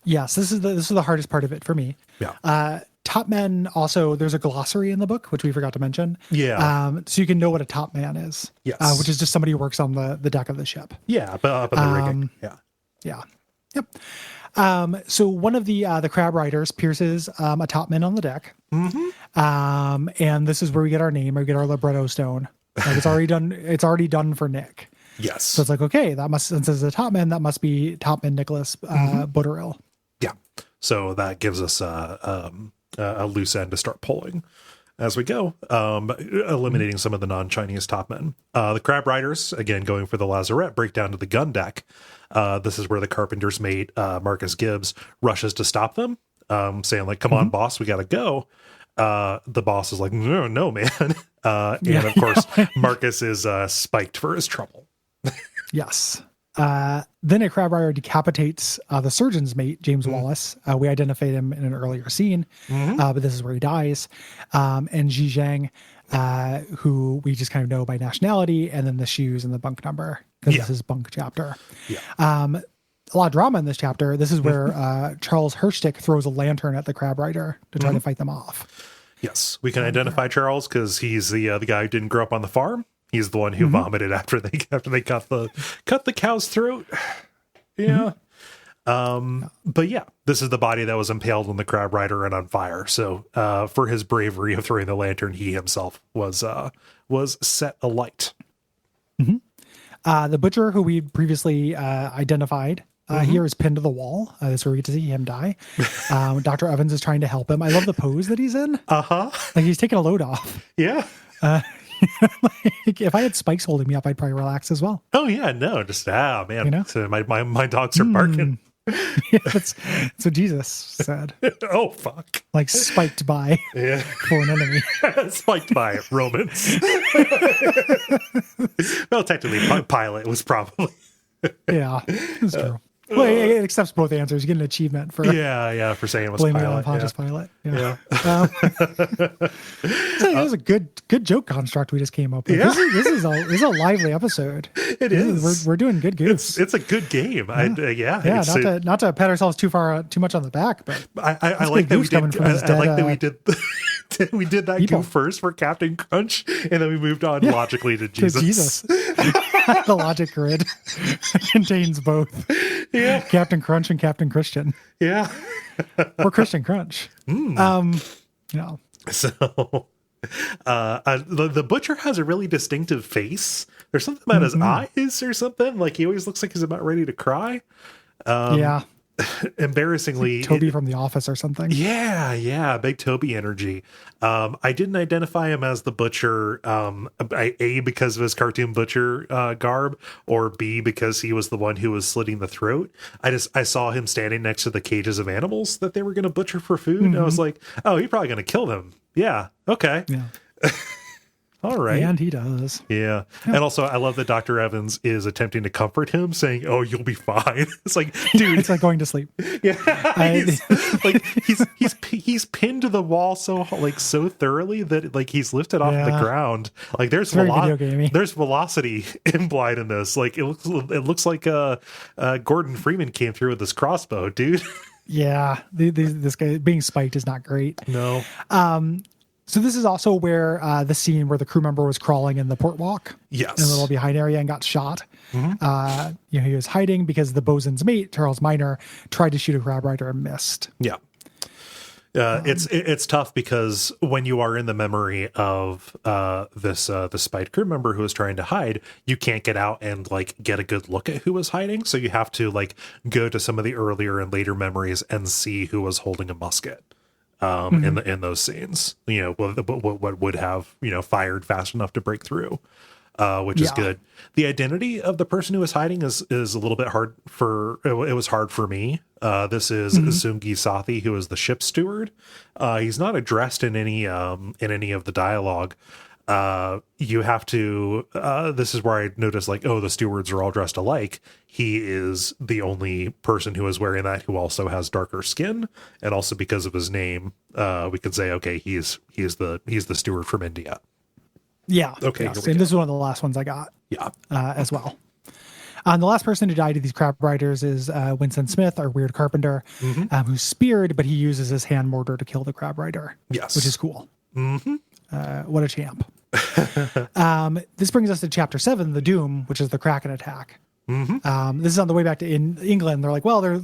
Yes, this is the hardest part of it for me. Yeah. Top men also, there's a glossary in the book, which we forgot to mention. Yeah. So you can know what a top man is. Yes. Which is just somebody who works on the deck of the ship. Yeah, but up in the rigging. Yeah. Yeah. Yep. So one of the crab riders pierces a top man on the deck. And this is where we get our name, or we get our libretto stone. Like it's already done for Nick. Yes. So it's like, okay, since it's a top man, that must be Topman Nicholas Butterill. Yeah. So that gives us a loose end to start pulling as we go, eliminating some of the non-Chinese topmen. The crab riders, again, going for the lazarette, break down to the gun deck. This is where the carpenter's mate, Marcus Gibbs, rushes to stop them, saying like, come on, boss, we got to go. The boss is like, no, man. And of course, Marcus is spiked for his trouble. Yes. Then a crab rider decapitates the surgeon's mate, James Wallace. We identified him in an earlier scene, but this is where he dies. And Ji Zhang, who we just kind of know by nationality, and then the shoes and the bunk number, because this is bunk chapter. Yeah. A lot of drama in this chapter. This is where Charles Hirschtick throws a lantern at the crab rider to try to fight them off. Yes, we can identify Charles because he's the guy who didn't grow up on the farm. He's the one who vomited after they cut the cow's throat. Yeah. But yeah, this is the body that was impaled on the crab rider and on fire. So for his bravery of throwing the lantern, he himself was set alight. The butcher, who we previously identified, here is pinned to the wall. That's where we get to see him die. Dr. Evans is trying to help him. I love the pose that he's in. Like he's taking a load off. Yeah. Like if I had Spikes holding me up, I'd probably relax as well. Oh yeah, no, just man. So my dogs are barking. Yeah, that's what Jesus said. Oh fuck! Like spiked by for an enemy. Spiked by Romans. Well, technically, Pilate was probably. Yeah, that's true. Well, it accepts both answers. You get an achievement for for saying it was blaming Pilate. on Pontius Pilate. Yeah. So it was a good joke construct we just came up with. Yeah. This is a lively episode. It is. We're doing good goofs. It's a good game. Not to pat ourselves too much on the back, but I like that we did. I like that we did. We did that goof first for Captain Crunch, and then we moved on logically to Jesus. The logic grid contains both. Yeah. Captain Crunch and Captain Christian. Yeah. Or Christian Crunch. So the butcher has a really distinctive face. There's something about his eyes or something. Like he always looks like he's about ready to cry. Embarrassingly, Toby from The Office or something. Yeah, big Toby energy. I didn't identify him as the butcher, A, because of his cartoon butcher garb, or B, because he was the one who was slitting the throat. I saw him standing next to the cages of animals that they were going to butcher for food. And I was like, oh, he's probably going to kill them. Yeah, okay. Yeah. All right. And he does. Yeah. And also, I love that Dr. Evans is attempting to comfort him, saying, oh, you'll be fine. It's like, dude. It's like going to sleep. Yeah. He's pinned to the wall so thoroughly that like he's lifted off the ground. Like there's velocity implied in this. Like it looks like Gordon Freeman came through with his crossbow, dude. Yeah. This guy being spiked is not great. No. So this is also where the scene where the crew member was crawling in the port walk. Yes. In the little behind area and got shot. He was hiding because the bosun's mate, Charles Minor, tried to shoot a crab rider and missed. Yeah. It's tough because when you are in the memory of the spite crew member who was trying to hide, you can't get out and like get a good look at who was hiding. So you have to like go to some of the earlier and later memories and see who was holding a musket. In those scenes, what would have, fired fast enough to break through, which is good. The identity of the person who was hiding is a little bit hard it was hard for me. This is Zungi Sathi, who is the ship steward. He's not addressed in any of the dialogue. You have to, this is where I noticed like, oh, the stewards are all dressed alike. He is the only person who is wearing that who also has darker skin. And also because of his name, we could say, okay, he's the steward from India. Yeah. Okay. Yes. And this is one of the last ones I got. Yeah. As well. The last person to die to these crab riders is Winston Smith, our weird carpenter, who's speared, but he uses his hand mortar to kill the crab rider. Yes. Which is cool. What a champ. This brings us to chapter 7, the Doom, which is the Kraken attack. This is on the way back to England. They're like, well,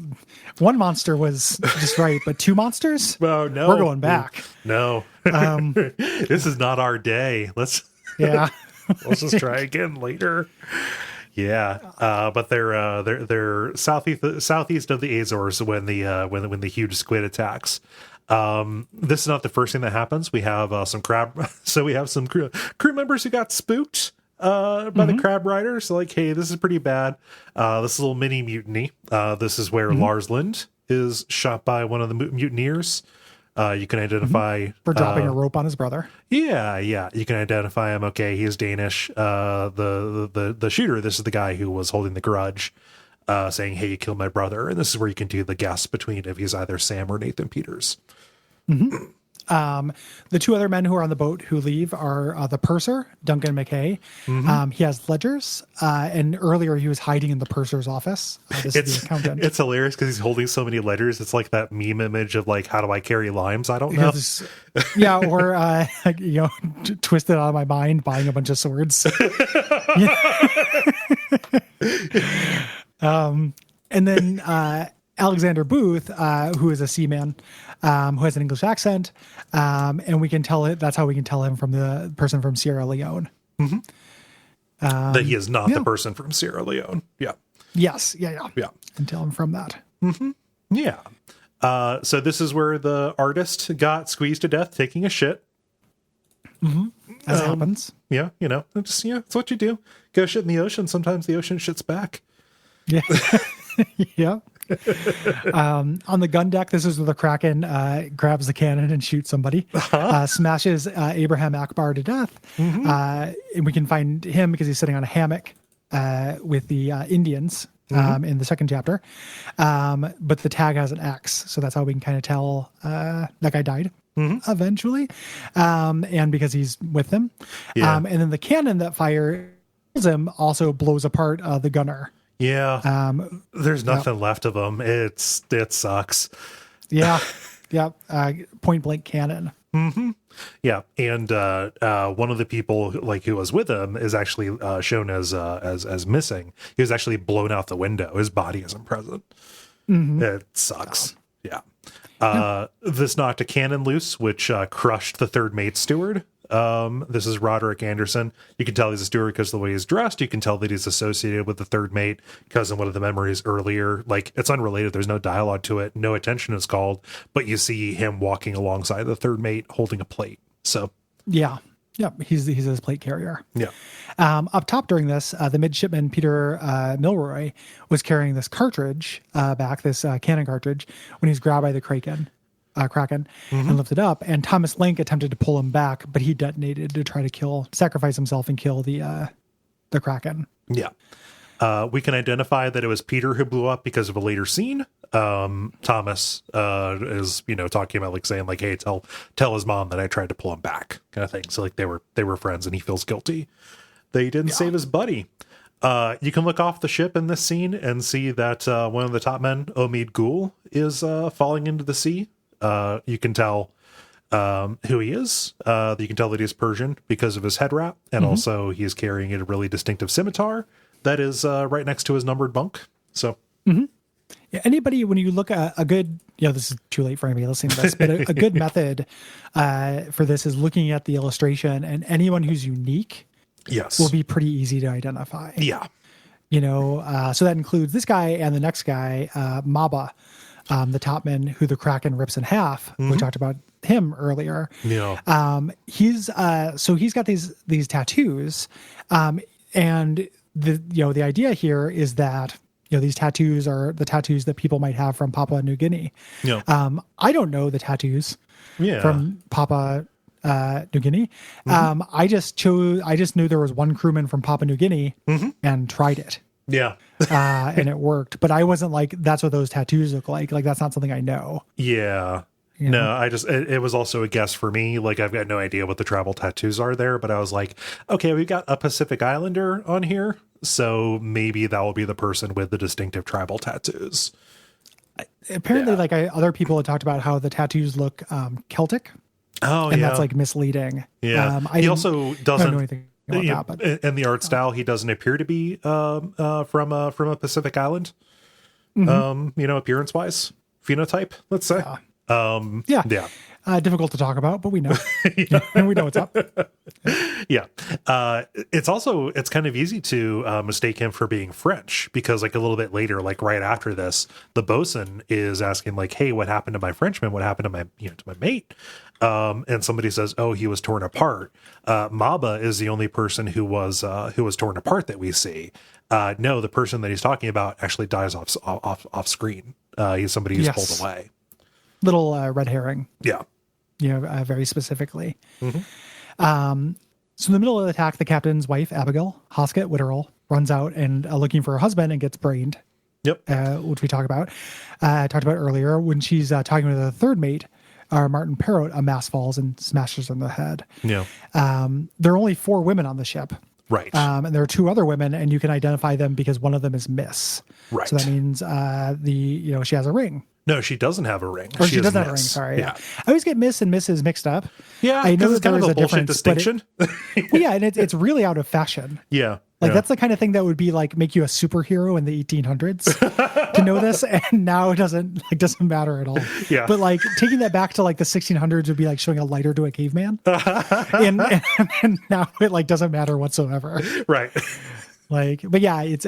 one monster was just right, but 2 monsters? Well, no. We're going back. No. This is not our day. Let's just try again later. Yeah. But they're southeast of the Azores when the huge squid attacks. This is not the first thing that happens. We have some crew members who got spooked by the crab rider. So like, hey, this is pretty bad. This is a little mini mutiny. This is where Lars Lund is shot by one of the mutineers. You can identify for dropping a rope on his brother. Yeah. You can identify him. Okay, he is Danish. The shooter. This is the guy who was holding the grudge. Saying, hey, you killed my brother. And this is where you can do the guess between if he's either Sam or Nathan Peters. The 2 other men who are on the boat who leave are the purser, Duncan McKay. He has ledgers, and earlier he was hiding in the purser's office. This is the accountant. It's hilarious because he's holding so many ledgers. It's like that meme image of like, how do I carry limes? I don't know. Or twisted out of my mind, buying a bunch of swords. And then Alexander Booth, who is a seaman, who has an English accent, and we can tell it. That's how we can tell him from the person from Sierra Leone. That he is not the person from Sierra Leone. Yeah. Yes. Yeah. And tell him from that. Yeah. So this is where the artist got squeezed to death taking a shit. As happens. Yeah. It's what you do. Go shit in the ocean. Sometimes the ocean shits back. Yeah. Yeah. On the gun deck, this is where the Kraken grabs the cannon and shoots somebody, smashes Abraham Akbar to death. And we can find him because he's sitting on a hammock with the Indians in the second chapter. But the tag has an X, so that's how we can kind of tell that guy died. Eventually, and because he's with them. And then the cannon that fires him also blows apart the gunner. Yeah. There's nothing left of them. It sucks. Yeah. Point blank cannon. Yeah, and one of the people who was with him is actually shown as missing. He was actually blown out the window. His body isn't present. It sucks. Yeah. This knocked a cannon loose, which crushed the third mate steward. This is Roderick Anderson. You can tell he's a steward because of the way he's dressed. You can tell that he's associated with the third mate because in one of the memories earlier, it's unrelated. There's no dialogue to it. No attention is called, but you see him walking alongside the third mate holding a plate. So yeah. He's his plate carrier. Yeah. Up top during this, the midshipman Peter Milroy was carrying this cartridge back, this cannon cartridge, when he's grabbed by the Kraken, and lifted up. And Thomas Link attempted to pull him back, but he detonated to try to sacrifice himself and kill the Kraken. Yeah. We can identify that it was Peter who blew up because of a later scene. Thomas is, talking about saying hey, tell his mom that I tried to pull him back, kind of thing. So they were friends, and he feels guilty that he didn't save his buddy. You can look off the ship in this scene and see that one of the top men, Omid Gul, is falling into the sea. You can tell who he is. You can tell that he's Persian because of his head wrap, and also he is carrying a really distinctive scimitar that is right next to his numbered bunk. So. Yeah, anybody, when you look at a good, this is too late for anybody listening to this, but a good method for this is looking at the illustration, and anyone who's unique will be pretty easy to identify. Yeah. So that includes this guy and the next guy, Maba, the topman who the Kraken rips in half. We talked about him earlier. Yeah. He's got these tattoos, and the idea here is that these tattoos are the tattoos that people might have from Papua New Guinea. Yeah. I don't know the tattoos from Papua New Guinea. I just knew there was one crewman from Papua New Guinea and tried it. Yeah. And it worked, but I wasn't that's what those tattoos look like. That's not something I know. Yeah. No, it was also a guess for me. I've got no idea what the tribal tattoos are there, but I was okay, we've got a Pacific Islander on here, so maybe that will be the person with the distinctive tribal tattoos. Apparently, other people had talked about how the tattoos look Celtic. Oh, and that's misleading. Yeah. He also doesn't know anything about that, but in the art style, he doesn't appear to be from a Pacific Island. Appearance wise, phenotype, let's say. Difficult to talk about, but we know. And we know what's up. Yeah. It's kind of easy to mistake him for being French, because a little bit later, right after this, the bosun is asking hey, what happened to my Frenchman? What happened to my to my mate? And somebody says, oh, he was torn apart. Maba is the only person who was torn apart that we see. No, the person that he's talking about actually dies off screen. He's somebody who's pulled away. Little red herring. Yeah. Very specifically. So in the middle of the attack, the captain's wife, Abigail Hoskett Witterell, runs out and looking for her husband and gets brained. Yep. Which we talked about earlier. When she's talking with the third mate, Martin Parrott, a mass falls and smashes her in the head. Yeah. There are only 4 women on the ship. Right. And there are 2 other women, and you can identify them because one of them is Miss. Right. So that means she has a ring. No, she doesn't have a ring. Or she doesn't have a ring, sorry. Yeah. I always get Miss and Mrs. mixed up. Yeah, I know that kind of a bullshit distinction. And it's really out of fashion. Yeah. That's the kind of thing that would be make you a superhero in the 1800s to know this, and now it doesn't matter at all. Yeah. But taking that back to the 1600s would be showing a lighter to a caveman, and now it doesn't matter whatsoever. Right. But yeah, it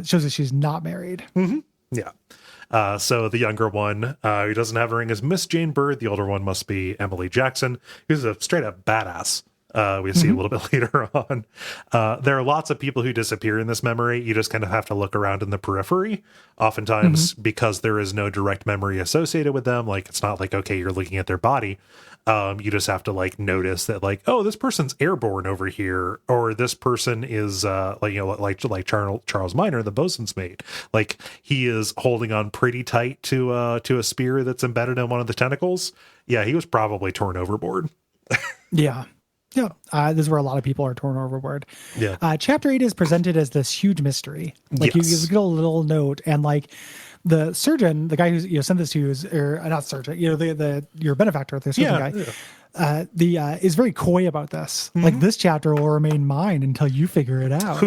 shows that she's not married. Mm-hmm. Yeah. So the younger one who doesn't have a ring is Miss Jane Bird. The older one must be Emily Jackson, who's a straight up badass. We see a little bit later on. There are lots of people who disappear in this memory. You just kind of have to look around in the periphery, oftentimes because there is no direct memory associated with them. It's not okay, you're looking at their body. You just have to notice that oh, this person's airborne over here, or this person is like Charles Minor, the bosun's mate. He is holding on pretty tight to a spear that's embedded in one of the tentacles. Yeah, he was probably torn overboard. Yeah. Yeah, this is where a lot of people are torn overboard. Yeah. Chapter 8 is presented as this huge mystery. You get a little note, and the surgeon, the guy who's sent this to you, or not surgeon, your benefactor, the surgeon guy. Is very coy about this. Mm-hmm. Like, this chapter will remain mine until you figure it out,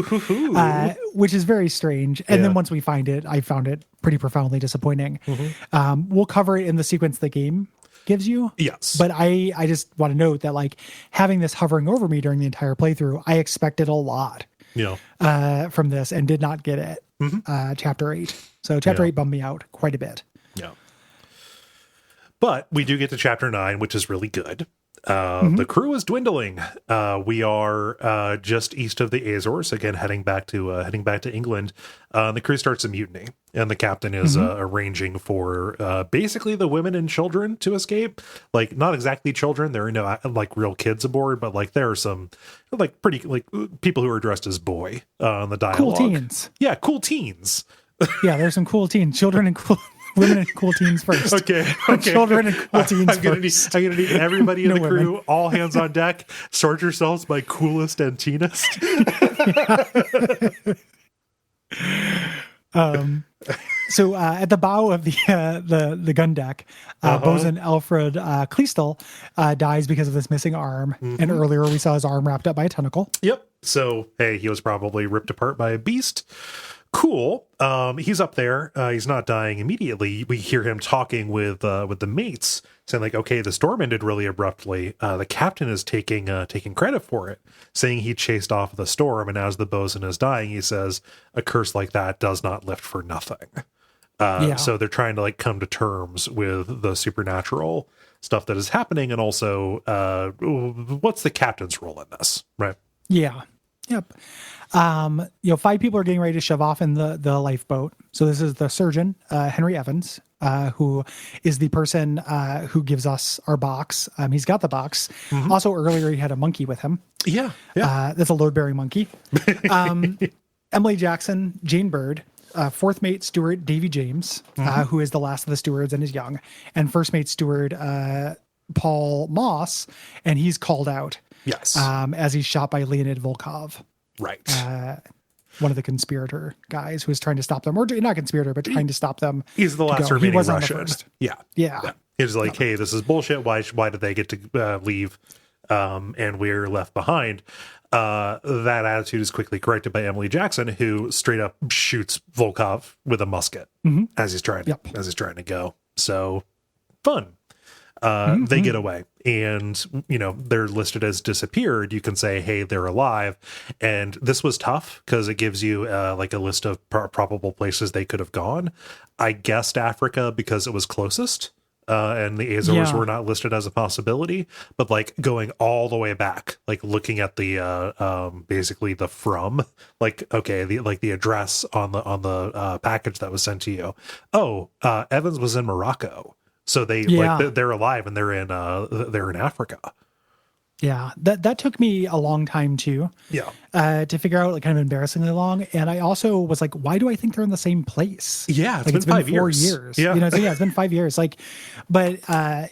which is very strange. And then once we find it, I found it pretty profoundly disappointing. Mm-hmm. We'll cover it in the sequence the game gives you. Yes. But I just want to note that, like, having this hovering over me during the entire playthrough, I expected a lot from this and did not get it. Mm-hmm. Chapter 8. So chapter 8 bummed me out quite a bit. Yeah. But we do get to chapter 9, which is really good. The crew is dwindling. We are just east of the Azores, again heading back to England. The crew starts a mutiny, and the captain is arranging for basically the women and children to escape. Like, not exactly children; there are no like real kids aboard, but like there are some like pretty like people who are dressed as boy on the dialogue. Cool teens. Yeah, cool teens. Yeah, there's some cool teens, children and cool. Women and cool teens first. Okay. Children and cool teens I'm gonna need everybody in the crew, all hands on deck. Sort yourselves by coolest and teenest. So at the bow of the gun deck, bosun Alfred Kleestel dies because of this missing arm. And earlier we saw his arm wrapped up by a tentacle. Yep. So, hey, he was probably ripped apart by a beast. Cool. He's up there. He's not dying immediately. We hear him talking with the mates, saying like, "Okay, the storm ended really abruptly. The captain is taking credit for it, saying he chased off the storm. And as the bosun is dying, he says, a curse like that does not lift for nothing." So they're trying to like come to terms with the supernatural stuff that is happening, and also what's the captain's role in this, right? Yeah. Yep. 5 people are getting ready to shove off in the lifeboat. So this is the surgeon, Henry Evans, who is the person who gives us our box. He's got the box. Mm-hmm. Also, earlier he had a monkey with him. Yeah. That's a load-bearing monkey. Emily Jackson, Jane Bird, fourth mate steward Davy James, who is the last of the stewards and is young, and first mate steward Paul Moss, and he's called out. Yes. As he's shot by Leonid Volkov. Right. One of the conspirator guys who is trying to stop them, or not conspirator, but trying to stop them. He's the last remaining Russian. Yeah. He's like, hey, this is bullshit. Why did they get to leave? And we're left behind. That attitude is quickly corrected by Emily Jackson, who straight up shoots Volkov with a musket as he's trying to go. So fun. They get away, and they're listed as disappeared. You can say, hey, they're alive, and this was tough because it gives you like a list of probable places they could have gone. I guessed Africa because it was closest, and the Azores were not listed as a possibility. But like going all the way back, like looking at the basically the from, like, okay, the address on the package that was sent to you. Evans was in Morocco. So they're alive, and they're in Africa. Yeah, that took me a long time too. Yeah, to figure out, like, kind of embarrassingly long. And I also was like, why do I think they're in the same place? Yeah, it's been 4 years. Yeah, it's been 5 years. Like, but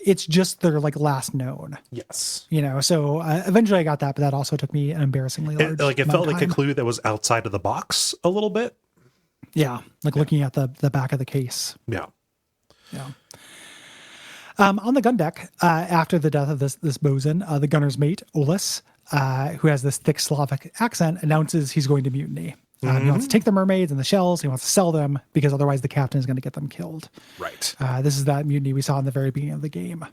it's just their like last known. Yes. So eventually I got that, but that also took me an embarrassingly large. It felt like a clue that was outside of the box a little bit. Yeah, looking at the back of the case. Yeah. Yeah. On the gun deck, after the death of this bosun, the gunner's mate, Olis, who has this thick Slavic accent, announces he's going to mutiny. He wants to take the mermaids and the shells. He wants to sell them because otherwise the captain is going to get them killed. Right. This is that mutiny we saw in the very beginning of the game.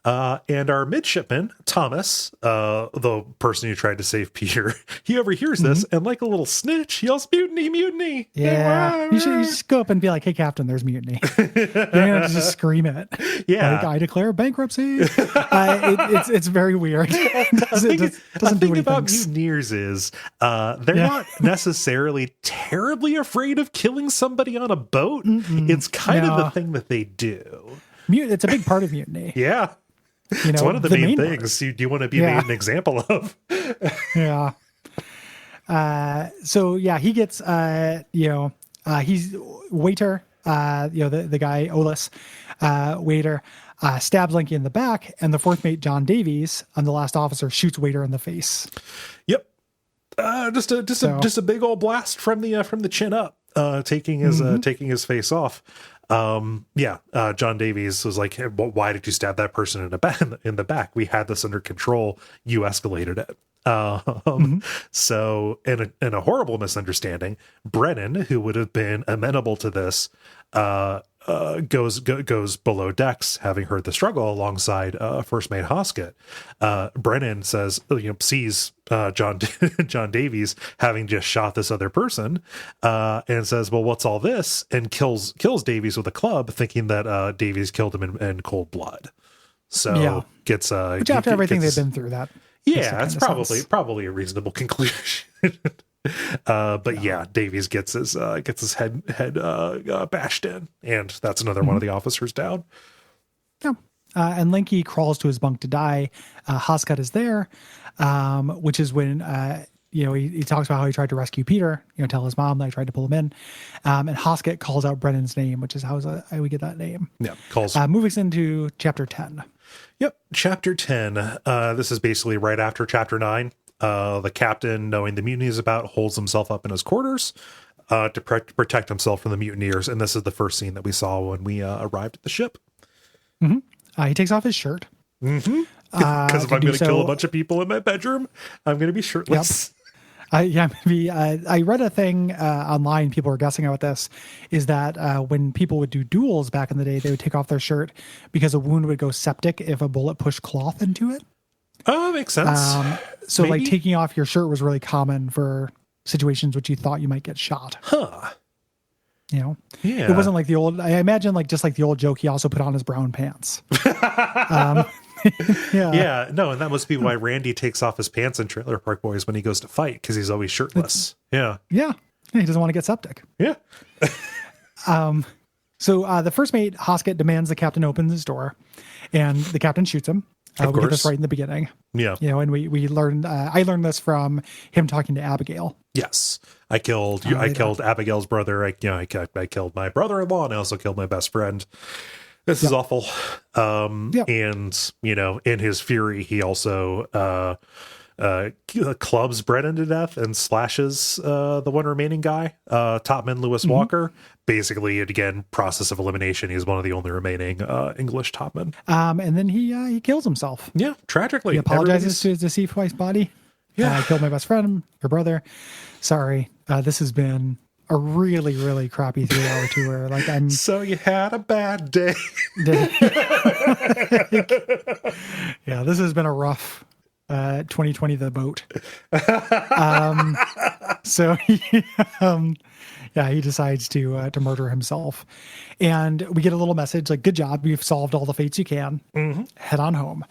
And our midshipman, Thomas, the person who tried to save Peter, he overhears this, and like a little snitch, yells, "Mutiny, mutiny!" Yeah. You should just go up and be like, "Hey, Captain, there's mutiny." You're going to just scream it. Yeah. Like, I declare bankruptcy. It's very weird. The thing about mutineers is they're not necessarily terribly afraid of killing somebody on a boat. It's kind of the thing that they do. It's a big part of mutiny. Yeah. It's one of the main things you do want to be made an example of. Yeah. He gets, he's waiter, the guy, Olis, waiter, stabs Linky in the back, and the fourth mate, John Davies, the last officer, shoots waiter in the face. Yep. Just a big old blast from the chin up. taking his face off. John Davies was like, hey, why did you stab that person in the back? We had this under control. You escalated it. So in a horrible misunderstanding, Brennan, who would have been amenable to this, goes below decks, having heard the struggle alongside First Mate Hoskett. Brennan says, sees John Davies having just shot this other person, and says, well, what's all this? And kills Davies with a club, thinking that Davies killed him in cold blood. So gets which after everything they've been through, that it's probably a reasonable conclusion. Davies gets his head bashed in, and that's another one of the officers down. Yeah. And Linky crawls to his bunk to die. Hoskett is there, which is when he talks about how he tried to rescue Peter. Tell his mom that I tried to pull him in, and Hoskett calls out Brennan's name, which is how we get that name. Yeah, calls. Moving us into chapter 10. Yep, chapter 10. This is basically right after chapter 9. The captain, knowing the mutiny is about, holds himself up in his quarters to protect himself from the mutineers. And this is the first scene that we saw when we arrived at the ship. Mm-hmm. He takes off his shirt. Mm-hmm. Because if I'm going to kill a bunch of people in my bedroom, I'm going to be shirtless. Yep. I read a thing online, people were guessing about this, is that when people would do duels back in the day, they would take off their shirt because a wound would go septic if a bullet pushed cloth into it. Oh, makes sense. So maybe? like taking off your shirt was really common for situations which you thought you might get shot. Huh. Yeah. It wasn't like the old, I imagine just like the old joke, he also put on his brown pants. No, and that must be why Randy takes off his pants in Trailer Park Boys when he goes to fight, because he's always shirtless. Yeah, he doesn't want to get septic. Yeah. So the first mate, Hoskett, demands the captain opens his door, and the captain shoots him. We get this right in the beginning. Yeah. And we learned, I learned this from him talking to Abigail. Yes. I killed Abigail's brother. I killed my brother-in-law, and I also killed my best friend. This is awful. And, in his fury, he also clubs Brennan to death and slashes the one remaining guy, Topman Lewis Walker. Basically, again, process of elimination. He's one of the only remaining English topmen. And then he kills himself. Yeah, tragically. He apologizes to his deceased wife's body. I killed my best friend, your brother. Sorry. This has been a really, really crappy 3-hour tour. So you had a bad day. Yeah, this has been a rough 2020 the boat. So he decides to murder himself, and we get a little message like, good job, you've solved all the fates you can. Head on home.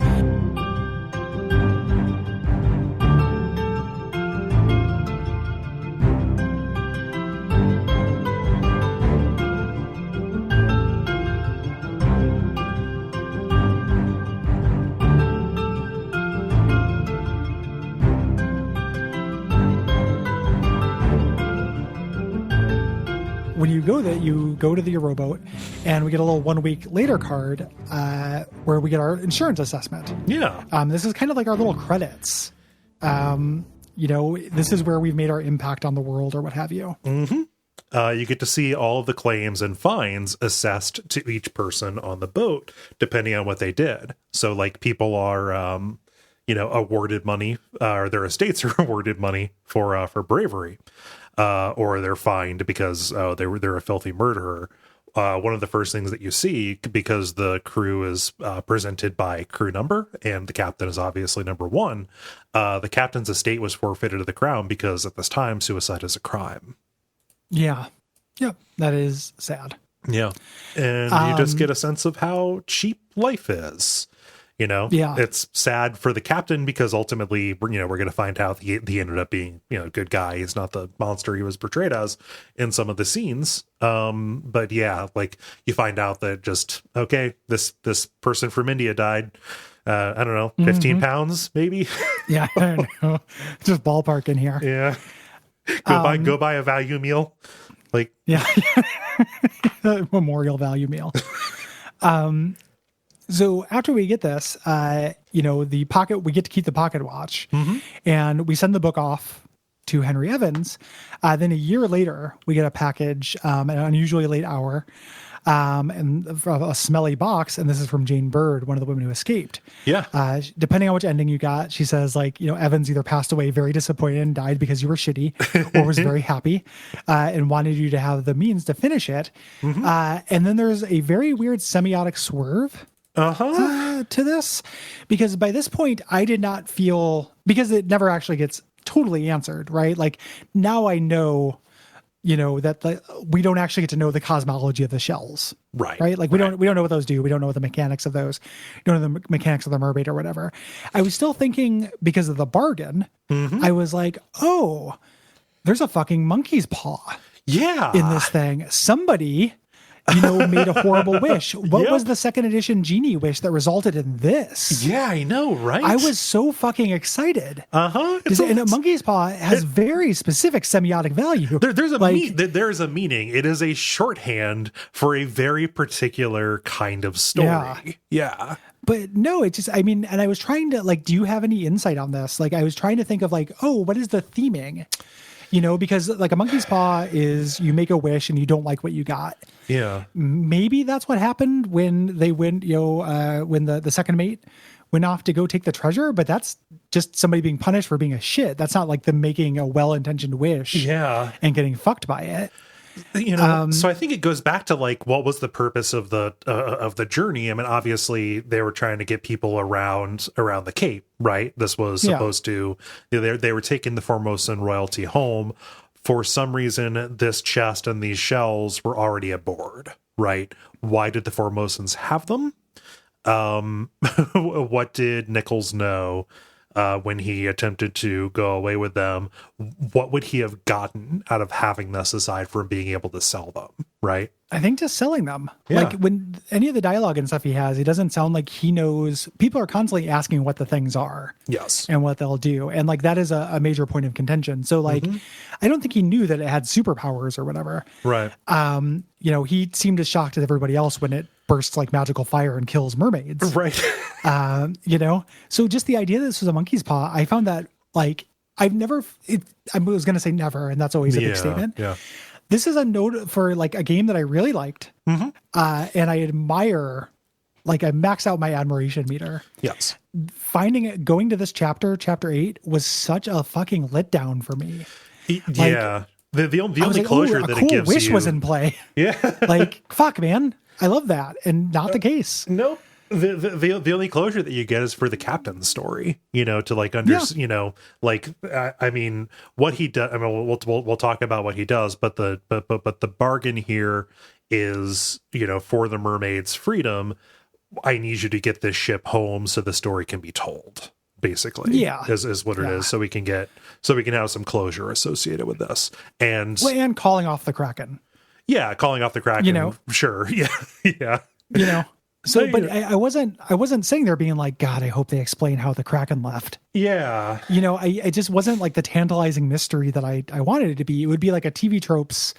When you go to the rowboat, and we get a little 1 week later card where we get our insurance assessment. Yeah. This is kind of like our little credits. This is where we've made our impact on the world or what have you. You get to see all of the claims and fines assessed to each person on the boat, depending on what they did. So like people are, awarded money, or their estates are awarded money for bravery. Or they're fined because they're a filthy murderer. One of the first things that you see, because the crew is presented by crew number, and the captain is obviously number 1, the captain's estate was forfeited to the crown because at this time suicide is a crime. Yeah. Yep. That is sad. Yeah. And you just get a sense of how cheap life is. It's sad for the captain because ultimately, we're going to find out he ended up being, a good guy. He's not the monster he was portrayed as in some of the scenes. But yeah, like you find out that this person from India died. I don't know, 15 pounds maybe. Yeah. I don't know. Just ballpark in here. Yeah. Go buy a value meal. Like, yeah. Memorial value meal. So after we get this, we get to keep the pocket watch, and we send the book off to Henry Evans. Then a year later, we get a package at an unusually late hour, and a smelly box. And this is from Jane Bird, one of the women who escaped. Yeah. Depending on which ending you got, she says, like, Evans either passed away very disappointed and died because you were shitty, or was very happy and wanted you to have the means to finish it. And then there's a very weird semiotic swerve to this, because by this point I did not feel, because it never actually gets totally answered, right? Like, now I know, that we don't actually get to know the cosmology of the shells, right? Like we don't know what those do. We don't know the mechanics of those. We don't know the mechanics of the mermaid or whatever. I was still thinking, because of the bargain, I was like, oh, there's a fucking monkey's paw in this thing. Somebody, made a horrible wish. What was the second edition genie wish that resulted in this? Yeah, I know, right? I was so fucking excited. And a monkey's paw has very specific semiotic value. There's a meaning. It is a shorthand for a very particular kind of story. Yeah. But no, it just, and I was trying to, like, do you have any insight on this? Like, I was trying to think of, like, oh, what is the theming? Because like a monkey's paw is, you make a wish and you don't like what you got. Yeah. Maybe that's what happened when they went, when the second mate went off to go take the treasure, but that's just somebody being punished for being a shit. That's not like them making a well-intentioned wish and getting fucked by it. So I think it goes back to, like, what was the purpose of the journey? I mean, obviously they were trying to get people around the Cape, right? This was supposed to, they were taking the Formosan royalty home. For some reason, this chest and these shells were already aboard, right? Why did the Formosans have them? What did Nichols know when he attempted to go away with them? What would he have gotten out of having this, aside from being able to sell them, right? I think just selling them. Yeah. Like, when any of the dialogue and stuff he has, it doesn't sound like he knows. People are constantly asking what the things are. Yes. And what they'll do. And like, that is a major point of contention. So like, I don't think he knew that it had superpowers or whatever. Right. He seemed as shocked as everybody else when it bursts like magical fire and kills mermaids. Right. So just the idea that this was a monkey's paw, I found that, like, I was going to say never, and that's always a big statement. Yeah. This is a note for like a game that I really liked. And I admire, like, I max out my admiration meter. Yes. Finding it, going to this chapter 8, was such a fucking letdown for me. Yeah. The only closure that it gives wish you was in play. Yeah. Like, fuck, man. I love that. And not the case. Nope. The only closure that you get is for the captain's story, to like what he does. I mean, we'll talk about what he does, but the bargain here is, for the mermaid's freedom, I need you to get this ship home so the story can be told. Basically, is what it is. So we can have some closure associated with this, and calling off the Kraken. Yeah, calling off the Kraken. Sure. Yeah. So, but I wasn't saying there being like, God, I hope they explain how the Kraken left. Yeah. I just wasn't like the tantalizing mystery that I wanted it to be. It would be like a TV tropes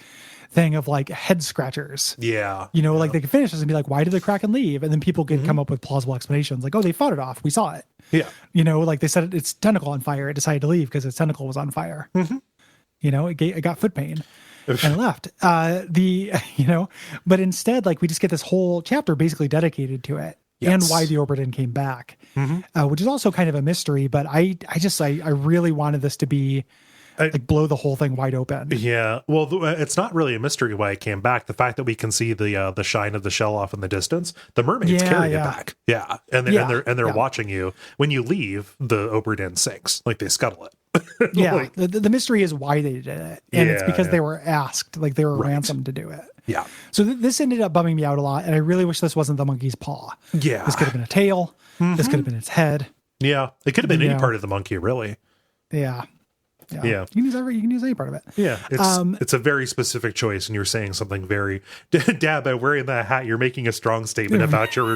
thing of like head scratchers. Yeah. Like they could finish this and be like, why did the Kraken leave? And then people could come up with plausible explanations. Like, oh, they fought it off. We saw it. Yeah. Like they said its tentacle on fire. It decided to leave because its tentacle was on fire. It got foot pain. And left. But instead, like, we just get this whole chapter basically dedicated to it and why the Obra Dinn came back, which is also kind of a mystery. But I really wanted this to be like blow the whole thing wide open. Yeah. Well, it's not really a mystery why it came back. The fact that we can see the shine of the shell off in the distance, the mermaids carry it back. Yeah. And they're watching you. When you leave, the Obra Dinn sinks. Like, they scuttle it. Yeah. The mystery is why they did it. And it's because they were asked, like they were ransomed to do it. Yeah. So this ended up bumming me out a lot. And I really wish this wasn't the monkey's paw. Yeah. This could have been a tail. This could have been its head. Yeah. It could have been any part of the monkey, really. Yeah. Yeah. You can use any part of it. Yeah. It's a very specific choice, and you're saying something very Dad, by wearing that hat, you're making a strong statement about your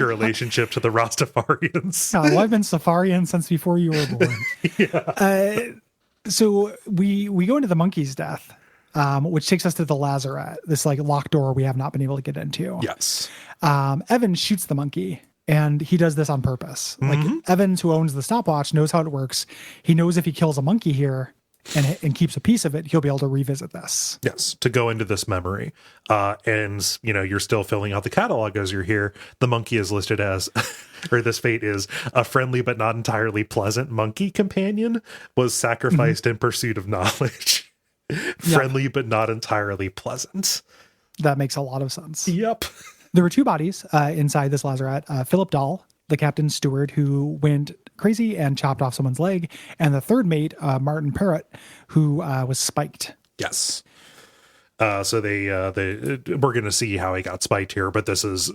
relationship to the Rastafarians. Well, I've been Safarian since before you were born. So we go into the monkey's death, which takes us to the lazarette, this like locked door we have not been able to get into. Yes. Evan shoots the monkey. And he does this on purpose. Like, Evans, who owns the stopwatch, knows how it works. He knows if he kills a monkey here, and keeps a piece of it, he'll be able to revisit this. Yes, to go into this memory. And, you're still filling out the catalog as you're here. The monkey is listed as, or this fate is, a friendly but not entirely pleasant monkey companion was sacrificed in pursuit of knowledge. Friendly but not entirely pleasant. That makes a lot of sense. Yep. There were two bodies inside this lazarette. Philip Dahl, the captain's steward who went crazy and chopped off someone's leg, and the third mate, Martin Parrott, who was spiked. Yes. So we're going to see how he got spiked here, but this is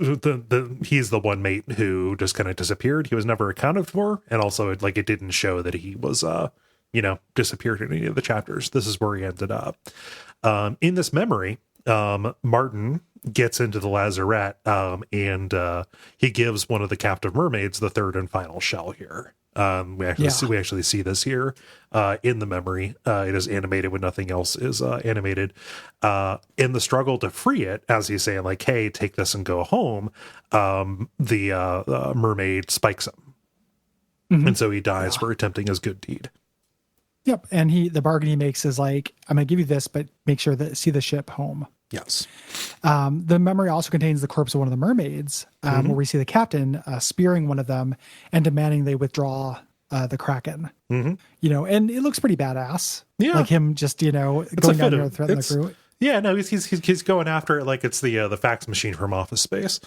he's the one mate who just kind of disappeared. He was never accounted for, and also it didn't show that he was disappeared in any of the chapters. This is where he ended up. In this memory, Martin gets into the lazarette, and he gives one of the captive mermaids the third and final shell here. We actually see this here in the memory. It is animated when nothing else is animated. In the struggle to free it, as he's saying, like, "Hey, take this and go home," the mermaid spikes him, and so he dies for attempting his good deed. Yep, and the bargain he makes is like, "I'm going to give you this, but make sure that see the ship home." Yes. The memory also contains the corpse of one of the mermaids, where we see the captain spearing one of them and demanding they withdraw the Kraken. And it looks pretty badass. Yeah, like him just going down there and threatening the crew. Yeah, no, he's going after it like it's the fax machine from Office Space.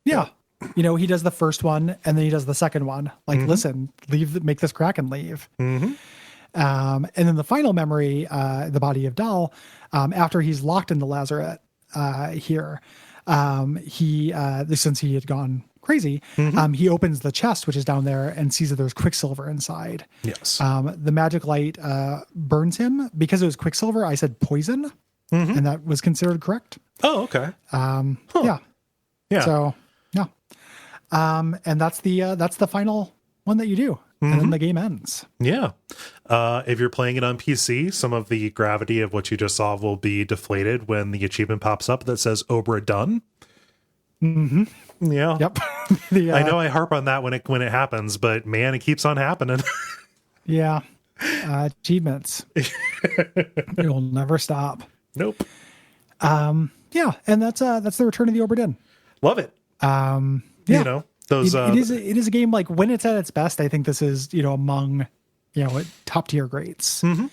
Yeah. He does the first one and then he does the second one. Like, listen, make this Kraken leave. And then the final memory, the body of Dahl, after he's locked in the lazarette here, since he had gone crazy, he opens the chest, which is down there, and sees that there's quicksilver inside. Yes. The magic light burns him. Because it was quicksilver, I said poison, and that was considered correct. Oh, okay. Yeah. So, yeah. And that's the final one that you do. And then the game ends. Yeah. If you're playing it on PC, some of the gravity of what you just saw will be deflated when the achievement pops up that says Obra Dinn. Yeah. Yep. I know I harp on that when it happens, but man, it keeps on happening. Yeah. Achievements. It'll never stop. Nope. Yeah. And that's the return of the Obra Dinn. Love it. Yeah. It is a game, like, when it's at its best, I think this is, among, top tier greats. It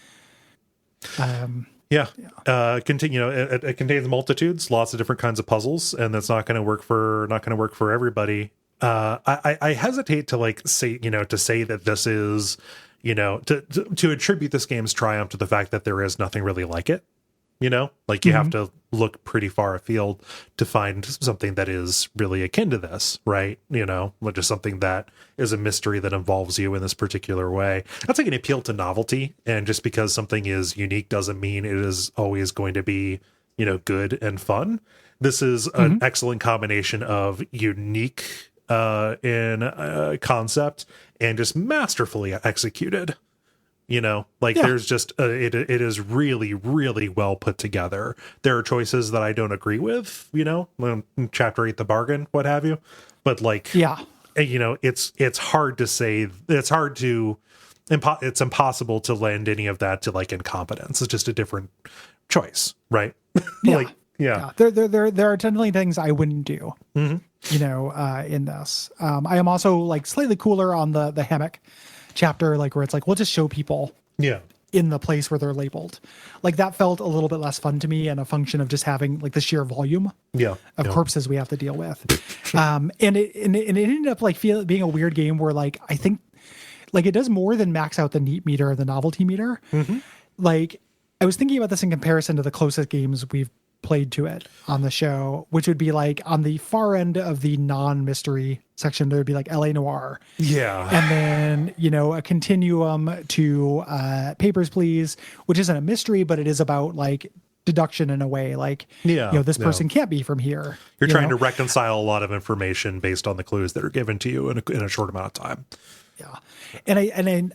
contains multitudes, lots of different kinds of puzzles, and that's not going to work for everybody. I hesitate to say that this is, to attribute this game's triumph to the fact that there is nothing really like it. You have to look pretty far afield to find something that is really akin to this, right? Which is something that is a mystery that involves you in this particular way. That's like an appeal to novelty. And just because something is unique doesn't mean it is always going to be, good and fun. This is an excellent combination of unique in concept and just masterfully executed. There's just it is really, really well put together. There are choices that I don't agree with, chapter 8, the bargain, what have you. But it's hard to say, it's impossible to lend any of that to incompetence. It's just a different choice, right? Yeah. There are definitely things I wouldn't do, in this. I am also slightly cooler on the hammock chapter, where it's we'll just show people in the place where they're labeled. That felt a little bit less fun to me, and a function of just having the sheer volume of corpses we have to deal with. And it ended up being a weird game where I think it does more than max out the neat meter or the novelty meter. I was thinking about this in comparison to the closest games we've played to it on the show, which would be on the far end of the non-mystery section, there would be LA Noire. Yeah. And then, a continuum to Papers, Please, which isn't a mystery, but it is about deduction in a way. This person can't be from here. You're trying to reconcile a lot of information based on the clues that are given to you in a short amount of time. Yeah. And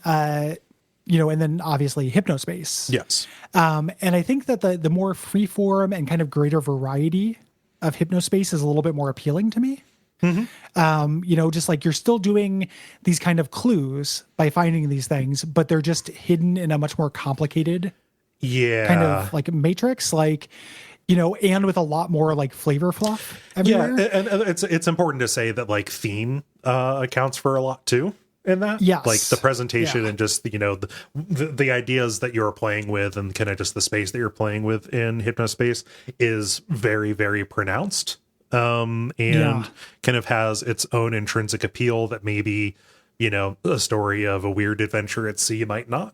then obviously Hypnospace. Yes. And I think that the more freeform and kind of greater variety of Hypnospace is a little bit more appealing to me. You know, just like you're still doing these kind of clues by finding these things, but they're just hidden in a much more complicated kind of like matrix, like, you know, and with a lot more like flavor fluff everywhere. Yeah, and it's important to say that like theme accounts for a lot too in that. Yes. Like the presentation and just, you know, the ideas that you're playing with and kind of just the space that you're playing with in Hypnospace is very, very pronounced. And kind of has its own intrinsic appeal that maybe, you know, a story of a weird adventure at sea might not,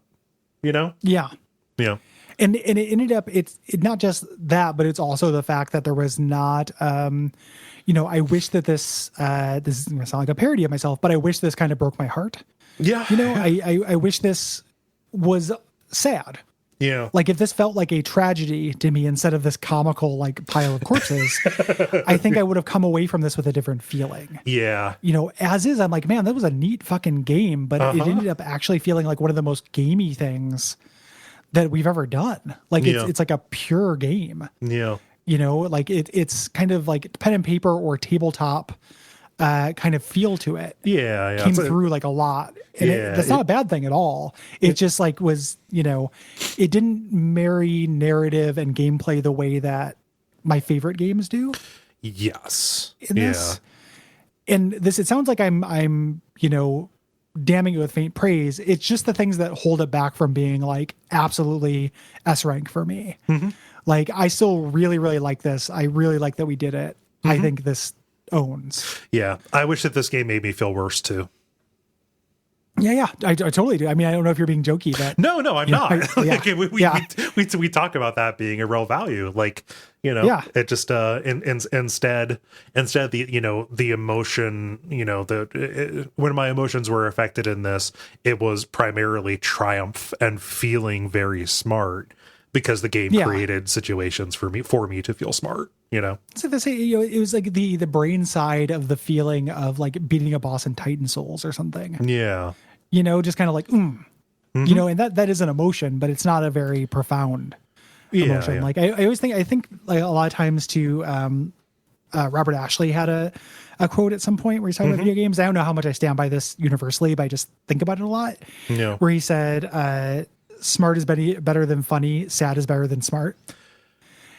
you know? Yeah. Yeah. And it ended up, it's not just that, but it's also the fact that there was not, you know, I wish that this is going to sound like a parody of myself, but I wish this kind of broke my heart. Yeah. You know, I wish this was sad. Yeah. Like if this felt like a tragedy to me instead of this comical like pile of corpses, I think I would have come away from this with a different feeling. Yeah. You know, as is, I'm like, man, that was a neat fucking game, but it ended up actually feeling like one of the most gamey things that we've ever done. Like it's like a pure game. Yeah. You know, like it's kind of like pen and paper or tabletop kind of feel to it. Yeah. Came through like a lot. And that's not a bad thing at all. It just like was, you know, it didn't marry narrative and gameplay the way that my favorite games do. Yes. In this. And this, it sounds like I'm, you know, damning it with faint praise. It's just the things that hold it back from being like absolutely S rank for me. Like I still really, really like this. I really like that we did it. I think this owns. Yeah. I wish that this game made me feel worse too. Yeah, I totally do. I mean, I don't know if you're being jokey, but no, I'm not. We talk about that being a real value. Like, you know, it just instead the, you know, the emotion, you know, when my emotions were affected in this, it was primarily triumph and feeling very smart because the game created situations for me to feel smart. You know, so they say, you know, it was like the brain side of the feeling of like beating a boss in Titan Souls or something. Yeah. You know, just kind of like, you know, and that is an emotion, but it's not a very profound emotion. Yeah. Like I always think like a lot of times too, Robert Ashley had a quote at some point where he's talking about video games. I don't know how much I stand by this universally, but I just think about it a lot. Yeah. Where he said, smart is better than funny, sad is better than smart.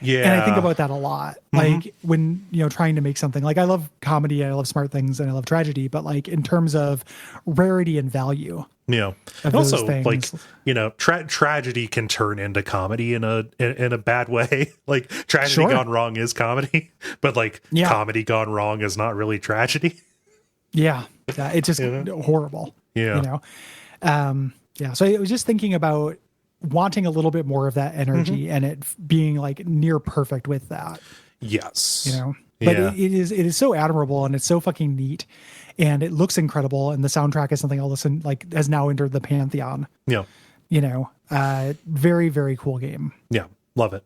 Yeah. And I think about that a lot. Like when, you know, trying to make something like I love comedy, I love smart things, and I love tragedy, but like in terms of rarity and value. Yeah. And also like, you know, tragedy can turn into comedy in a bad way. Like tragedy gone wrong is comedy, but like comedy gone wrong is not really tragedy. Yeah. It's just horrible. Yeah. You know? So I was just thinking about wanting a little bit more of that energy and it being like near perfect with that. Yes. You know, but it is so admirable and it's so fucking neat and it looks incredible. And the soundtrack is something I'll listen, like has now entered the pantheon. Yeah. You know, very, very cool game. Yeah. Love it.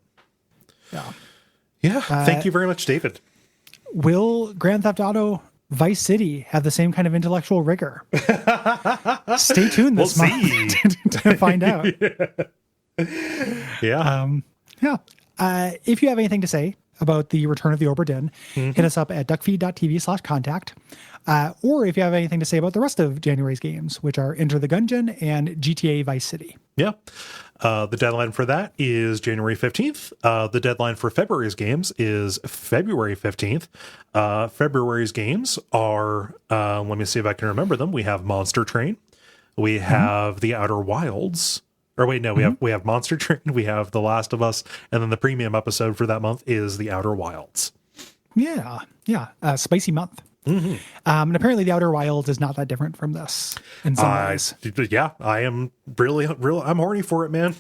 Yeah. Yeah. Thank you very much, David. Will Grand Theft Auto Vice City have the same kind of intellectual rigor? Stay tuned this month to find out. If you have anything to say about the return of the Obra Dinn, hit us up at Duckfeed.tv/contact. Or if you have anything to say about the rest of January's games, which are Enter the Gungeon and GTA Vice City. Yeah. The deadline for that is January 15th. The deadline for February's games is February 15th. February's games are, let me see if I can remember them. We have Monster Train. We have The Outer Wilds. Or wait, no, we have Monster Train. We have The Last of Us. And then the premium episode for that month is The Outer Wilds. Yeah. Spicy month. And apparently The Outer Wilds is not that different from this in some ways. Yeah, I am really I'm horny for it, man.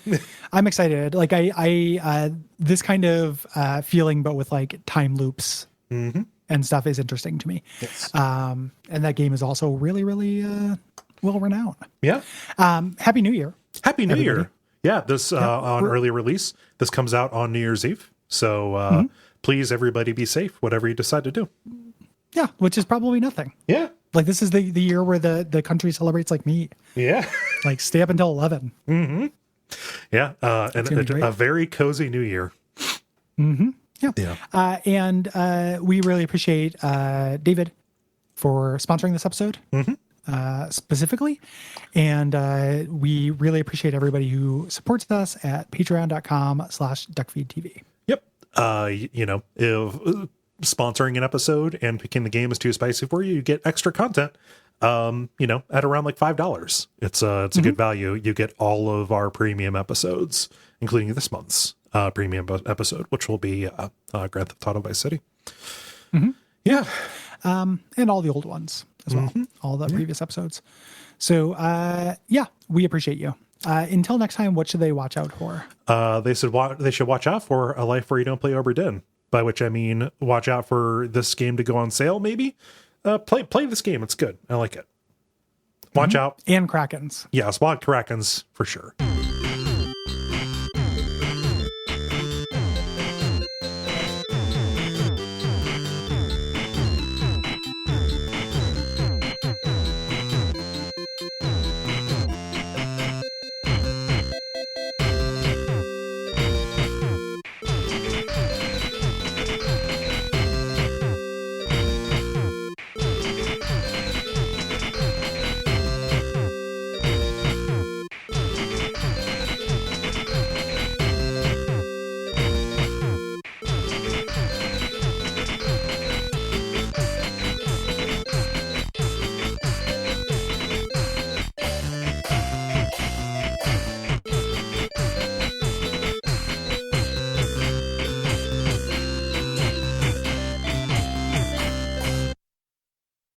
I'm excited. Like I this kind of feeling, but with like time loops and stuff is interesting to me. Yes. And that game is also really, really well renowned. Yeah. Happy New Year. Happy New Year. Yeah, this on early release. This comes out on New Year's Eve. So please, everybody, be safe, whatever you decide to do. Yeah, which is probably nothing. Yeah. Like this is the year where the country celebrates like meat. Yeah. Like stay up until 11. Yeah. And a very cozy new year. Yeah. And we really appreciate David for sponsoring this episode. Specifically. And we really appreciate everybody who supports us at patreon.com/Duckfeed.tv. Yep. If sponsoring an episode and picking the game is too spicy for you, you get extra content, at around like $5. It's a good value. You get all of our premium episodes, including this month's premium episode, which will be Grand Theft Auto Vice City. Yeah. And all the old ones as well, all the previous episodes. So, we appreciate you. Until next time, what should they watch out for? They should watch out for A Life Where You Don't Play Obra Dinn, by which I mean watch out for this game to go on sale, maybe. Play this game. It's good. I like it. Watch out. And Krakens. Yes, Krakens for sure.